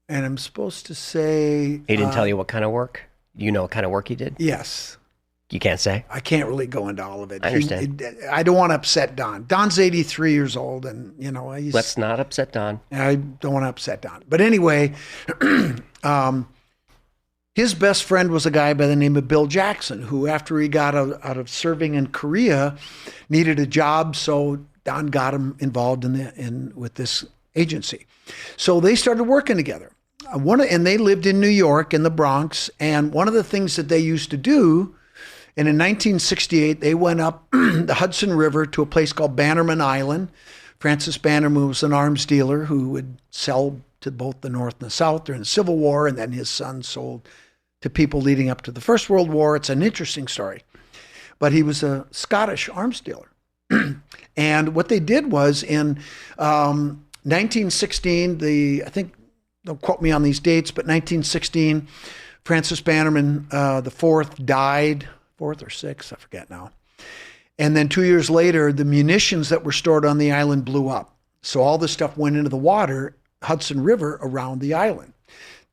I'm supposed to say... He didn't tell you what kind of work? You know what kind of work he did? Yes. You can't say? I can't really go into all of it. I understand. I don't want to upset Don. Don's 83 years old, and, Let's not upset Don. I don't want to upset Don. But anyway, his best friend was a guy by the name of Bill Jackson, who, after he got out of serving in Korea, needed a job, so Don got him involved with this agency. So they started working together. And they lived in New York, in the Bronx, and one of the things that they used to do, and in 1968, they went up the Hudson River to a place called Bannerman Island. Francis Bannerman was an arms dealer who would sell to both the North and the South during the Civil War, and then his son sold to people leading up to the First World War. It's an interesting story. But he was a Scottish arms dealer. And what they did was in 1916, I think, don't quote me on these dates, but 1916, Francis Bannerman the fourth died, fourth or sixth, I forget now. And then 2 years later, the munitions that were stored on the island blew up. So all this stuff went into the water, Hudson River, around the island.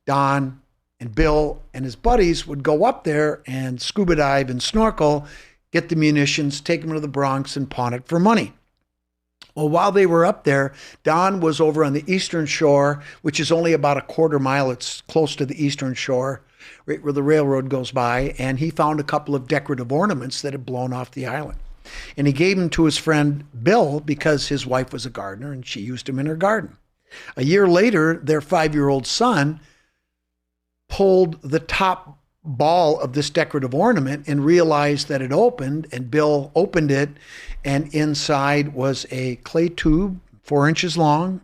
Don and Bill and his buddies would go up there and scuba dive and snorkel, get the munitions, take them to the Bronx, and pawn it for money. Well, while they were up there, Don was over on the eastern shore, which is only about a quarter mile. It's close to the eastern shore, right where the railroad goes by, and he found a couple of decorative ornaments that had blown off the island. And he gave them to his friend Bill because his wife was a gardener and she used them in her garden. A year later, their 5-year-old son pulled the top ball of this decorative ornament and realized that it opened, and Bill opened it, and inside was a clay tube 4 inches long,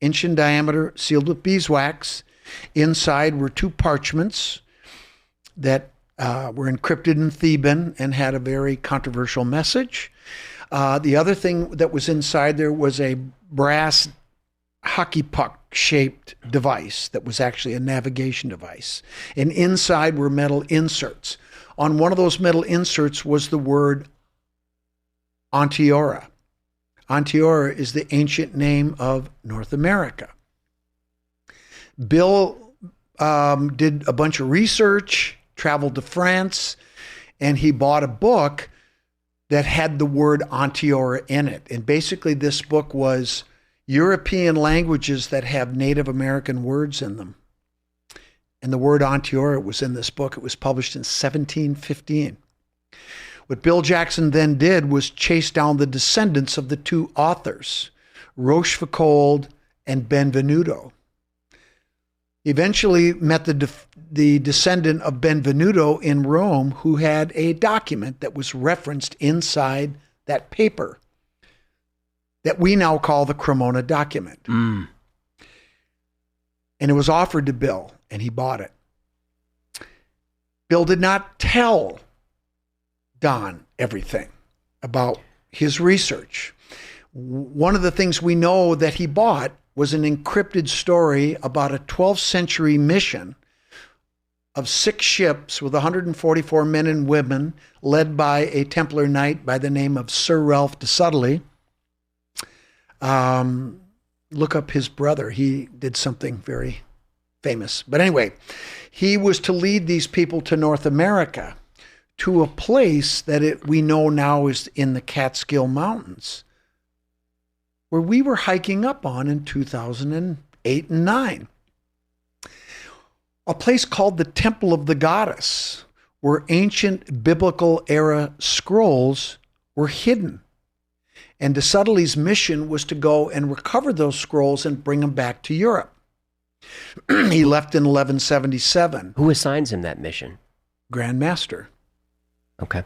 inch in diameter, sealed with beeswax. Inside were 2 parchments that were encrypted in Theban and had a very controversial message. The other thing that was inside there was a brass hockey puck shaped device that was actually a navigation device. And inside were metal inserts. On one of those metal inserts was the word Onteora. Onteora is the ancient name of North America. Bill did a bunch of research, traveled to France, and he bought a book that had the word Onteora in it. And basically this book was European languages that have Native American words in them. And the word Ontiora was in this book. It was published in 1715. What Bill Jackson then did was chase down the descendants of the two authors, Rochefoucauld and Benvenuto. He eventually met the descendant of Benvenuto in Rome, who had a document that was referenced inside that paper that we now call the Cremona document. And it was offered to Bill, and he bought it. Bill did not tell Don everything about his research. One of the things we know that he bought was an encrypted story about a 12th century mission of 6 ships with 144 men and women led by a Templar knight by the name of Sir Ralph de Sudley. Look up his brother. He did something very famous. But anyway, he was to lead these people to North America, to a place that we know now is in the Catskill Mountains, where we were hiking up on in 2008 and 9. A place called the Temple of the Goddess, where ancient biblical era scrolls were hidden. And de Sudley's mission was to go and recover those scrolls and bring them back to Europe. He left in 1177. Who assigns him that mission? Grand Master. Okay.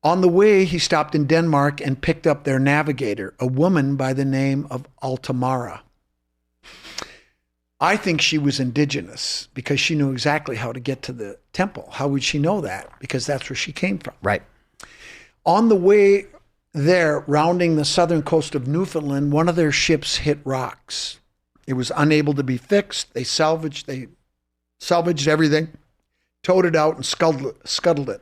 On the way, he stopped in Denmark and picked up their navigator, a woman by the name of Altamara. I think she was indigenous because she knew exactly how to get to the temple. How would she know that? Because that's where she came from. Right. On the way there, rounding the southern coast of Newfoundland, one of their ships hit rocks. It was unable to be fixed. They salvaged everything, towed it out, and scuttled it.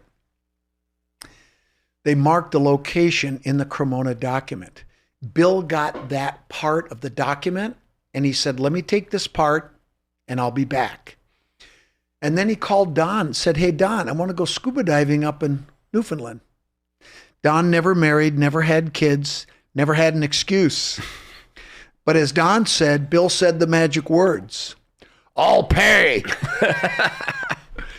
They marked the location in the Cremona document. Bill got that part of the document, and he said, let me take this part, and I'll be back. And then he called Don and said, hey, Don, I want to go scuba diving up in Newfoundland. Don never married, never had kids, never had an excuse. But as Don said, Bill said the magic words, I'll pay.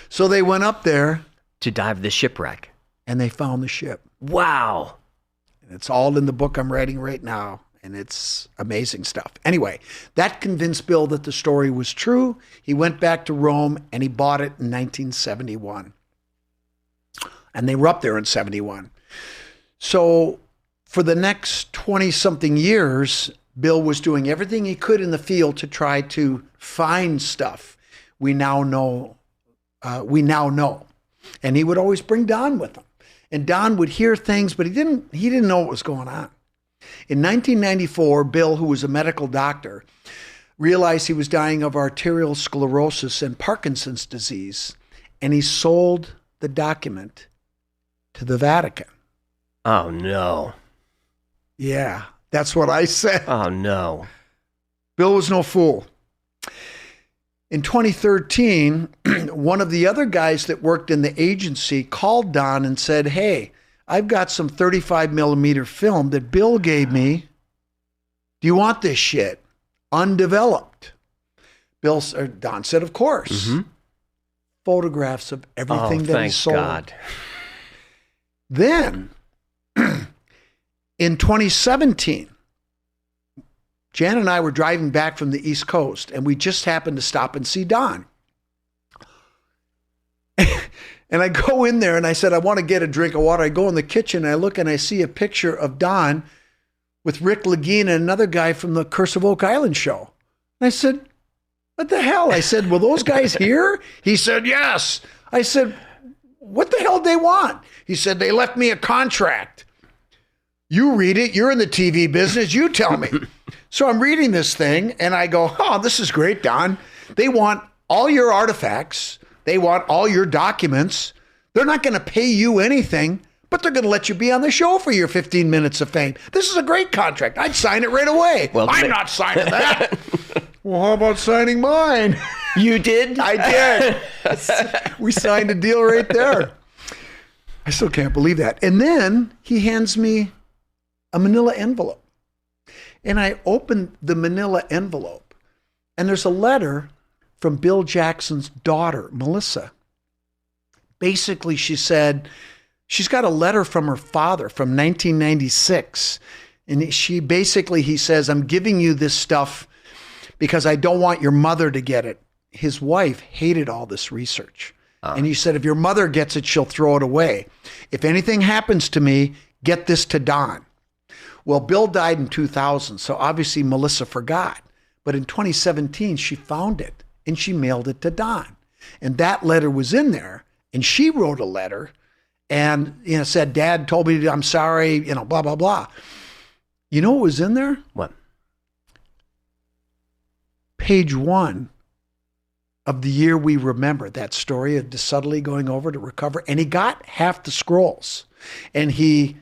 So they went up there. To dive the shipwreck. And they found the ship. Wow. And it's all in the book I'm writing right now. And it's amazing stuff. Anyway, that convinced Bill that the story was true. He went back to Rome and he bought it in 1971. And they were up there in 71. So for the next 20-something years, Bill was doing everything he could in the field to try to find stuff we now know. And he would always bring Don with him. And Don would hear things, but he didn't know what was going on. In 1994, Bill, who was a medical doctor, realized he was dying of arterial sclerosis and Parkinson's disease, and he sold the document to the Vatican. Oh, no. Yeah, that's what I said. Oh, no. Bill was no fool. In 2013, one of the other guys that worked in the agency called Don and said, hey, I've got some 35 millimeter film that Bill gave me. Do you want this shit? Undeveloped. Don said, of course. Mm-hmm. Photographs of everything that he sold. God. Then, in 2017, Jan and I were driving back from the East Coast, and we just happened to stop and see Don. And I go in there, and I said, I want to get a drink of water. I go in the kitchen, and I look, and I see a picture of Don with Rick Legine and another guy from the Curse of Oak Island show. And I said, what the hell? I said, were those guys here? He said, yes. I said, what the hell did they want? He said, they left me a contract. You read it. You're in the TV business. You tell me. So I'm reading this thing, and I go, oh, this is great, Don. They want all your artifacts. They want all your documents. They're not going to pay you anything, but they're going to let you be on the show for your 15 minutes of fame. This is a great contract. I'd sign it right away. Well, I'm not signing that. Well, how about signing mine? You did? I did. We signed a deal right there. I still can't believe that. And then he hands me a manila envelope. And I opened the manila envelope, and there's a letter from Bill Jackson's daughter, Melissa. Basically, she said she's got a letter from her father from 1996. And he says, I'm giving you this stuff because I don't want your mother to get it. His wife hated all this research. And he said, if your mother gets it, she'll throw it away. If anything happens to me, get this to Don. Well, Bill died in 2000, so obviously Melissa forgot. But in 2017, she found it and she mailed it to Don. And that letter was in there. And she wrote a letter and, said, Dad told me, I'm sorry, blah, blah, blah. You know what was in there? What? Page 1 of the year we remember, that story of subtly going over to recover. And he got half the scrolls. And he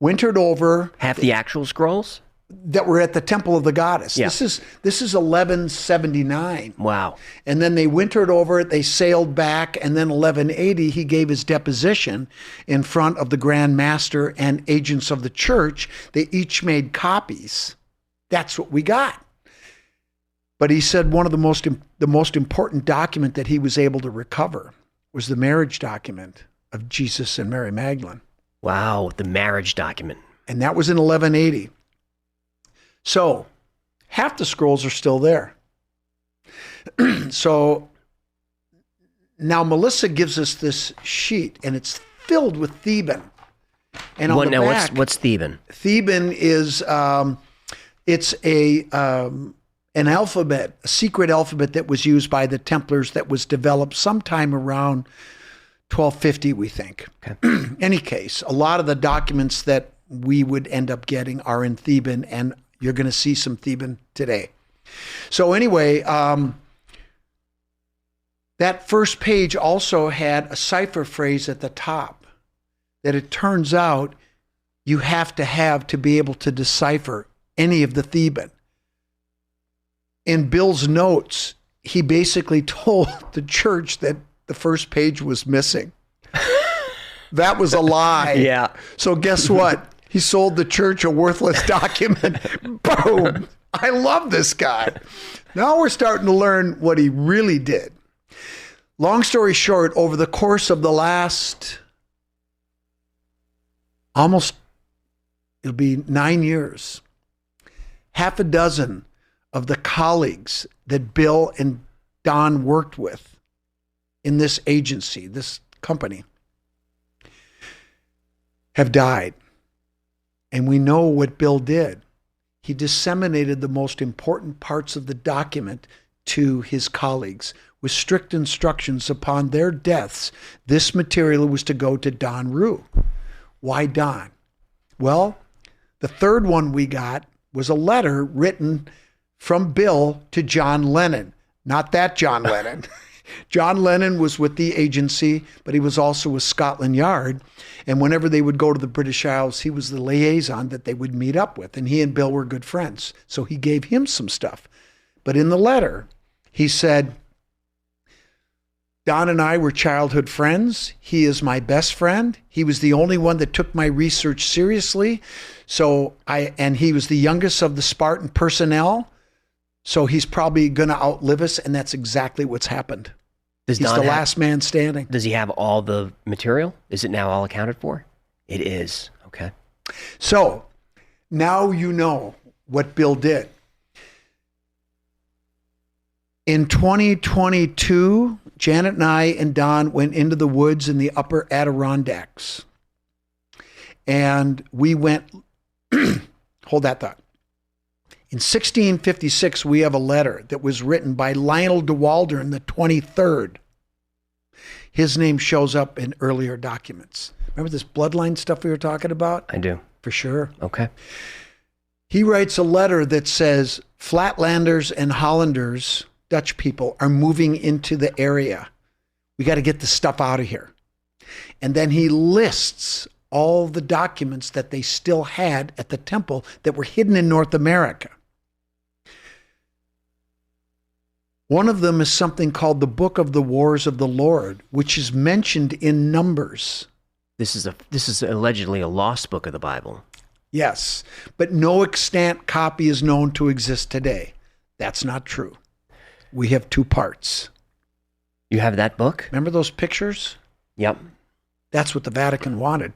wintered over. Half the actual scrolls? That were at the Temple of the Goddess. Yeah. This is 1179. Wow. And then they wintered over it, they sailed back, and then 1180, he gave his deposition in front of the Grand Master and agents of the church. They each made copies. That's what we got. But he said one of the most important document that he was able to recover was the marriage document of Jesus and Mary Magdalene. Wow, the marriage document. And that was in 1180. So half the scrolls are still there. So now Melissa gives us this sheet, and it's filled with Theban. And on the back, what's Theban? Theban is it's an alphabet, a secret alphabet that was used by the Templars that was developed sometime around 1250, we think. Okay. Any case, a lot of the documents that we would end up getting are in Theban, and you're going to see some Theban today. So anyway, that first page also had a cipher phrase at the top that it turns out you have to be able to decipher any of the Theban. In Bill's notes, he basically told the church that the first page was missing. That was a lie. Yeah. So guess what? He sold the church a worthless document. Boom. I love this guy. Now we're starting to learn what he really did. Long story short, over the course of the last it'll be 9 years, half a dozen of the colleagues that Bill and Don worked with in this agency, this company, have died. And we know what Bill did. He disseminated the most important parts of the document to his colleagues with strict instructions upon their deaths. This material was to go to Don Rue. Why Don? Well, the third one we got was a letter written from Bill to John Lennon. Not that John Lennon. John Lennon was with the agency, but he was also with Scotland Yard. And whenever they would go to the British Isles, he was the liaison that they would meet up with. And he and Bill were good friends. So he gave him some stuff. But in the letter, he said, Don and I were childhood friends. He is my best friend. He was the only one that took my research seriously. And he was the youngest of the Spartan personnel. So he's probably going to outlive us. And that's exactly what's happened. He's the last man standing. Does he have all the material? Is it now all accounted for? It is. Okay. So now you know what Bill did. In 2022, Janet and I and Don went into the woods in the upper Adirondacks. And we went, hold that thought. In 1656, we have a letter that was written by Lionel de Waldern the 23rd. His name shows up in earlier documents. Remember this bloodline stuff we were talking about? I do. For sure. Okay. He writes a letter that says, Flatlanders and Hollanders, Dutch people, are moving into the area. We got to get the stuff out of here. And then he lists all the documents that they still had at the temple that were hidden in North America. One of them is something called the Book of the Wars of the Lord, which is mentioned in Numbers. This is allegedly a lost book of the Bible. Yes, but no extant copy is known to exist today. That's not true. we have 2 parts. You have that book? Remember those pictures? Yep. That's what the Vatican wanted.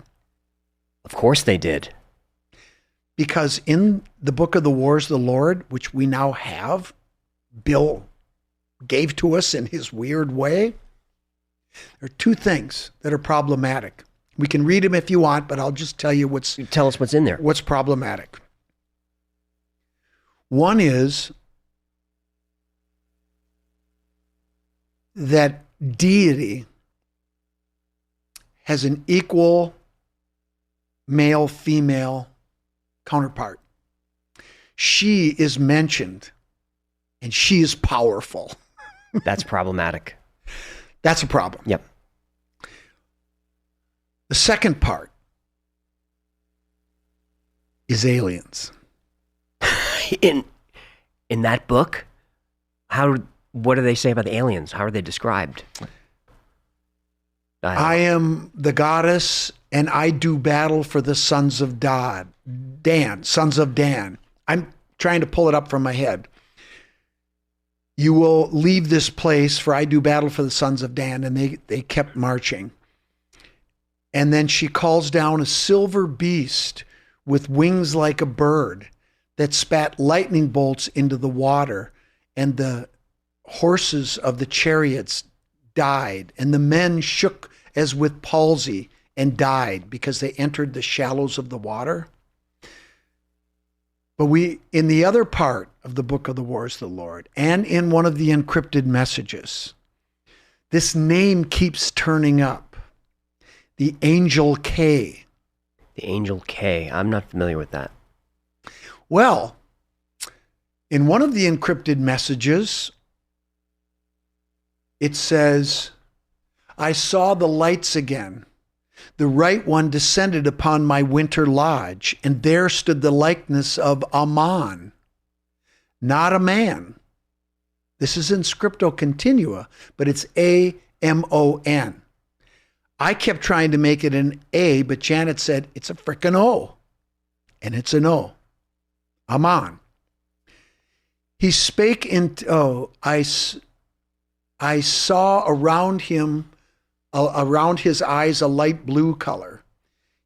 Of course they did. Because in the Book of the Wars of the Lord, which we now have, Bill gave to us in his weird way, there are 2 things that are problematic. We can read them if you want, but I'll just tell you Tell us what's in there. what's problematic. One is that deity has an equal male-female counterpart. She is mentioned, and she is powerful. That's problematic. That's a problem. Yep. The second part is aliens. In that book, what do they say about the aliens? How are they described? I am the goddess, and I do battle for the sons of sons of Dan. I'm trying to pull it up from my head. You will leave this place, for I do battle for the sons of Dan. And they kept marching. And then she calls down a silver beast with wings like a bird that spat lightning bolts into the water. And the horses of the chariots died. And the men shook as with palsy and died because they entered the shallows of the water. But in the other part of the Book of the Wars of the Lord, and in one of the encrypted messages, this name keeps turning up. The Angel K. The Angel K. I'm not familiar with that. Well, in one of the encrypted messages, it says, I saw the lights again. The right one descended upon my winter lodge, and there stood the likeness of Ammon, not a man. This is in Scripto Continua, but it's A-M-O-N. I kept trying to make it an A, but Janet said, it's a frickin' O. And it's an O. Ammon. He spake I saw around his eyes a light blue color.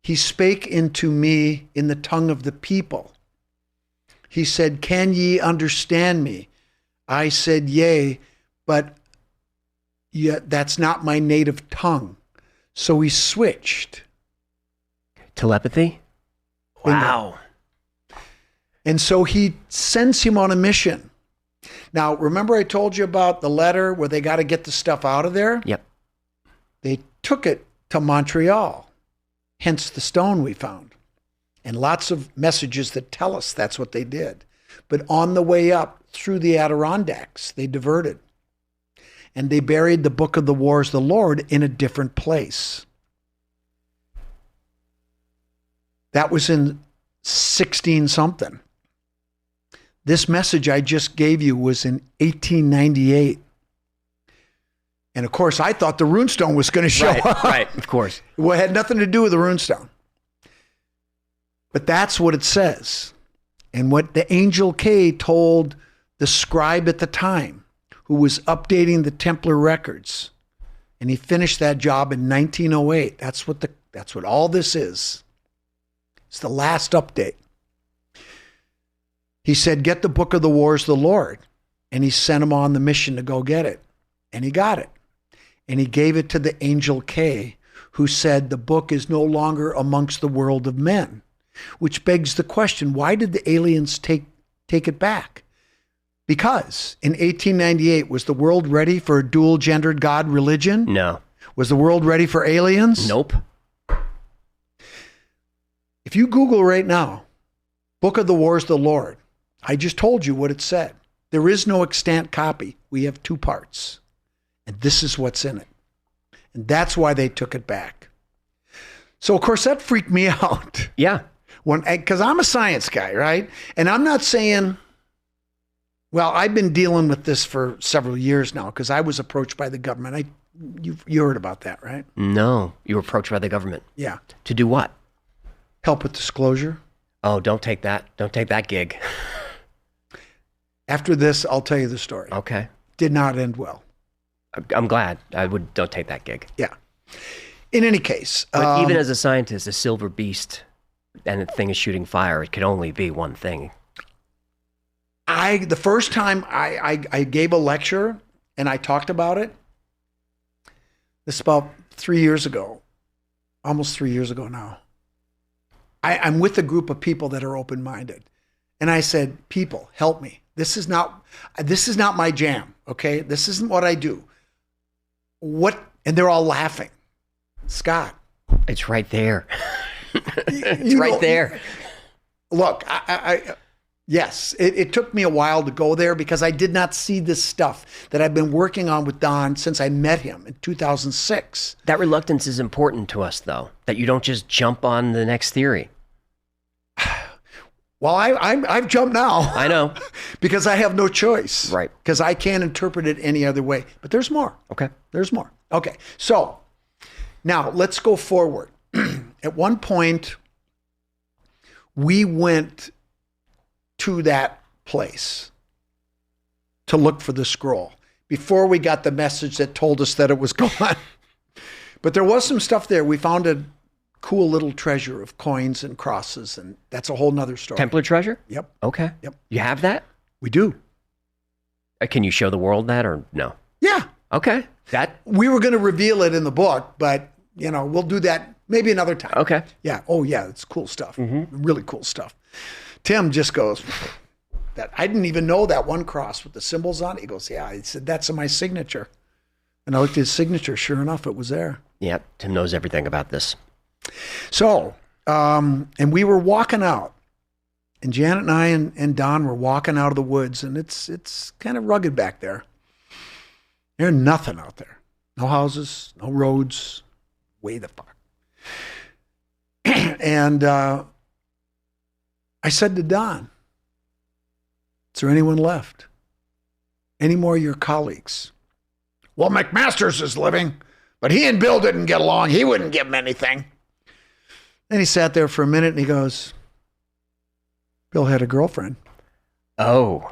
He spake into me in the tongue of the people. He said, can ye understand me? I said, yea, but yet that's not my native tongue. So he switched. Telepathy? Wow. And so he sends him on a mission. Now, remember I told you about the letter where they got to get the stuff out of there? Yep. They took it to Montreal, hence the stone we found. And lots of messages that tell us that's what they did. But on the way up through the Adirondacks, they diverted. And they buried the Book of the Wars of the Lord in a different place. That was in 16-something. This message I just gave you was in 1898. And of course, I thought the runestone was going to show up. Right, of course. Well, it had nothing to do with the runestone. But that's what it says. And what the Angel K told the scribe at the time, who was updating the Templar records. And he finished that job in 1908. That's what all this is. It's the last update. He said, get the Book of the Wars of the Lord. And he sent him on the mission to go get it. And he got it. And he gave it to the Angel K, who said the book is no longer amongst the world of men. Which begs the question, why did the aliens take it back? Because in 1898, was the world ready for a dual-gendered God religion? No. Was the world ready for aliens? Nope. If you Google right now, Book of the Wars of the Lord, I just told you what it said. There is no extant copy. We have 2 parts. And this is what's in it. And that's why they took it back. So, of course, that freaked me out. Yeah. Because I'm a science guy, right? And I'm not saying, well, I've been dealing with this for several years now because I was approached by the government. You heard about that, right? No. You were approached by the government. Yeah. To do what? Help with disclosure. Oh, don't take that. Don't take that gig. After this, I'll tell you the story. Okay. Did not end well. I'm glad. Don't take that gig. Yeah. In any case. But even as a scientist, a silver beast and the thing is shooting fire, it could only be one thing. The first time I gave a lecture and I talked about it, this is about 3 years ago, almost 3 years ago now. I'm with a group of people that are open-minded. And I said, people, help me. This is not my jam, okay? This isn't what I do. What? And they're all laughing. Scott. It's right there. It's right there. Look, yes, it took me a while to go there because I did not see this stuff that I've been working on with Don since I met him in 2006. That reluctance is important to us, though, that you don't just jump on the next theory. Well, I've jumped now. I know. Because I have no choice. Right. Because I can't interpret it any other way. But there's more. Okay. There's more. Okay. So now let's go forward. At one point, we went to that place to look for the scroll before we got the message that told us that it was gone. But there was some stuff there. We found a cool little treasure of coins and crosses, and that's a whole nother story. Templar treasure? Yep. Okay. Yep. You have that? We do. Can you show the world that or no? Yeah. Okay. We were going to reveal it in the book, but we'll do that maybe another time. Okay. Yeah. Oh yeah, it's cool stuff. Mm-hmm. Really cool stuff. Tim just goes, that I didn't even know that one cross with the symbols on it. He goes, yeah. He said, that's my signature. And I looked at his signature. Sure enough, it was there. Yeah. Tim knows everything about this. So, and we were walking out, and Janet and I and Don were walking out of the woods, and it's kind of rugged back there. There's nothing out there. No houses, no roads. Way the fuck. And I said to Don, is there anyone left? Any more of your colleagues? Well, McMasters is living, but he and Bill didn't get along. He wouldn't give him anything. And he sat there for a minute and he goes, Bill had a girlfriend. Oh.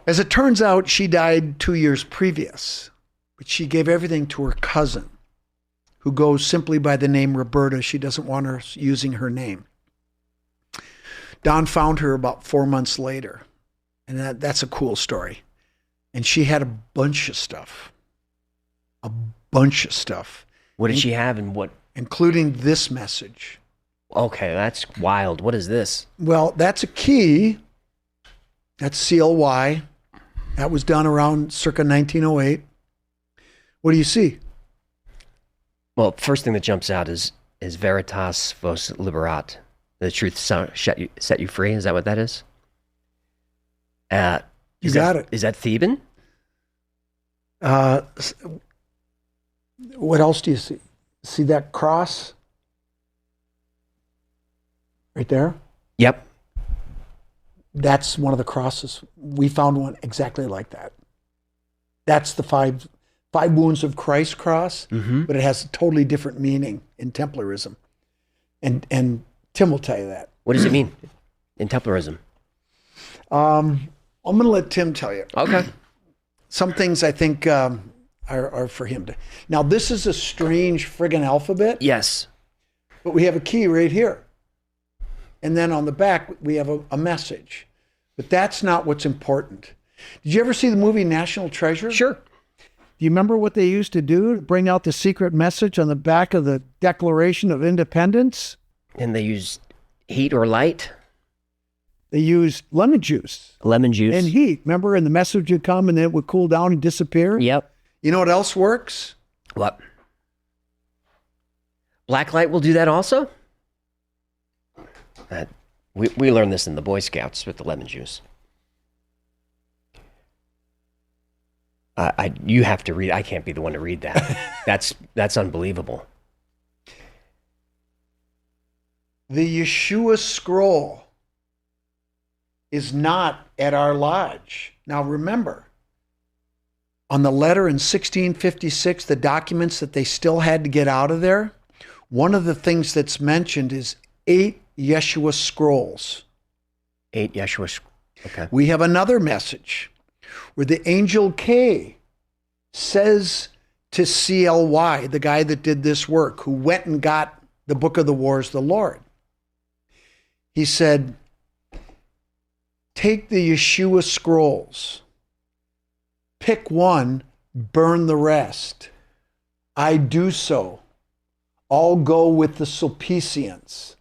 As it turns out, she died 2 years previous, but she gave everything to her cousin, who goes simply by the name Roberta. She doesn't want her using her name. Don found her about 4 months later, and that's a cool story. And she had a bunch of stuff. A bunch of stuff. What did she have and what? Including this message. Okay, that's wild. What is this? Well, that's a key. That's CLY. That was done around circa 1908. What do you see? Well, first thing that jumps out is Veritas vos liberat. The truth set you free. Is that what that is? You got it. Is that Theban? What else do you see? See that cross? Right there? Yep. That's one of the crosses. We found one exactly like that. That's the five wounds of Christ cross, but it has a totally different meaning in Templarism. And Tim will tell you that. What does it mean in Templarism? I'm going to let Tim tell you. Okay. Some things I think are for him to. Now, this is a strange friggin' alphabet. Yes. But we have a key right here. And then on the back, we have a message. But that's not what's important. Did you ever see the movie National Treasure? Sure. Do you remember what they used to do to bring out the secret message on the back of the Declaration of Independence? And they used heat or light? They used lemon juice. Lemon juice. And heat. Remember? And the message would come and then it would cool down and disappear? Yep. You know what else works? What? Black light will do that also? We learned this in the Boy Scouts with the lemon juice. You have to read. I can't be the one to read that. That's unbelievable. The Yeshua scroll is not at our lodge. Now remember, on the letter in 1656, the documents that they still had to get out of there, one of the things that's mentioned is 8 Yeshua scrolls. 8 Yeshua. Okay. We have another message where the angel K says to CLY, the guy that did this work, who went and got the Book of the Wars of the Lord, he said, take the Yeshua scrolls, pick one, burn the rest. I do so. All go with the Sulpicians.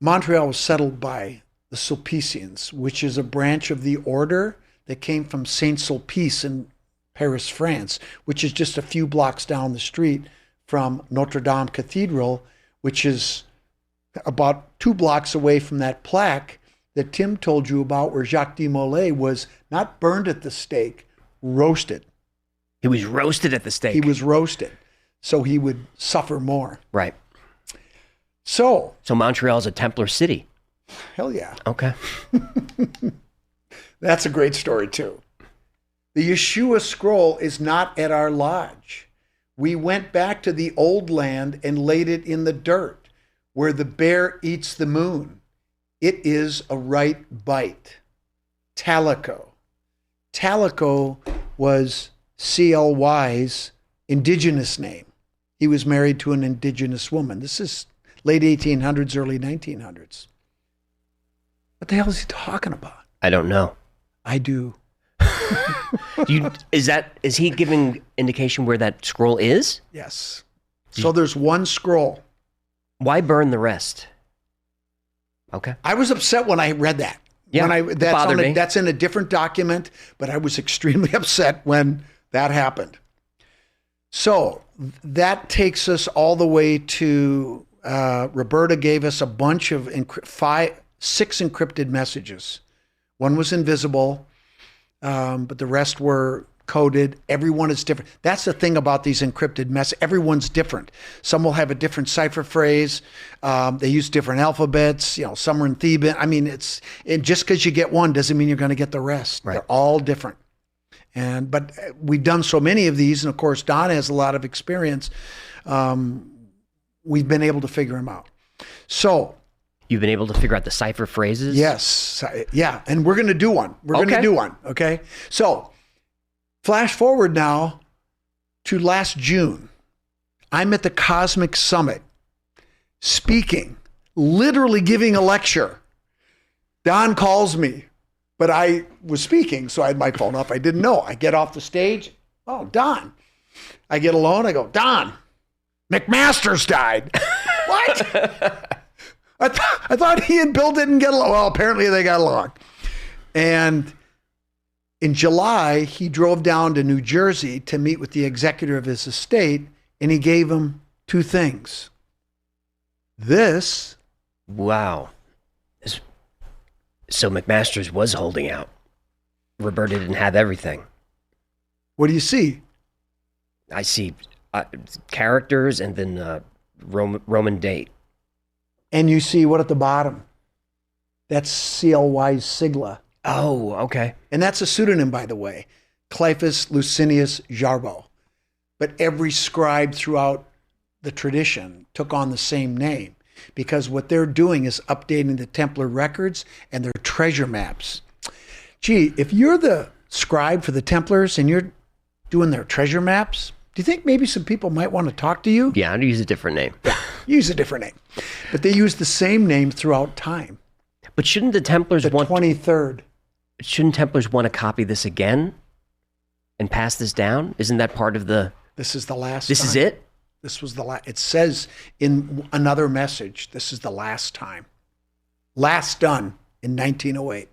Montreal was settled by the Sulpicians, which is a branch of the order that came from Saint Sulpice in Paris, France, which is just a few blocks down the street from Notre Dame Cathedral, which is about 2 blocks away from that plaque that Tim told you about, where Jacques de Molay was not burned at the stake, roasted. He was roasted at the stake. He was roasted, so he would suffer more. Right. So Montreal's a Templar city. Hell yeah. Okay. That's a great story too. The Yeshua scroll is not at our lodge. We went back to the old land and laid it in the dirt where the bear eats the moon. It is a right bite. Talico. Talico was CLY's indigenous name. He was married to an indigenous woman. This is late 1800s, early 1900s. What the hell is he talking about? I don't know. I do. Is he giving indication where that scroll is? Yes. So there's one scroll. Why burn the rest? Okay. I was upset when I read that. Yeah, That's in a different document, but I was extremely upset when that happened. So that takes us all the way to, Roberta gave us a bunch of 6 encrypted messages. One was invisible, but the rest were coded. Everyone is different. That's the thing about these encrypted messages. Everyone's different. Some will have a different cipher phrase. They use different alphabets. Some are in Theban. I mean, just because you get one doesn't mean you're going to get the rest. Right. They're all different. But we've done so many of these, and of course, Don has a lot of experience. We've been able to figure them out. So you've been able to figure out the cipher phrases? Yes. Yeah. And we're going to do one. Okay. So flash forward now to last June. I'm at the Cosmic Summit speaking, literally giving a lecture. Don calls me, but I was speaking, so I had my phone up. I didn't know. I get off the stage. Oh, Don. I get alone. I go, Don, McMaster's died. What? I thought he and Bill didn't get along. Well, apparently they got along. And in July, he drove down to New Jersey to meet with the executor of his estate, and he gave him 2 things. This. Wow. So McMaster's was holding out. Roberta didn't have everything. What do you see? I see characters and then Roman date. And you see what at the bottom? That's CLY's sigla. Oh, okay. And that's a pseudonym, by the way, Clyphus Licinius Jarbo. But every scribe throughout the tradition took on the same name, because what they're doing is updating the Templar records and their treasure maps. Gee, if you're the scribe for the Templars and you're doing their treasure maps, do you think maybe some people might want to talk to you? Yeah, I'd use a different name. Yeah, use a different name. But they use the same name throughout time. But shouldn't the Templars the 23rd. Shouldn't Templars want to copy this again and pass this down? Isn't that part of the... This is the last This time. is it? This was the last. It says in another message, this is the last time. Last done in 1908.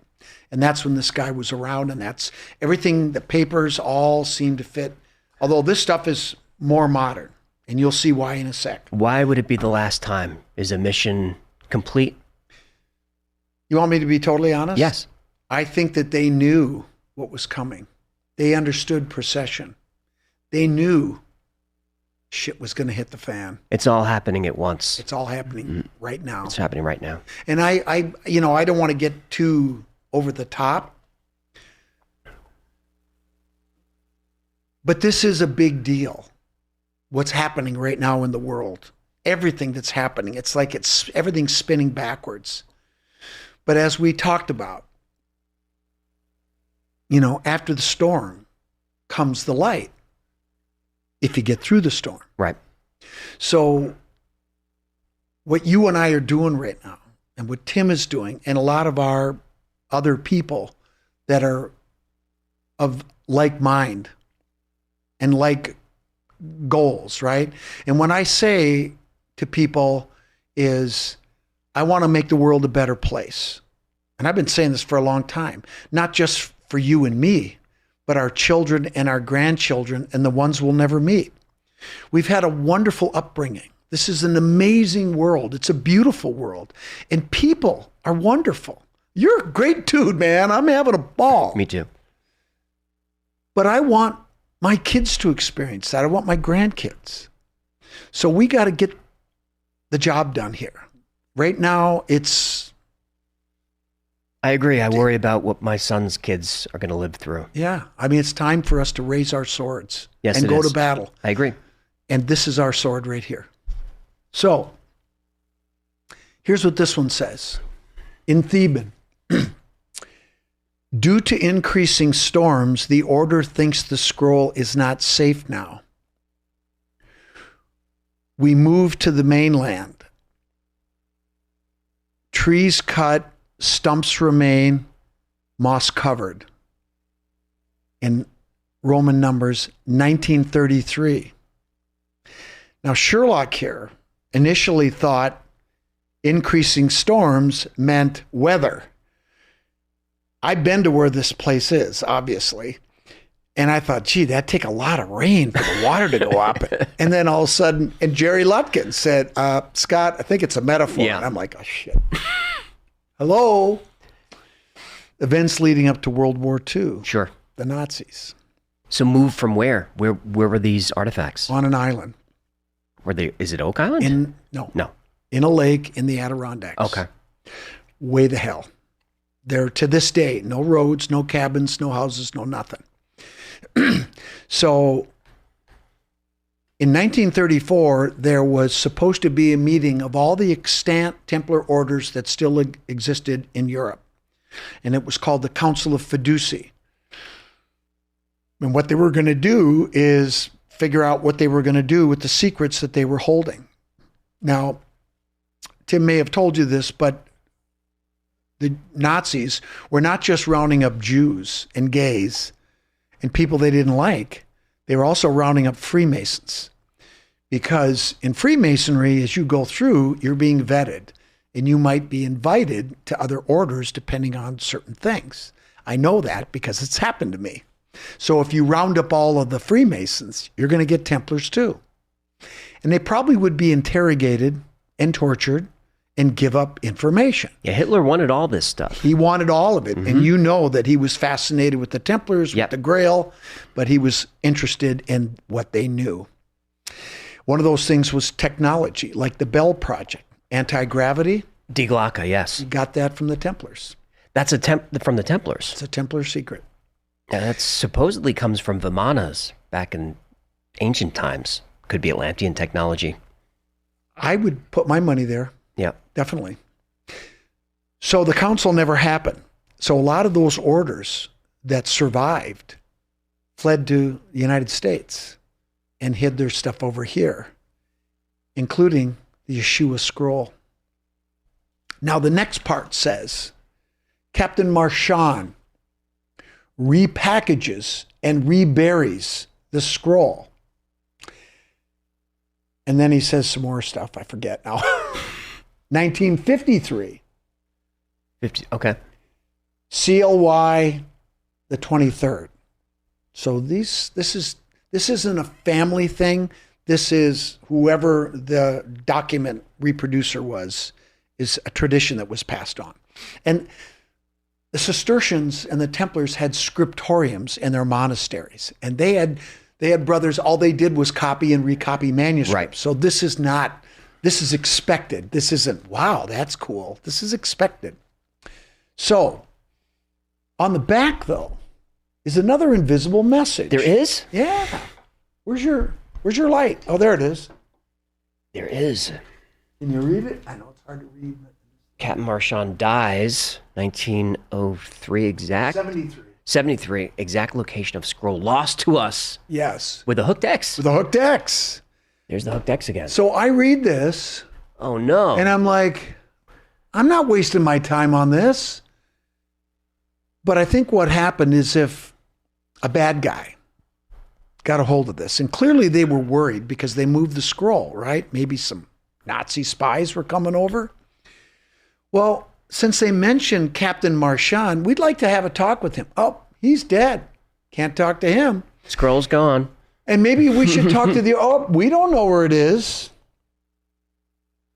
And that's when this guy was around, and that's everything. The papers all seem to fit. Although this stuff is more modern, and you'll see why in a sec. Why would it be the last time? Is a mission complete? You want me to be totally honest? Yes. I think that they knew what was coming. They understood procession. They knew shit was going to hit the fan. It's all happening at once. It's all happening right now. It's happening right now. And I don't want to get too over the top, but this is a big deal. What's happening right now in the world, everything that's happening, it's like everything's spinning backwards. But as we talked about, after the storm comes the light if you get through the storm. Right. So what you and I are doing right now, and what Tim is doing, and a lot of our other people that are of like mind and like goals, right? And when I say to people is, I want to make the world a better place. And I've been saying this for a long time, not just for you and me, but our children and our grandchildren and the ones we'll never meet. We've had a wonderful upbringing. This is an amazing world. It's a beautiful world. And people are wonderful. You're a great dude, man. I'm having a ball. Me too. But I want my kids to experience that. I want my grandkids. So we got to get the job done here. Right now, I agree. I worry about what my son's kids are going to live through. Yeah. I mean, it's time for us to raise our swords and it go is. to battle. I agree. And this is our sword right here. So here's what this one says. In Theban, due to increasing storms, the order thinks the scroll is not safe now. We move to the mainland. Trees cut, stumps remain, moss covered. In Roman numbers, 1933. Now, Sherlock here initially thought increasing storms meant weather. I've been to where this place is, obviously. And I thought, gee, that'd take a lot of rain for the water to go up. And then all of a sudden, and Jerry Lutkin said, Scott, I think it's a metaphor. Yeah. And I'm like, oh, shit. Hello? Events leading up to World War II. Sure. The Nazis. So move from where? Where were these artifacts? On an island. Is it Oak Island? No. In a lake in the Adirondacks. Okay. Way the hell. There to this day, no roads, no cabins, no houses, no nothing. So in 1934, there was supposed to be a meeting of all the extant Templar orders that still existed in Europe. And it was called the Council of Fiducie. And what they were going to do is figure out what they were going to do with the secrets that they were holding. Now, Tim may have told you this, but the Nazis were not just rounding up Jews and gays and people they didn't like. They were also rounding up Freemasons. Because in Freemasonry, as you go through, you're being vetted. And you might be invited to other orders depending on certain things. I know that because it's happened to me. So if you round up all of the Freemasons, you're going to get Templars too. And they probably would be interrogated and tortured and give up information. Yeah, Hitler wanted all this stuff. He wanted all of it. Mm-hmm. And you know that he was fascinated with the Templars, with the Grail, but he was interested in what they knew. One of those things was technology, like the Bell Project. Anti-gravity. Die Glocke, yes. You got that from the Templars. That's from the Templars. It's a Templar secret. Yeah, that supposedly comes from Vimanas back in ancient times. Could be Atlantean technology. I would put my money there. Yeah. Definitely. So the council never happened. So a lot of those orders that survived fled to the United States and hid their stuff over here, including the Yeshua scroll. Now the next part says, Captain Marchand repackages and reburies the scroll. And then he says some more stuff. I forget now. 1953. Okay. CLY the 23rd. So this isn't a family thing. This is whoever the document reproducer was, is a tradition that was passed on. And the Cistercians and the Templars had scriptoriums in their monasteries. And they had brothers, all they did was copy and recopy manuscripts. Right. So this is expected. This isn't, wow, that's cool. This is expected. So on the back, though, is another invisible message. There is? Yeah. Where's your light? Oh, there it is. There is. Can you read it? I know it's hard to read. Captain Marchand dies, 1903 exact. 73. 73, exact location of scroll lost to us. Yes. With a hooked X. With a hooked X. There's the hooked X again. So I read this. Oh, no. And I'm like, I'm not wasting my time on this. But I think what happened is if a bad guy got a hold of this, and clearly they were worried because they moved the scroll, right? Maybe some Nazi spies were coming over. Well, since they mentioned Captain Marchand, we'd like to have a talk with him. Oh, he's dead. Can't talk to him. Scroll's gone. And maybe we should talk to we don't know where it is.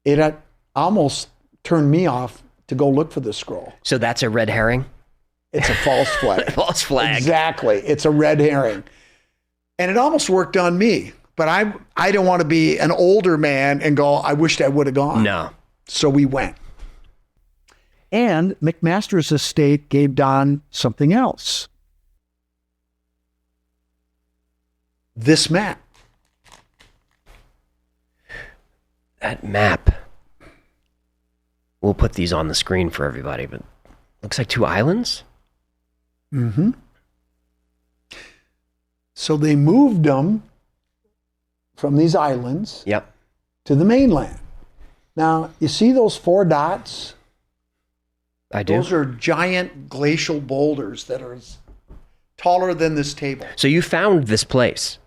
It almost turned me off to go look for the scroll. So that's a red herring? It's a false flag. False flag. Exactly. It's a red herring. And it almost worked on me. But I don't want to be an older man and go, I wished I would have gone. No. So we went. And McMaster's estate gave Don something else. This map. That map. We'll put these on the screen for everybody, but looks like 2 islands. Mm-hmm. So they moved them from these islands to the mainland. Now, you see those 4 dots? I do. Those are giant glacial boulders that are taller than this table. So you found this place?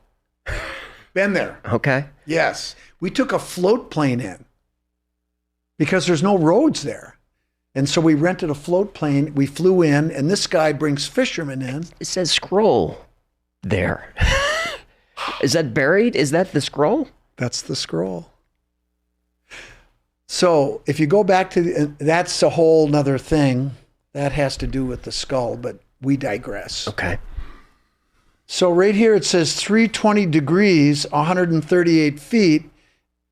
Been there. Okay. Yes. We took a float plane in because there's no roads there. And so we rented a float plane. We flew in, and this guy brings fishermen in. It says scroll there. Is that buried? Is that the scroll? That's the scroll. So if you go back to, that's a whole nother thing. That has to do with the skull, but we digress. Okay. So right here it says 320 degrees, 138 feet.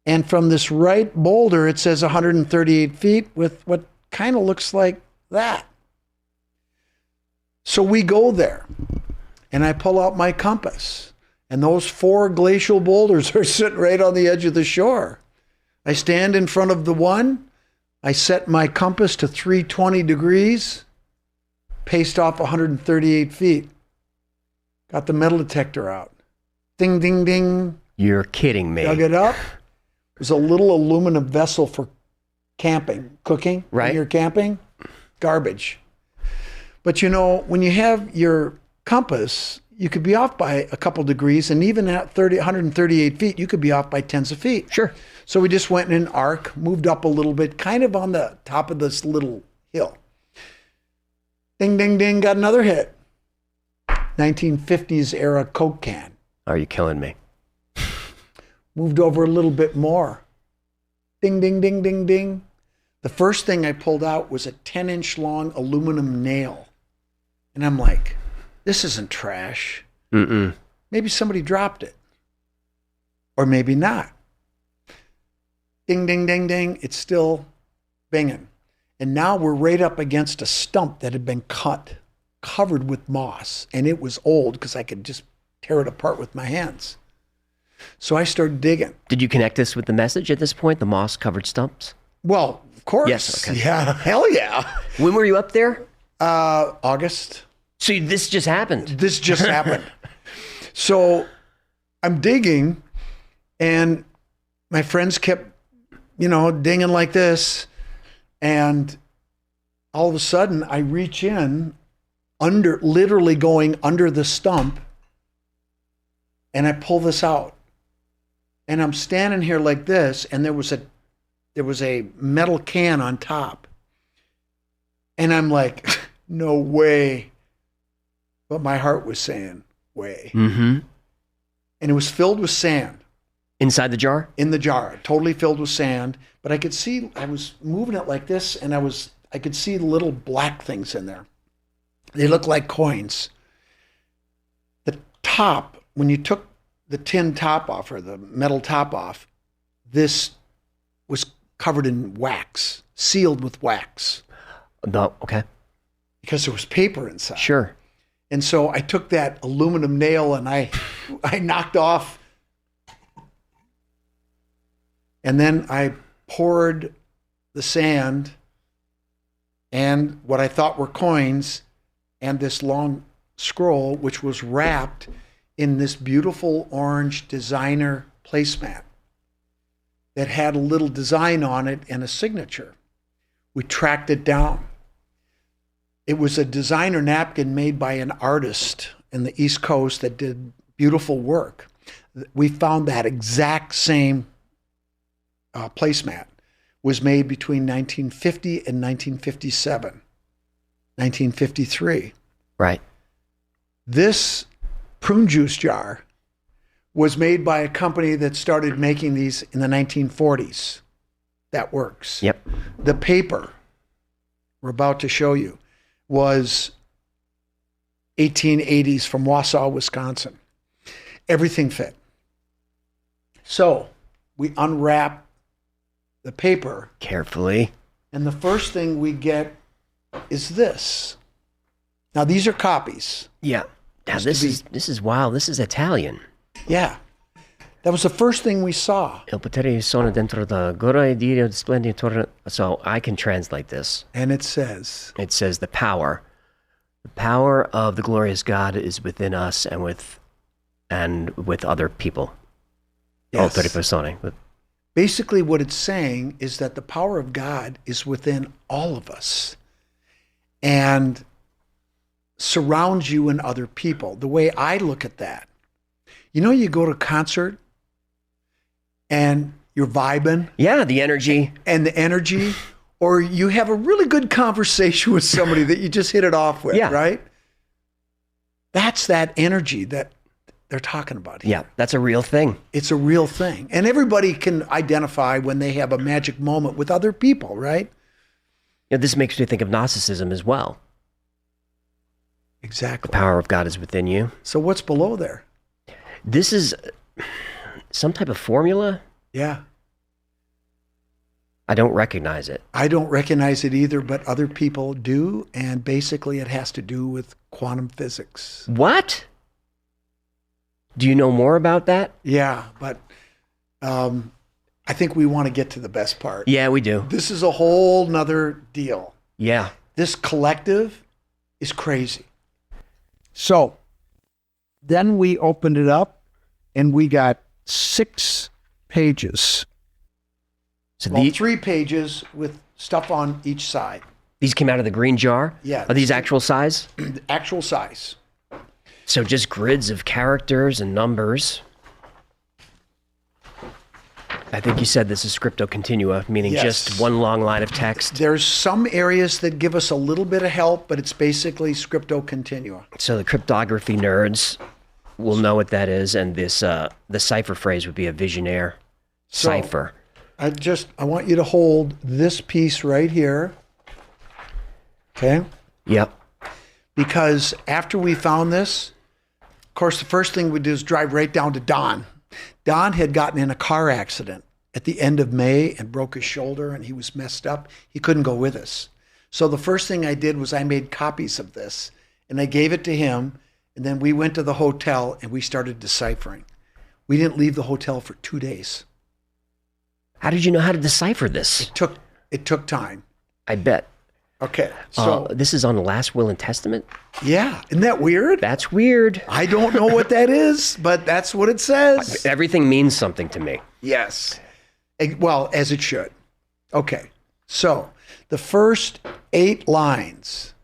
And from this right boulder, it says 138 feet with what kind of looks like that. So we go there, and I pull out my compass, and those 4 glacial boulders are sitting right on the edge of the shore. I stand in front of the one, I set my compass to 320 degrees, paced off 138 feet, got the metal detector out. Ding, ding, ding. You're kidding me. Dug it up. There's a little aluminum vessel for camping, cooking. Right. When you're camping, garbage. But you know, when you have your compass, you could be off by a couple degrees, and even at 138 feet, you could be off by tens of feet. Sure. So we just went in an arc, moved up a little bit, kind of on the top of this little hill. Ding, ding, ding, got another hit. 1950s era Coke can. Are you killing me? Moved over a little bit more. Ding, ding, ding, ding, ding. The first thing I pulled out was a 10-inch long aluminum nail. And I'm like, this isn't trash. Mm-mm. Maybe somebody dropped it. Or maybe not. Ding, ding, ding, ding. It's still binging. And now we're right up against a stump that had been cut, covered with moss. And it was old because I could just tear it apart with my hands. So I started digging. Did you connect this with the message at this point, the moss-covered stumps? Well, of course. Yes, okay. Yeah, hell yeah. When were you up there? August. So this just happened? This just happened. So I'm digging, and my friends kept, dinging like this. And all of a sudden, I reach in, literally going under the stump, and I pull this out. And I'm standing here like this, and there was a metal can on top. And I'm like, no way. But my heart was saying, way. Mm-hmm. And it was filled with sand. Inside the jar? In the jar, totally filled with sand. But I could see, I was moving it like this, and I could see little black things in there. They looked like coins. The top, when you took the tin top off or the metal top off, this was covered in wax, sealed with wax. No, okay. Because there was paper inside. Sure. And so I took that aluminum nail and I knocked off. And then I poured the sand and what I thought were coins and this long scroll, which was wrapped in this beautiful orange designer placemat that had a little design on it and a signature. We tracked it down. It was a designer napkin made by an artist in the East Coast that did beautiful work. We found that exact same placemat was made between 1950 and 1957, 1953. Right. This prune juice jar was made by a company that started making these in the 1940s. That works. Yep. The paper we're about to show you was 1880s from Wausau, Wisconsin. Everything fit. So we unwrap the paper Carefully. and the first thing we get is this. Now these are copies. Yeah. Now this is wild. This is Italian. Yeah. That was the first thing we saw. Il potere sono dentro la gora di Dio splendide. So I can translate this. And it says, The power of the glorious God is within us and with other people. yes. Altre persone. Basically what it's saying is that the power of God is within all of us and surrounds you and other people. The way I look at that, you go to a concert and you're vibing. Yeah, the energy. And the energy, or you have a really good conversation with somebody that you just hit it off with, Yeah. right? That's that energy that they're talking about here. Yeah, that's a real thing. It's a real thing. And everybody can identify when they have a magic moment with other people, right? This makes me think of Gnosticism as well. Exactly. The power of God is within you. So what's below there? This is some type of formula. Yeah. I don't recognize it. I don't recognize it either, but other people do. And basically it has to do with quantum physics. What? Do you know more about that? Yeah, but I think we want to get to the best part. Yeah, we do. This is a whole nother deal. Yeah. This collective is crazy. So then we opened it up and we got 6 pages. So Well, 3 pages with stuff on each side. these came out of the green jar? Yeah. Are these actual size? The actual size. So just grids of characters and numbers. I think you said this is scripto continua, meaning Yes. just one long line of text. There's some areas that give us a little bit of help, but it's basically scripto continua. So the cryptography nerds will know what that is, and this the cipher phrase would be a visionaire So- cipher. I want you to hold this piece right here. Okay? Yep. Because after we found this, of course, the first thing we did is drive right down to Don. Don had gotten in a car accident at the end of May and broke his shoulder and he was messed up. He couldn't go with us. So the first thing I did was I made copies of this and I gave it to him. And then we went to the hotel and we started deciphering. We didn't leave the hotel for 2 days. How did you know how to decipher this? It took time. I bet. Okay. So this is on the last will and testament? yeah, isn't that weird? That's weird. I don't know what that is, but that's what it says. Everything means something to me. Yes. Well, as it should. Okay. So the first 8 lines,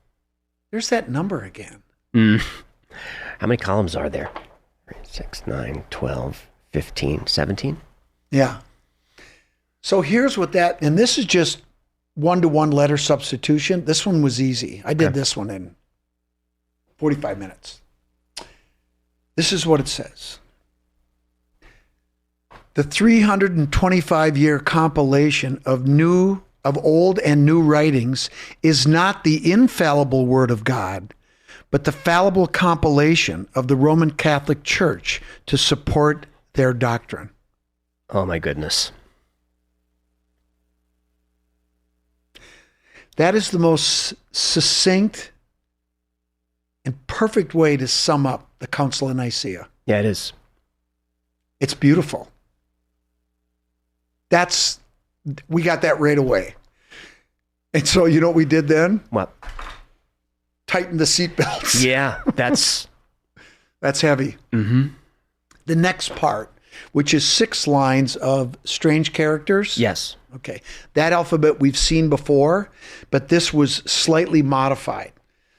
there's that number again. How many columns are there? 6, 9, 12, 15, 17? Yeah. So here's what that, and this is just 1-to-1 letter substitution. This one was easy. I did this one in 45 minutes. This is what it says. The 325-year compilation of old and new writings is not the infallible word of God, but the fallible compilation of the Roman Catholic Church to support their doctrine. Oh my goodness. That is the most succinct and perfect way to sum up the Council of Nicaea. Yeah, it is. It's beautiful. We got that right away. And so you know what we did then? What? tighten the seatbelts. Yeah, that's heavy. Mm-hmm. The next part, which is 6 lines of strange characters. Yes. Okay. That alphabet we've seen before, but this was slightly modified.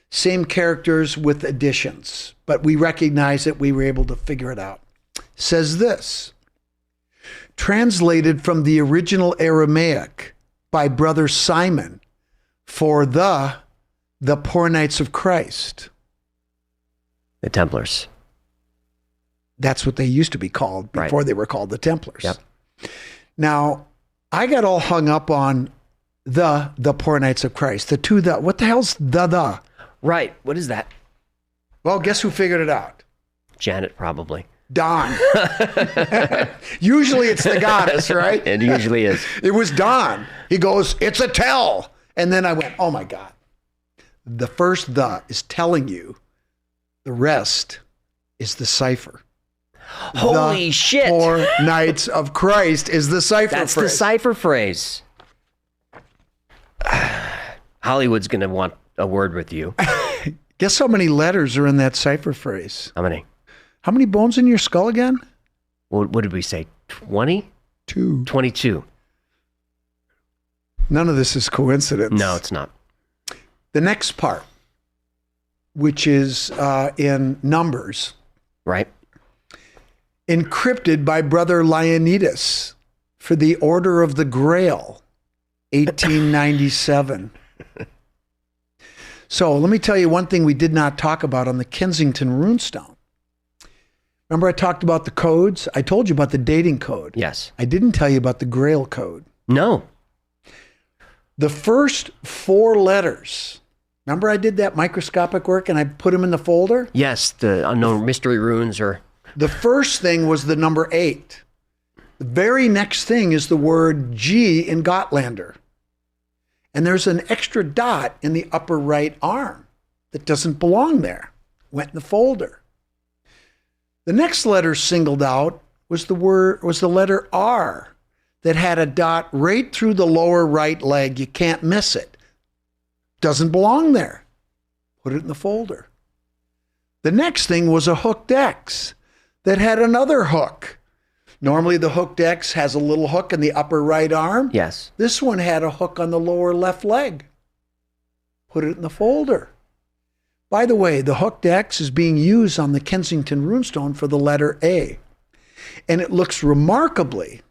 Same characters with additions, but we recognize that we were able to figure it out. Says this, translated from the original Aramaic by Brother Simon for the poor Knights of Christ. The Templars. That's what they used to be called before they were called the Templars. Yep. Now, I got all hung up on the poor Knights of Christ. What the hell's the? Right. What is that? Well, guess who figured it out? Janet, probably. Don. Usually it's the goddess, right? It usually is. It was Don. He goes, it's a tell. And then I went, oh my God. The first the is telling you. The rest is the cipher. Holy shit. Poor Knights of Christ is the cipher That's phrase. the cipher phrase. Hollywood's going to want a word with you. Guess how many letters are in that cipher phrase? How many? How many bones in your skull again? What did we say? 20? 2. 22. None of this is coincidence. No, it's not. The next part, which is in Numbers. Right. Encrypted by Brother Leonidas for the Order of the Grail, 1897. So let me tell you one thing we did not talk about on the Kensington runestone. Remember I talked about the codes? I told you about the dating code. Yes. I didn't tell you about the Grail code. No. The first 4 letters. Remember I did that microscopic work and I put them in the folder? Yes, the unknown mystery runes are... The first thing was the number 8. The very next thing is the word G in Gotlander. And there's an extra dot in the upper right arm that doesn't belong there. Went in the folder. The next letter singled out was the letter R that had a dot right through the lower right leg. You can't miss it. Doesn't belong there. Put it in the folder. The next thing was a hooked X that had another hook. Normally the hooked X has a little hook in the upper right arm. Yes. This one had a hook on the lower left leg. Put it in the folder. By the way, the hooked X is being used on the Kensington runestone for the letter A. And it looks remarkably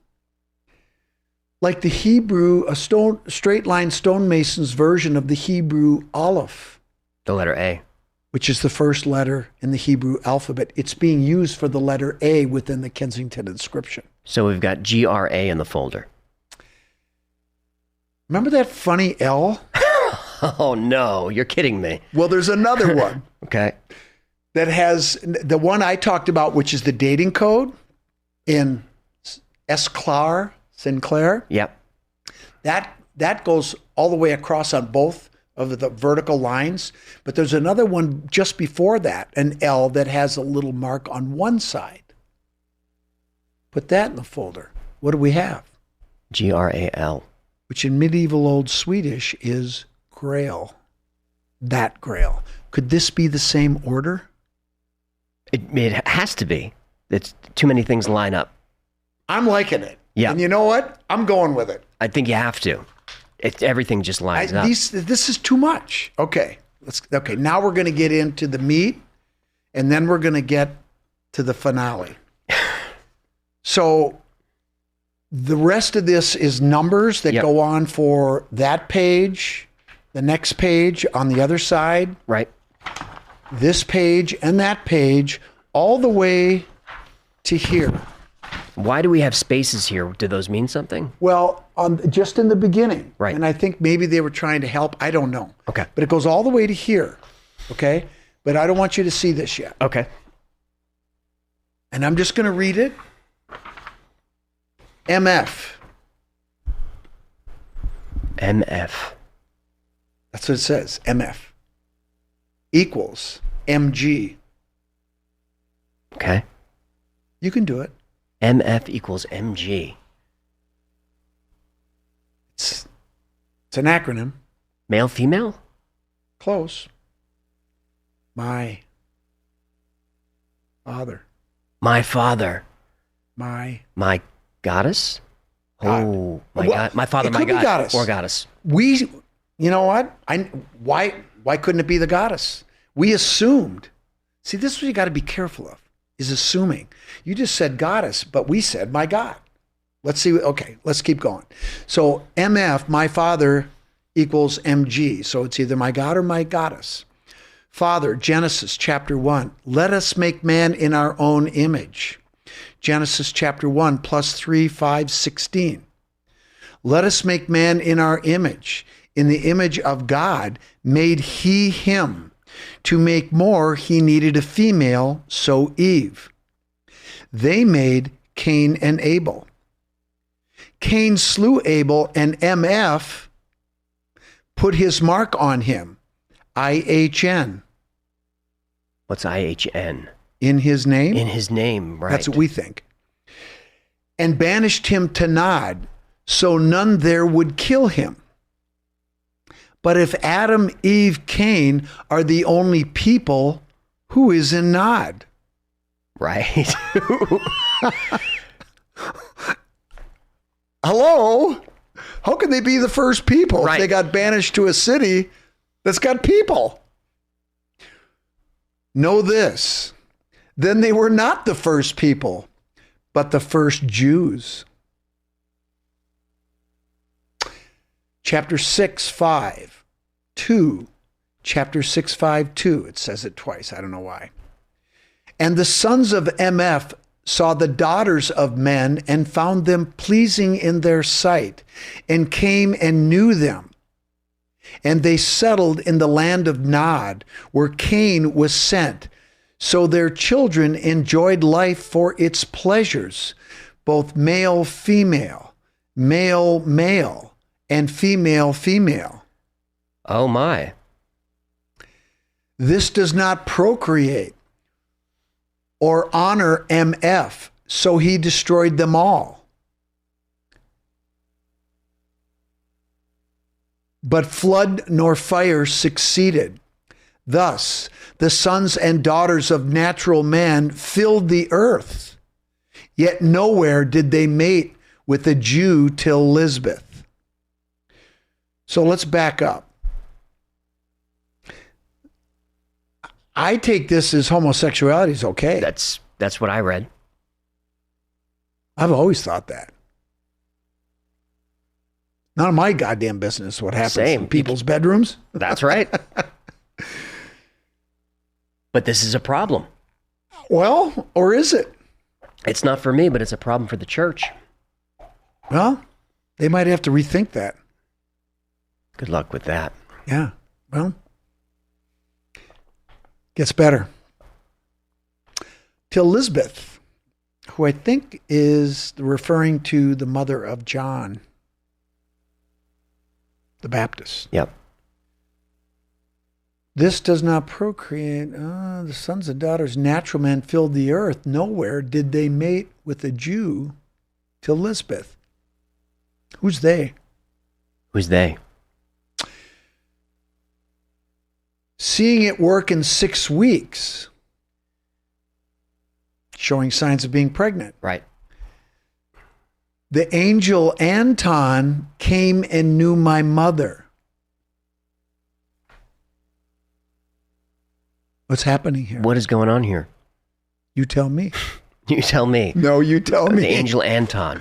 like the Hebrew, a straight line stonemason's version of the Hebrew Aleph. The letter A. Which is the first letter in the Hebrew alphabet. It's being used for the letter A within the Kensington inscription. So we've got GRA in the folder. Remember that funny L? Oh, no. You're kidding me. Well, there's another one. Okay. That has the one I talked about, which is the dating code in Sinclair. Yep. That goes all the way across on both of the vertical lines. But there's another one just before that, an L that has a little mark on one side. Put that in the folder. What do we have? GRAL. Which in medieval Old Swedish is Grail. That Grail. Could this be the same order? It has to be. It's too many things line up. I'm liking it. Yeah. And you know what? I'm going with it. I think you have to. Everything just lines up. This is too much. Okay. Now we're going to get into the meat, and then we're going to get to the finale. So the rest of this is numbers that go on for that page, the next page on the other side. Right. This page and that page, all the way to here. Why do we have spaces here? Do those mean something? Well, just in the beginning. Right. And I think maybe they were trying to help. I don't know. Okay. But it goes all the way to here. Okay. But I don't want you to see this yet. Okay. And I'm just going to read it. MF. MF. That's what it says. MF. Equals MG. Okay. You can do it. MF equals MG. It's an acronym. Male, female? Close. My father. My father. My goddess? God. Oh, my Well, God. My father, it my could be God. goddess. Or goddess. You know what? Why couldn't it be the goddess? We assumed. See, this is what you got to be careful of, is assuming. You just said goddess, but we said my God. Let's see. Okay, let's keep going. So MF, my father, equals MG. So it's either my God or my goddess. Father, Genesis chapter 1. Let us make man in our own image. Genesis chapter 1, plus 3, 5, 16. Let us make man in our image. In the image of God made he him. To make more, he needed a female, so Eve. They made Cain and Abel. Cain slew Abel, and MF put his mark on him, IHN. What's IHN? In his name? In his name, right. That's what we think. And banished him to Nod, so none there would kill him. But if Adam, Eve, Cain are the only people, who is in Nod? Right. Hello? How can they be the first people Right. if they got banished to a city that's got people? Know this. Then they were not the first people, but the first Jews. Chapter 6, 5, 2. Chapter 6, 5, 2. It says it twice. I don't know why. And the sons of MF saw the daughters of men and found them pleasing in their sight, and came and knew them. And they settled in the land of Nod, where Cain was sent. So their children enjoyed life for its pleasures, both male, female, male, male, and female, female. Oh, my. This does not procreate or honor MF, so he destroyed them all. But flood nor fire succeeded. Thus, the sons and daughters of natural man filled the earth, yet nowhere did they mate with a Jew till Lisbeth. So let's back up. I take this as homosexuality is okay. That's what I read. I've always thought that. None of my goddamn business what happens in people's bedrooms. That's right. But this is a problem. Well, or is it? It's not for me, but it's a problem for the church. Well, they might have to rethink that. Good luck with that. Yeah. Well, gets better. Till Lisbeth, who I think is referring to the mother of John the Baptist. Yep. This does not procreate. The sons and daughters, natural men, filled the earth. Nowhere did they mate with a Jew till Lisbeth. Who's they? Who's they? Seeing it work in 6 weeks, showing signs of being pregnant. Right. The angel Anton came and knew my mother. What's happening here? What is going on here? You tell me. You tell me. No, you tell me. The angel Anton.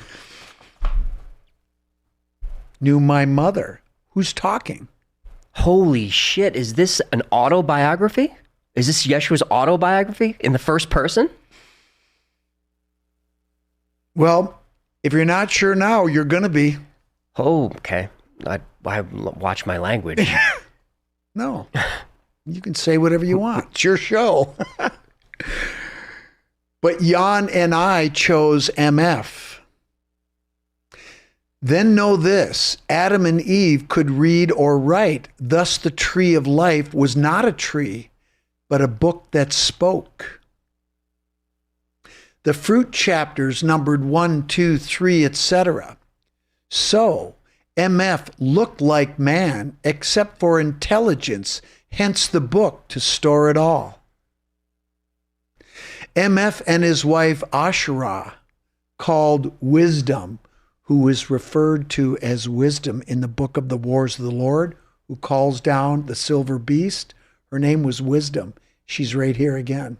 Knew my mother. Who's talking? Holy shit. Is this an autobiography? Is this Yeshua's autobiography in the first person? Well, if you're not sure now, you're going to be. Oh, okay. I watch my language. No. You can say whatever you want. It's your show. But Jan and I chose MF. Then know this, Adam and Eve could read or write. Thus the tree of life was not a tree, but a book that spoke. The fruit chapters numbered 1, 2, 3, etc. So MF looked like man except for intelligence, hence the book to store it all. MF and his wife Asherah, called Wisdom, who is referred to as Wisdom in the book of the Wars of the Lord, who calls down the silver beast. Her name was Wisdom. She's right here again.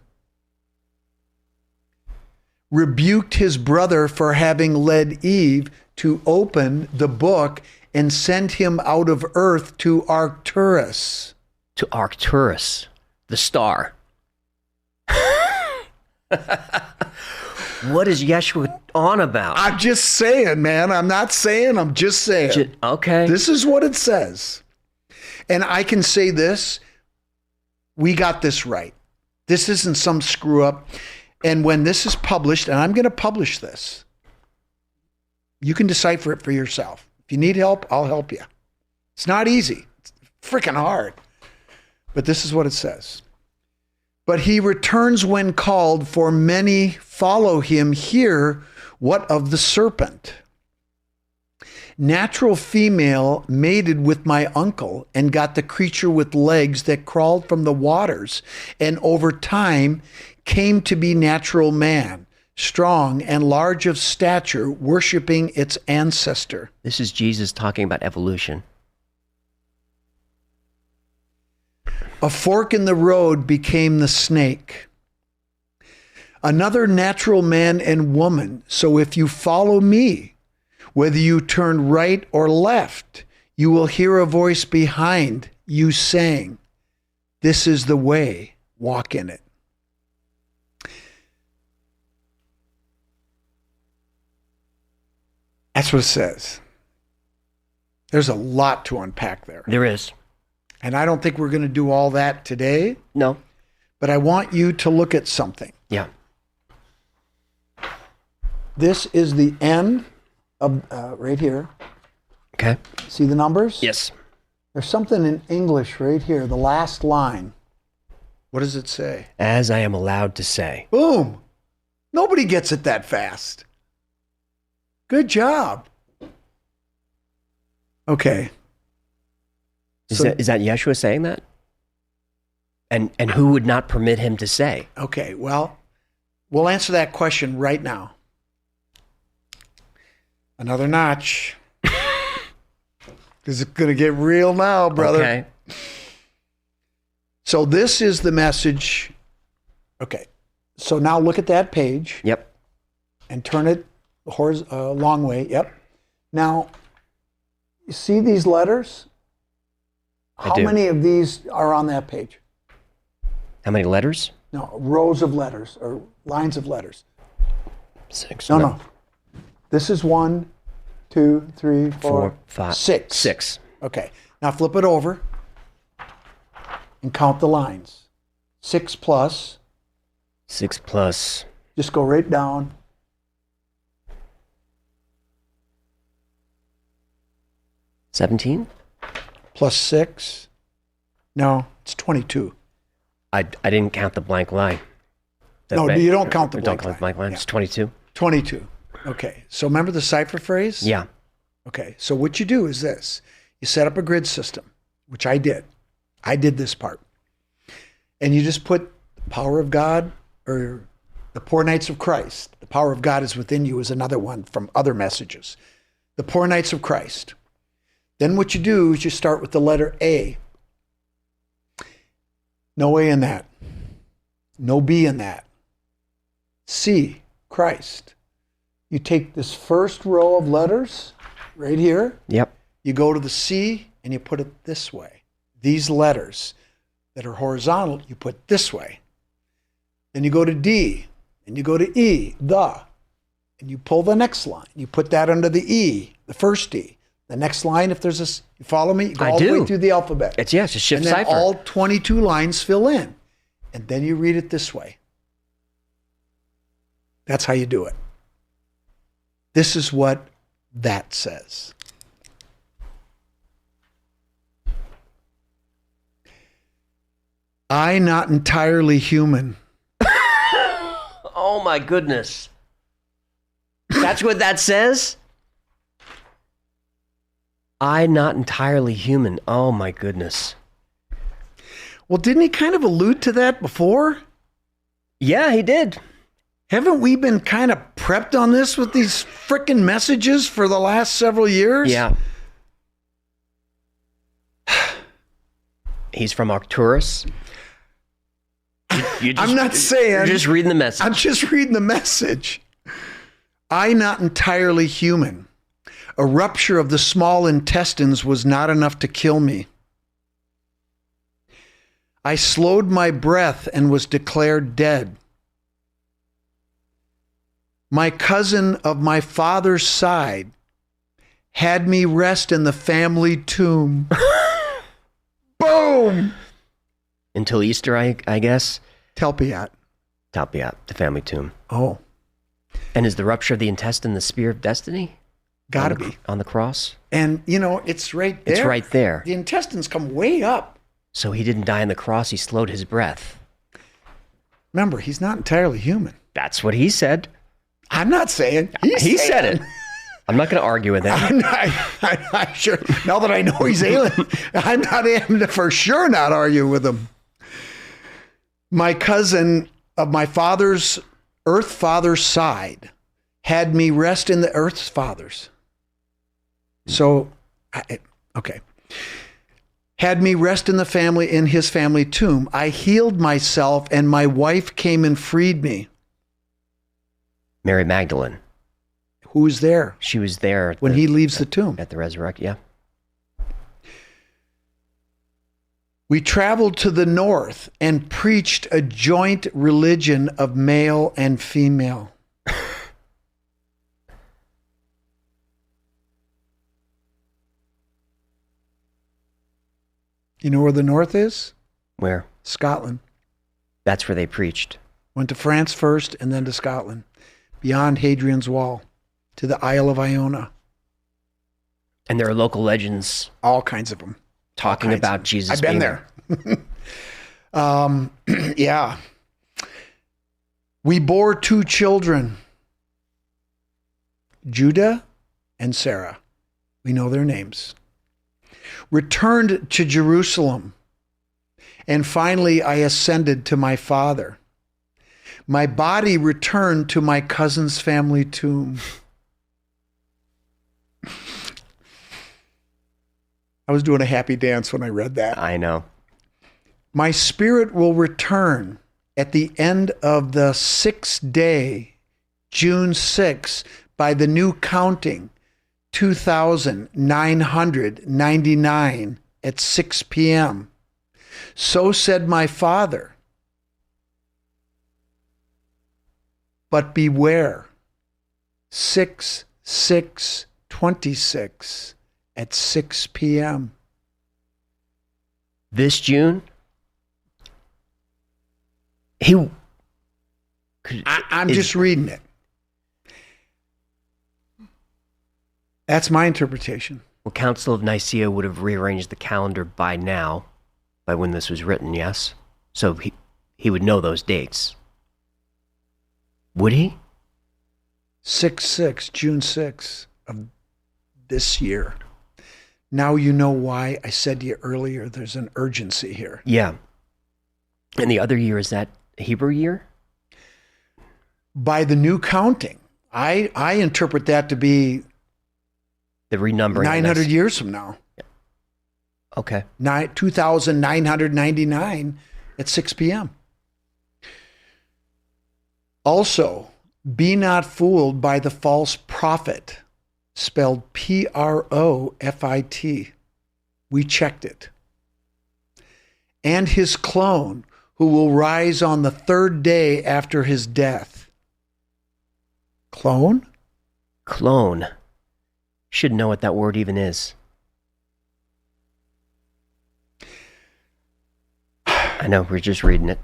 Rebuked his brother for having led Eve to open the book and sent him out of earth to Arcturus. To Arcturus, the star. What is Yeshua on about? I'm just saying, man. I'm not saying, I'm just saying. Okay. This is what it says. And I can say this, we got this right. This isn't some screw up. And when this is published, and I'm going to publish this, you can decipher it for yourself. If you need help, I'll help you. It's not easy. It's freaking hard. But this is what it says. But he returns when called, for many follow him. Here, what of the serpent? Natural female mated with my uncle and got the creature with legs that crawled from the waters, and over time came to be natural man, strong and large of stature, worshiping its ancestor. This is Jesus talking about evolution. A fork in the road became the snake. Another natural man and woman. So if you follow me, whether you turn right or left, you will hear a voice behind you saying, "This is the way, walk in it." That's what it says. There's a lot to unpack there. There is. And I don't think we're going to do all that today. No. But I want you to look at something. Yeah. This is the end of right here. Okay. See the numbers? Yes. There's something in English right here, the last line. What does it say? As I am allowed to say. Boom. Nobody gets it that fast. Good job. Okay. Is that Yeshua saying that? And who would not permit him to say? Okay, well, we'll answer that question right now. Another notch. Because it's going to get real now, brother. Okay. So this is the message. Okay. So now look at that page. Yep. And turn it long way. Yep. Now, you see these letters? How many of these are on that page? How many letters? No, rows of letters or lines of letters. 6. No. This is 1, 2, 3, 4, 5, 6. 6. Okay. Now flip it over and count the lines. 6 plus. 6 plus. Just go right down. 17? Plus 6. No, it's 22. I didn't count the blank line. You don't count the blank blank line. Yeah. It's 22. 22. Okay. So remember the cipher phrase? Yeah. Okay. So what you do is this. You set up a grid system, which I did. I did this part. And you just put the power of God, or the poor knights of Christ. The power of God is within you is another one from other messages. The poor knights of Christ. Then what you do is you start with the letter A. No A in that. No B in that. C, Christ. You take this first row of letters right here. Yep. You go to the C and you put it this way. These letters that are horizontal, you put this way. Then you go to D and you go to E, the. And you pull the next line. You put that under the E, the first E. The next line, if there's you follow me? You go all the way through the alphabet. It's a shift and then cipher. all 22 lines fill in. And then you read it this way. That's how you do it. This is what that says. I not entirely human. Oh my goodness. That's what that says? I not entirely human. Oh my goodness. Well, didn't he kind of allude to that before? Yeah, he did. Haven't we been kind of prepped on this with these frickin' messages for the last several years? Yeah. He's from Arcturus. I'm not saying. You're just reading the message. I'm just reading the message. I not entirely human. A rupture of the small intestines was not enough to kill me. I slowed my breath and was declared dead. My cousin of my father's side had me rest in the family tomb. Boom! Until Easter, I guess. Talpiot, the family tomb. Oh. And is the rupture of the intestine the spear of destiny? Gotta be. On the cross? And, it's right there. It's right there. The intestines come way up. So he didn't die on the cross, he slowed his breath. Remember, he's not entirely human. That's what he said. I'm not saying. He said it. I'm not going to argue with him. I'm sure. Now that I know he's alien, I'm for sure not arguing with him. My cousin of my father's earth father's side had me rest in the earth's fathers. So, okay. Had me rest in his family tomb. I healed myself and my wife came and freed me. Mary Magdalene. Who was there? She was there. When he leaves the tomb. At the resurrection, yeah. We traveled to the north and preached a joint religion of male and female. You know where the north is? Where? Scotland. That's where they preached. Went to France first and then to Scotland. Beyond Hadrian's Wall. To the Isle of Iona. And there are local legends. All kinds of them. Talking about Jesus. I've been there. Yeah. We bore 2 children. Judah and Sarah. We know their names. Returned to Jerusalem. And finally I ascended to my Father. My body returned to my cousin's family tomb. I was doing a happy dance when I read that. I know. My spirit will return at the end of the 6th day, June 6, by the new counting, 2,999 at 6 p.m. So said my Father. But beware, 6/6/26 at 6 p.m. This June? I'm just reading it. That's my interpretation. Well, Council of Nicaea would have rearranged the calendar by now, by when this was written, yes? So he would know those dates. Would he? 6/6, June 6 of this year. Now you know why I said to you earlier there's an urgency here. Yeah. And the other year, is that Hebrew year? By the new counting. I interpret that to be the renumbering 900 years from now. Yeah. Okay. 2,999 at 6 p.m. Also, be not fooled by the false prophet, spelled Profit. We checked it. And his clone, who will rise on the 3rd day after his death. Clone? Clone. Should know what that word even is. I know, we're just reading it.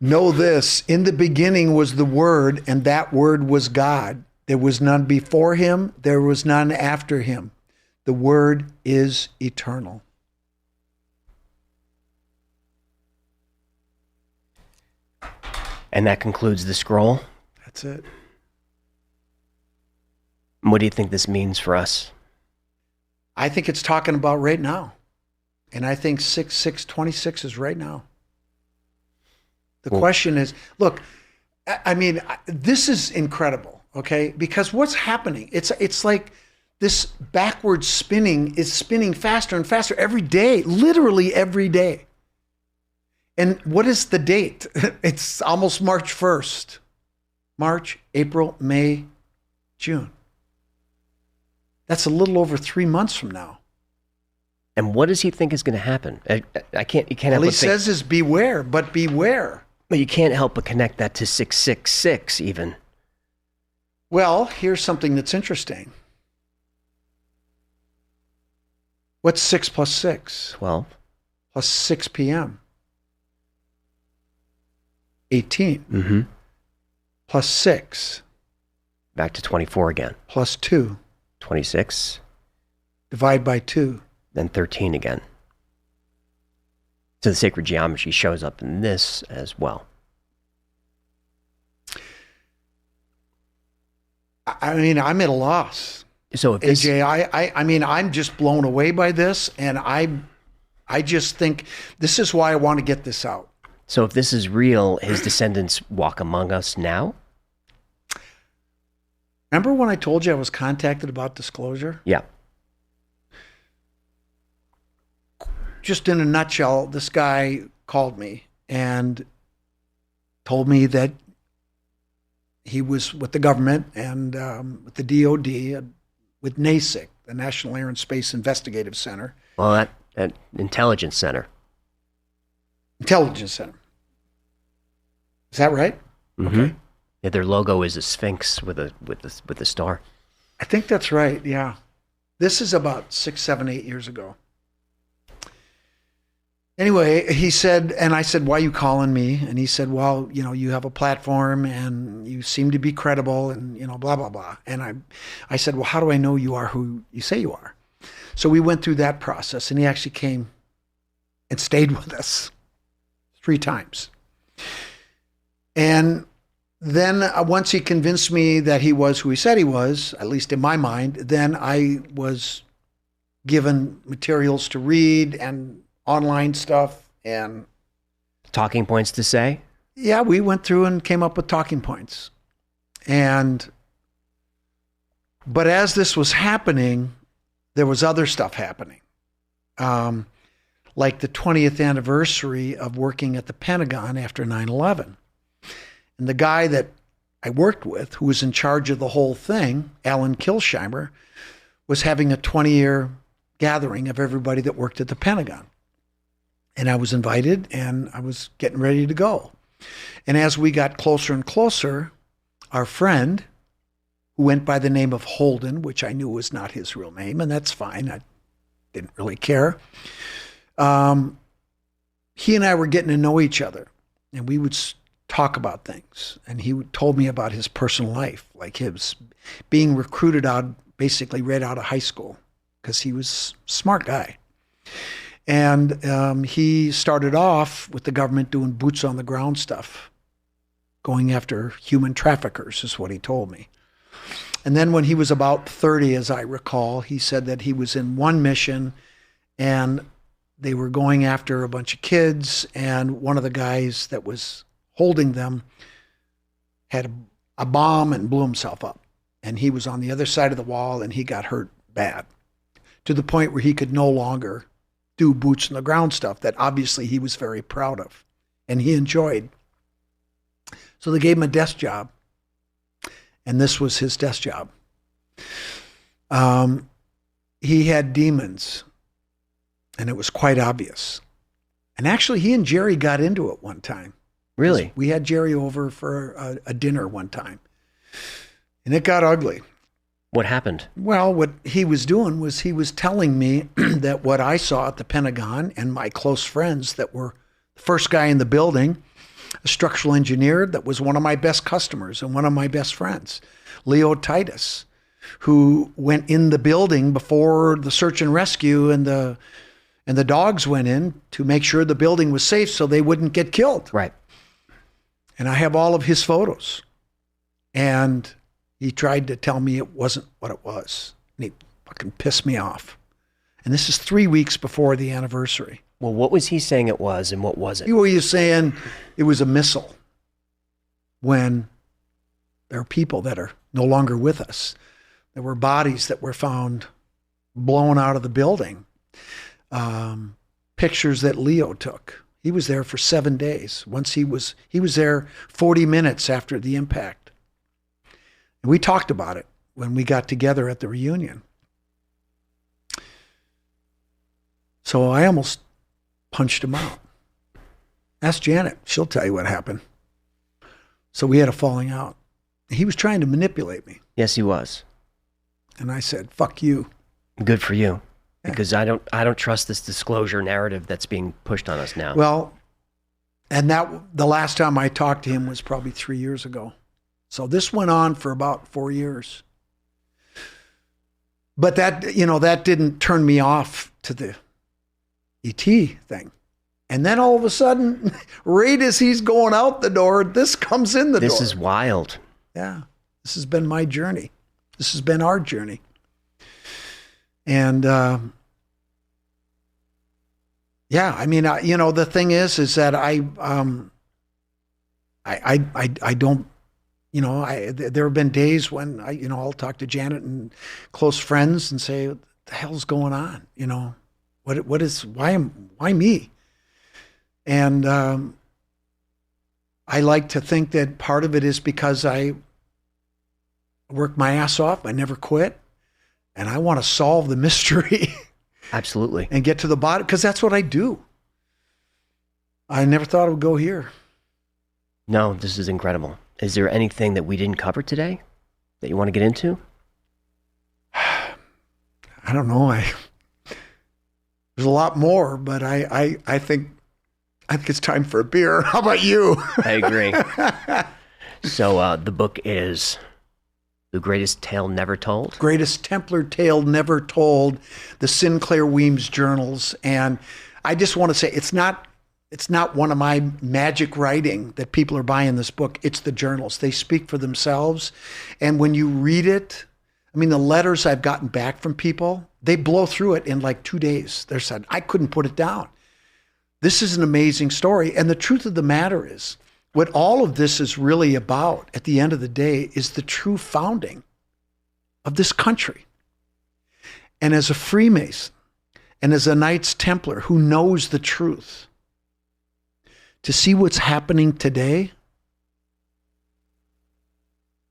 Know this, in the beginning was the Word, and that Word was God. There was none before him, there was none after him. The Word is eternal. And that concludes the scroll? That's it. What do you think this means for us? I think it's talking about right now. And I think 6/6/26 is right now. The question is, look, I mean, this is incredible, okay? Because what's happening? It's like this backward spinning is spinning faster and faster every day, literally every day. And what is the date? It's almost March 1st. March, April, May, June. That's a little over 3 months from now. And what does he think is going to happen? I can't. You can't. All he says is beware, but beware. But you can't help but connect that to 666 even. Well, here's something that's interesting. What's 6 plus 6? 12. Plus 6 p.m. 18. Mm-hmm. Plus 6. Back to 24 again. Plus 2. 26. Divide by 2. Then 13 again. So the sacred geometry shows up in this as well. I mean, I'm at a loss. So if this, AJ, I mean, I'm just blown away by this, and I just think this is why I want to get this out. So if this is real, his descendants walk among us now? Remember when I told you I was contacted about disclosure? Yeah. Just in a nutshell, this guy called me and told me that he was with the government and with the DOD, with NASIC, the National Air and Space Investigative Center. Well, that intelligence center. Intelligence Center. Is that right? Mm-hmm. Okay. Yeah, their logo is a sphinx with a star. I think that's right. Yeah. This is about 6, 7, 8 years ago. Anyway, he said, and I said, why are you calling me? And he said, well, you know, you have a platform and you seem to be credible and, you know, blah, blah, blah. And I said, well, how do I know you are who you say you are? So we went through that process, and he actually came and stayed with us 3 times. And then once he convinced me that he was who he said he was, at least in my mind, then I was given materials to read and online stuff and Talking points to say? yeah, we went through and came up with talking points. But as this was happening, there was other stuff happening. Like the 20th anniversary of working at the Pentagon after 9/11. And the guy that I worked with, who was in charge of the whole thing, Alan Kilsheimer, was having a 20-year gathering of everybody that worked at the Pentagon. And I was invited, and I was getting ready to go. And as we got closer and closer, our friend, who went by the name of Holden, which I knew was not his real name, and that's fine. I didn't really care. He and I were getting to know each other, and we would talk about things. And he told me about his personal life, like his being recruited out, basically right out of high school, because he was a smart guy. And he started off with the government doing boots on the ground stuff, going after human traffickers, is what he told me. And then when he was about 30, as I recall, he said that he was in one mission and they were going after a bunch of kids, and one of the guys that was holding them had a bomb and blew himself up. And he was on the other side of the wall, and he got hurt bad, to the point where he could no longer do boots on the ground stuff that obviously he was very proud of and he enjoyed. So they gave him a desk job, and this was his desk job. He had demons, and it was quite obvious. And actually, he and Jerry got into it one time. Really? We had Jerry over for a dinner one time, and it got ugly. What happened? Well, what he was doing was he was telling me that what I saw at the Pentagon and my close friends that were the first guy in the building, a structural engineer that was one of my best customers and one of my best friends, Leo Titus, who went in the building before the search and rescue and the dogs went in to make sure the building was safe so they wouldn't get killed. Right. And I have all of his photos. And he tried to tell me it wasn't what it was. And he fucking pissed me off. And this is 3 weeks before the anniversary. Well, what was he saying it was and what was it? He was saying it was a missile when there are people that are no longer with us. There were bodies that were found blown out of the building. Pictures that Leo took. He was there for 7 days. Once he was there 40 minutes after the impact. And we talked about it when we got together at the reunion. So I almost punched him out. Ask Janet. She'll tell you what happened. So we had a falling out. He was trying to manipulate me. Yes, he was. And I said, fuck you. Good for you. Because I don't trust this disclosure narrative that's being pushed on us now. Well, and that the last time I talked to him was probably 3 years ago. So this went on for about 4 years. But that didn't turn me off to the ET thing. And then all of a sudden, right as he's going out the door, this comes in the door. This is wild. Yeah. This has been my journey. This has been our journey. And, yeah, I mean, the thing is that I don't, there have been days when I'll talk to Janet and close friends and say, what the hell's going on? Why me? And, I like to think that part of it is because I work my ass off. I never quit. And I want to solve the mystery. Absolutely. And get to the bottom, because that's what I do. I never thought it would go here. No, this is incredible. Is there anything that we didn't cover today that you want to get into? I don't know. There's a lot more, but I think it's time for a beer. How about you? I agree. So the book is The Greatest Tale Never Told? Greatest Templar Tale Never Told, the Sinclair Weems journals. And I just want to say, it's not one of my magic writing that people are buying this book. It's the journals. They speak for themselves. And when you read it, I mean, the letters I've gotten back from people, they blow through it in like 2 days. They're saying, I couldn't put it down. This is an amazing story. And the truth of the matter is, what all of this is really about at the end of the day is the true founding of this country. And as a Freemason and as a Knights Templar who knows the truth, to see what's happening today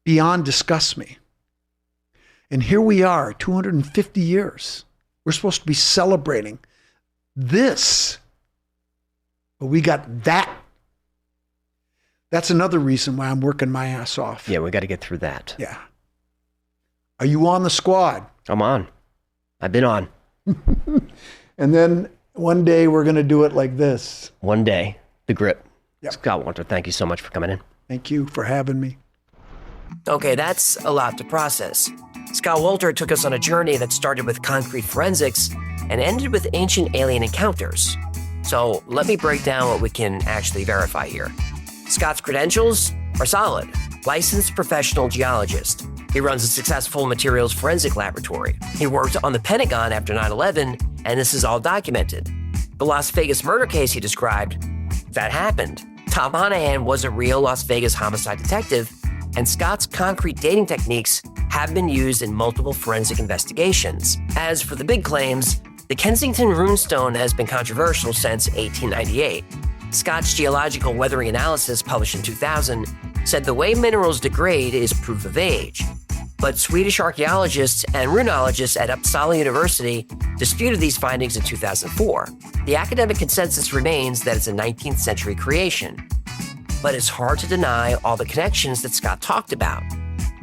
beyond disgusts me. And here we are, 250 years. We're supposed to be celebrating this, but we got that. That's another reason why I'm working my ass off. Yeah, we got to get through that. Yeah. Are you on the squad? I'm on. I've been on. And then one day we're going to do it like this. One day, the grip. Yep. Scott Wolter, thank you so much for coming in. Thank you for having me. Okay, that's a lot to process. Scott Wolter took us on a journey that started with concrete forensics and ended with ancient alien encounters. So let me break down what we can actually verify here. Scott's credentials are solid. Licensed professional geologist. He runs a successful materials forensic laboratory. He worked on the Pentagon after 9/11, and this is all documented. The Las Vegas murder case he described, that happened. Tom Monahan was a real Las Vegas homicide detective, and Scott's concrete dating techniques have been used in multiple forensic investigations. As for the big claims, the Kensington runestone has been controversial since 1898. Scott's geological weathering analysis, published in 2000, said the way minerals degrade is proof of age. But Swedish archaeologists and runologists at Uppsala University disputed these findings in 2004. The academic consensus remains that it's a 19th century creation. But it's hard to deny all the connections that Scott talked about.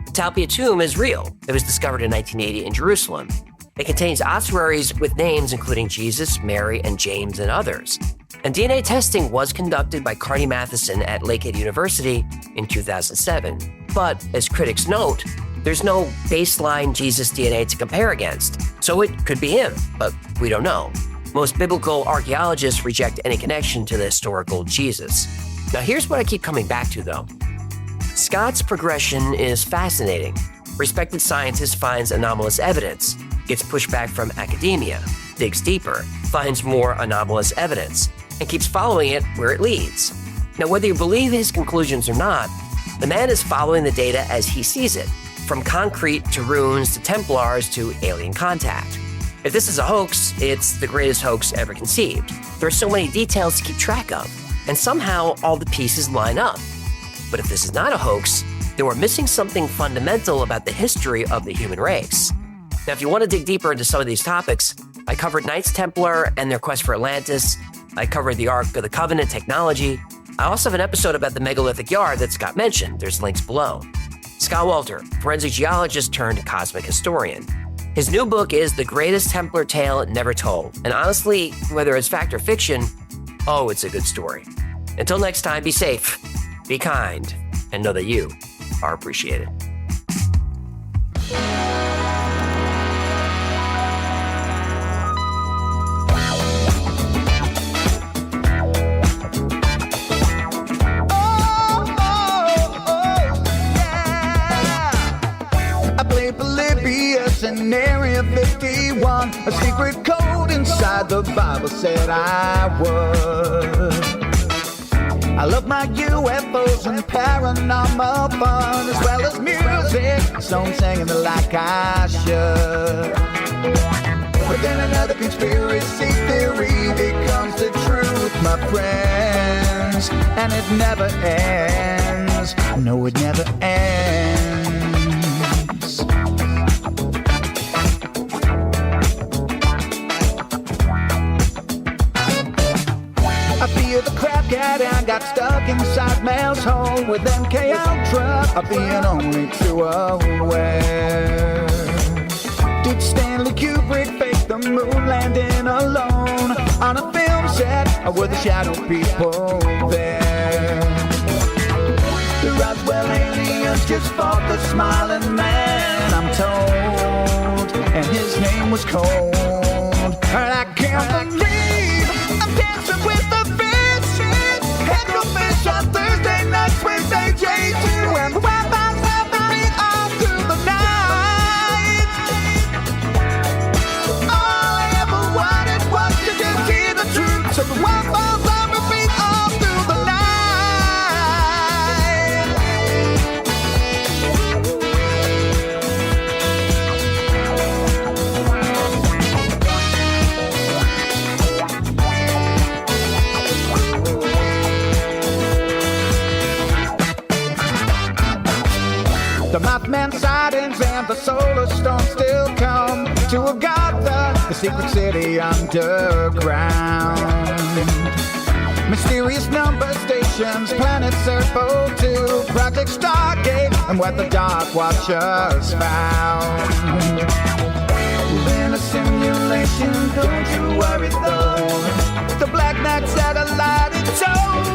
The Talpiot Tomb is real. It was discovered in 1980 in Jerusalem. It contains ossuaries with names including Jesus, Mary, and James, and others. And DNA testing was conducted by Carney Matheson at Lakehead University in 2007. But, as critics note, there's no baseline Jesus DNA to compare against. So it could be him, but we don't know. Most biblical archaeologists reject any connection to the historical Jesus. Now here's what I keep coming back to though. Scott's progression is fascinating. Respected scientist finds anomalous evidence, gets pushback from academia. digs deeper, finds more anomalous evidence, and keeps following it where it leads. Now, whether you believe his conclusions or not, the man is following the data as he sees it, from concrete to runes to Templars to alien contact. If this is a hoax, it's the greatest hoax ever conceived. There are so many details to keep track of, and somehow all the pieces line up. But if this is not a hoax, then we're missing something fundamental about the history of the human race. Now, if you want to dig deeper into some of these topics, I covered Knights Templar and their quest for Atlantis. I covered the Ark of the Covenant technology. I also have an episode about the megalithic yard that Scott mentioned. There's links below. Scott Wolter, forensic geologist turned cosmic historian. His new book is The Greatest Templar Tale Never Told. And honestly, whether it's fact or fiction, oh, it's a good story. Until next time, be safe, be kind, and know that you are appreciated. In Area 51, a secret code inside the Bible said I would. I love my UFOs and paranormal fun, as well as music, so I'm singing it like I should. But then another conspiracy theory becomes the truth, my friends, and it never ends. No, it never ends. The crap cat and got stuck inside Mel's hole with MK Ultra being only too aware. Did Stanley Kubrick fake the moon landing alone on a film set, or were the shadow people there? The Roswell aliens just fought the smiling man, I'm told, and his name was Cold. And I can't believe I'm dancing with the on Thursday nights with AJ2 and the Wi-Fi's happening all through the night. All I ever wanted was to just hear the truth, so the Wi-Fi's on repeat all through the night. The Mothman sightings and the solar storm still come to Agatha, the secret city underground. Mysterious number stations, planet Earth 02, Project Stargate, and what the Dark Watchers found. In a simulation, don't you worry though. The Black Knight satellite, it shows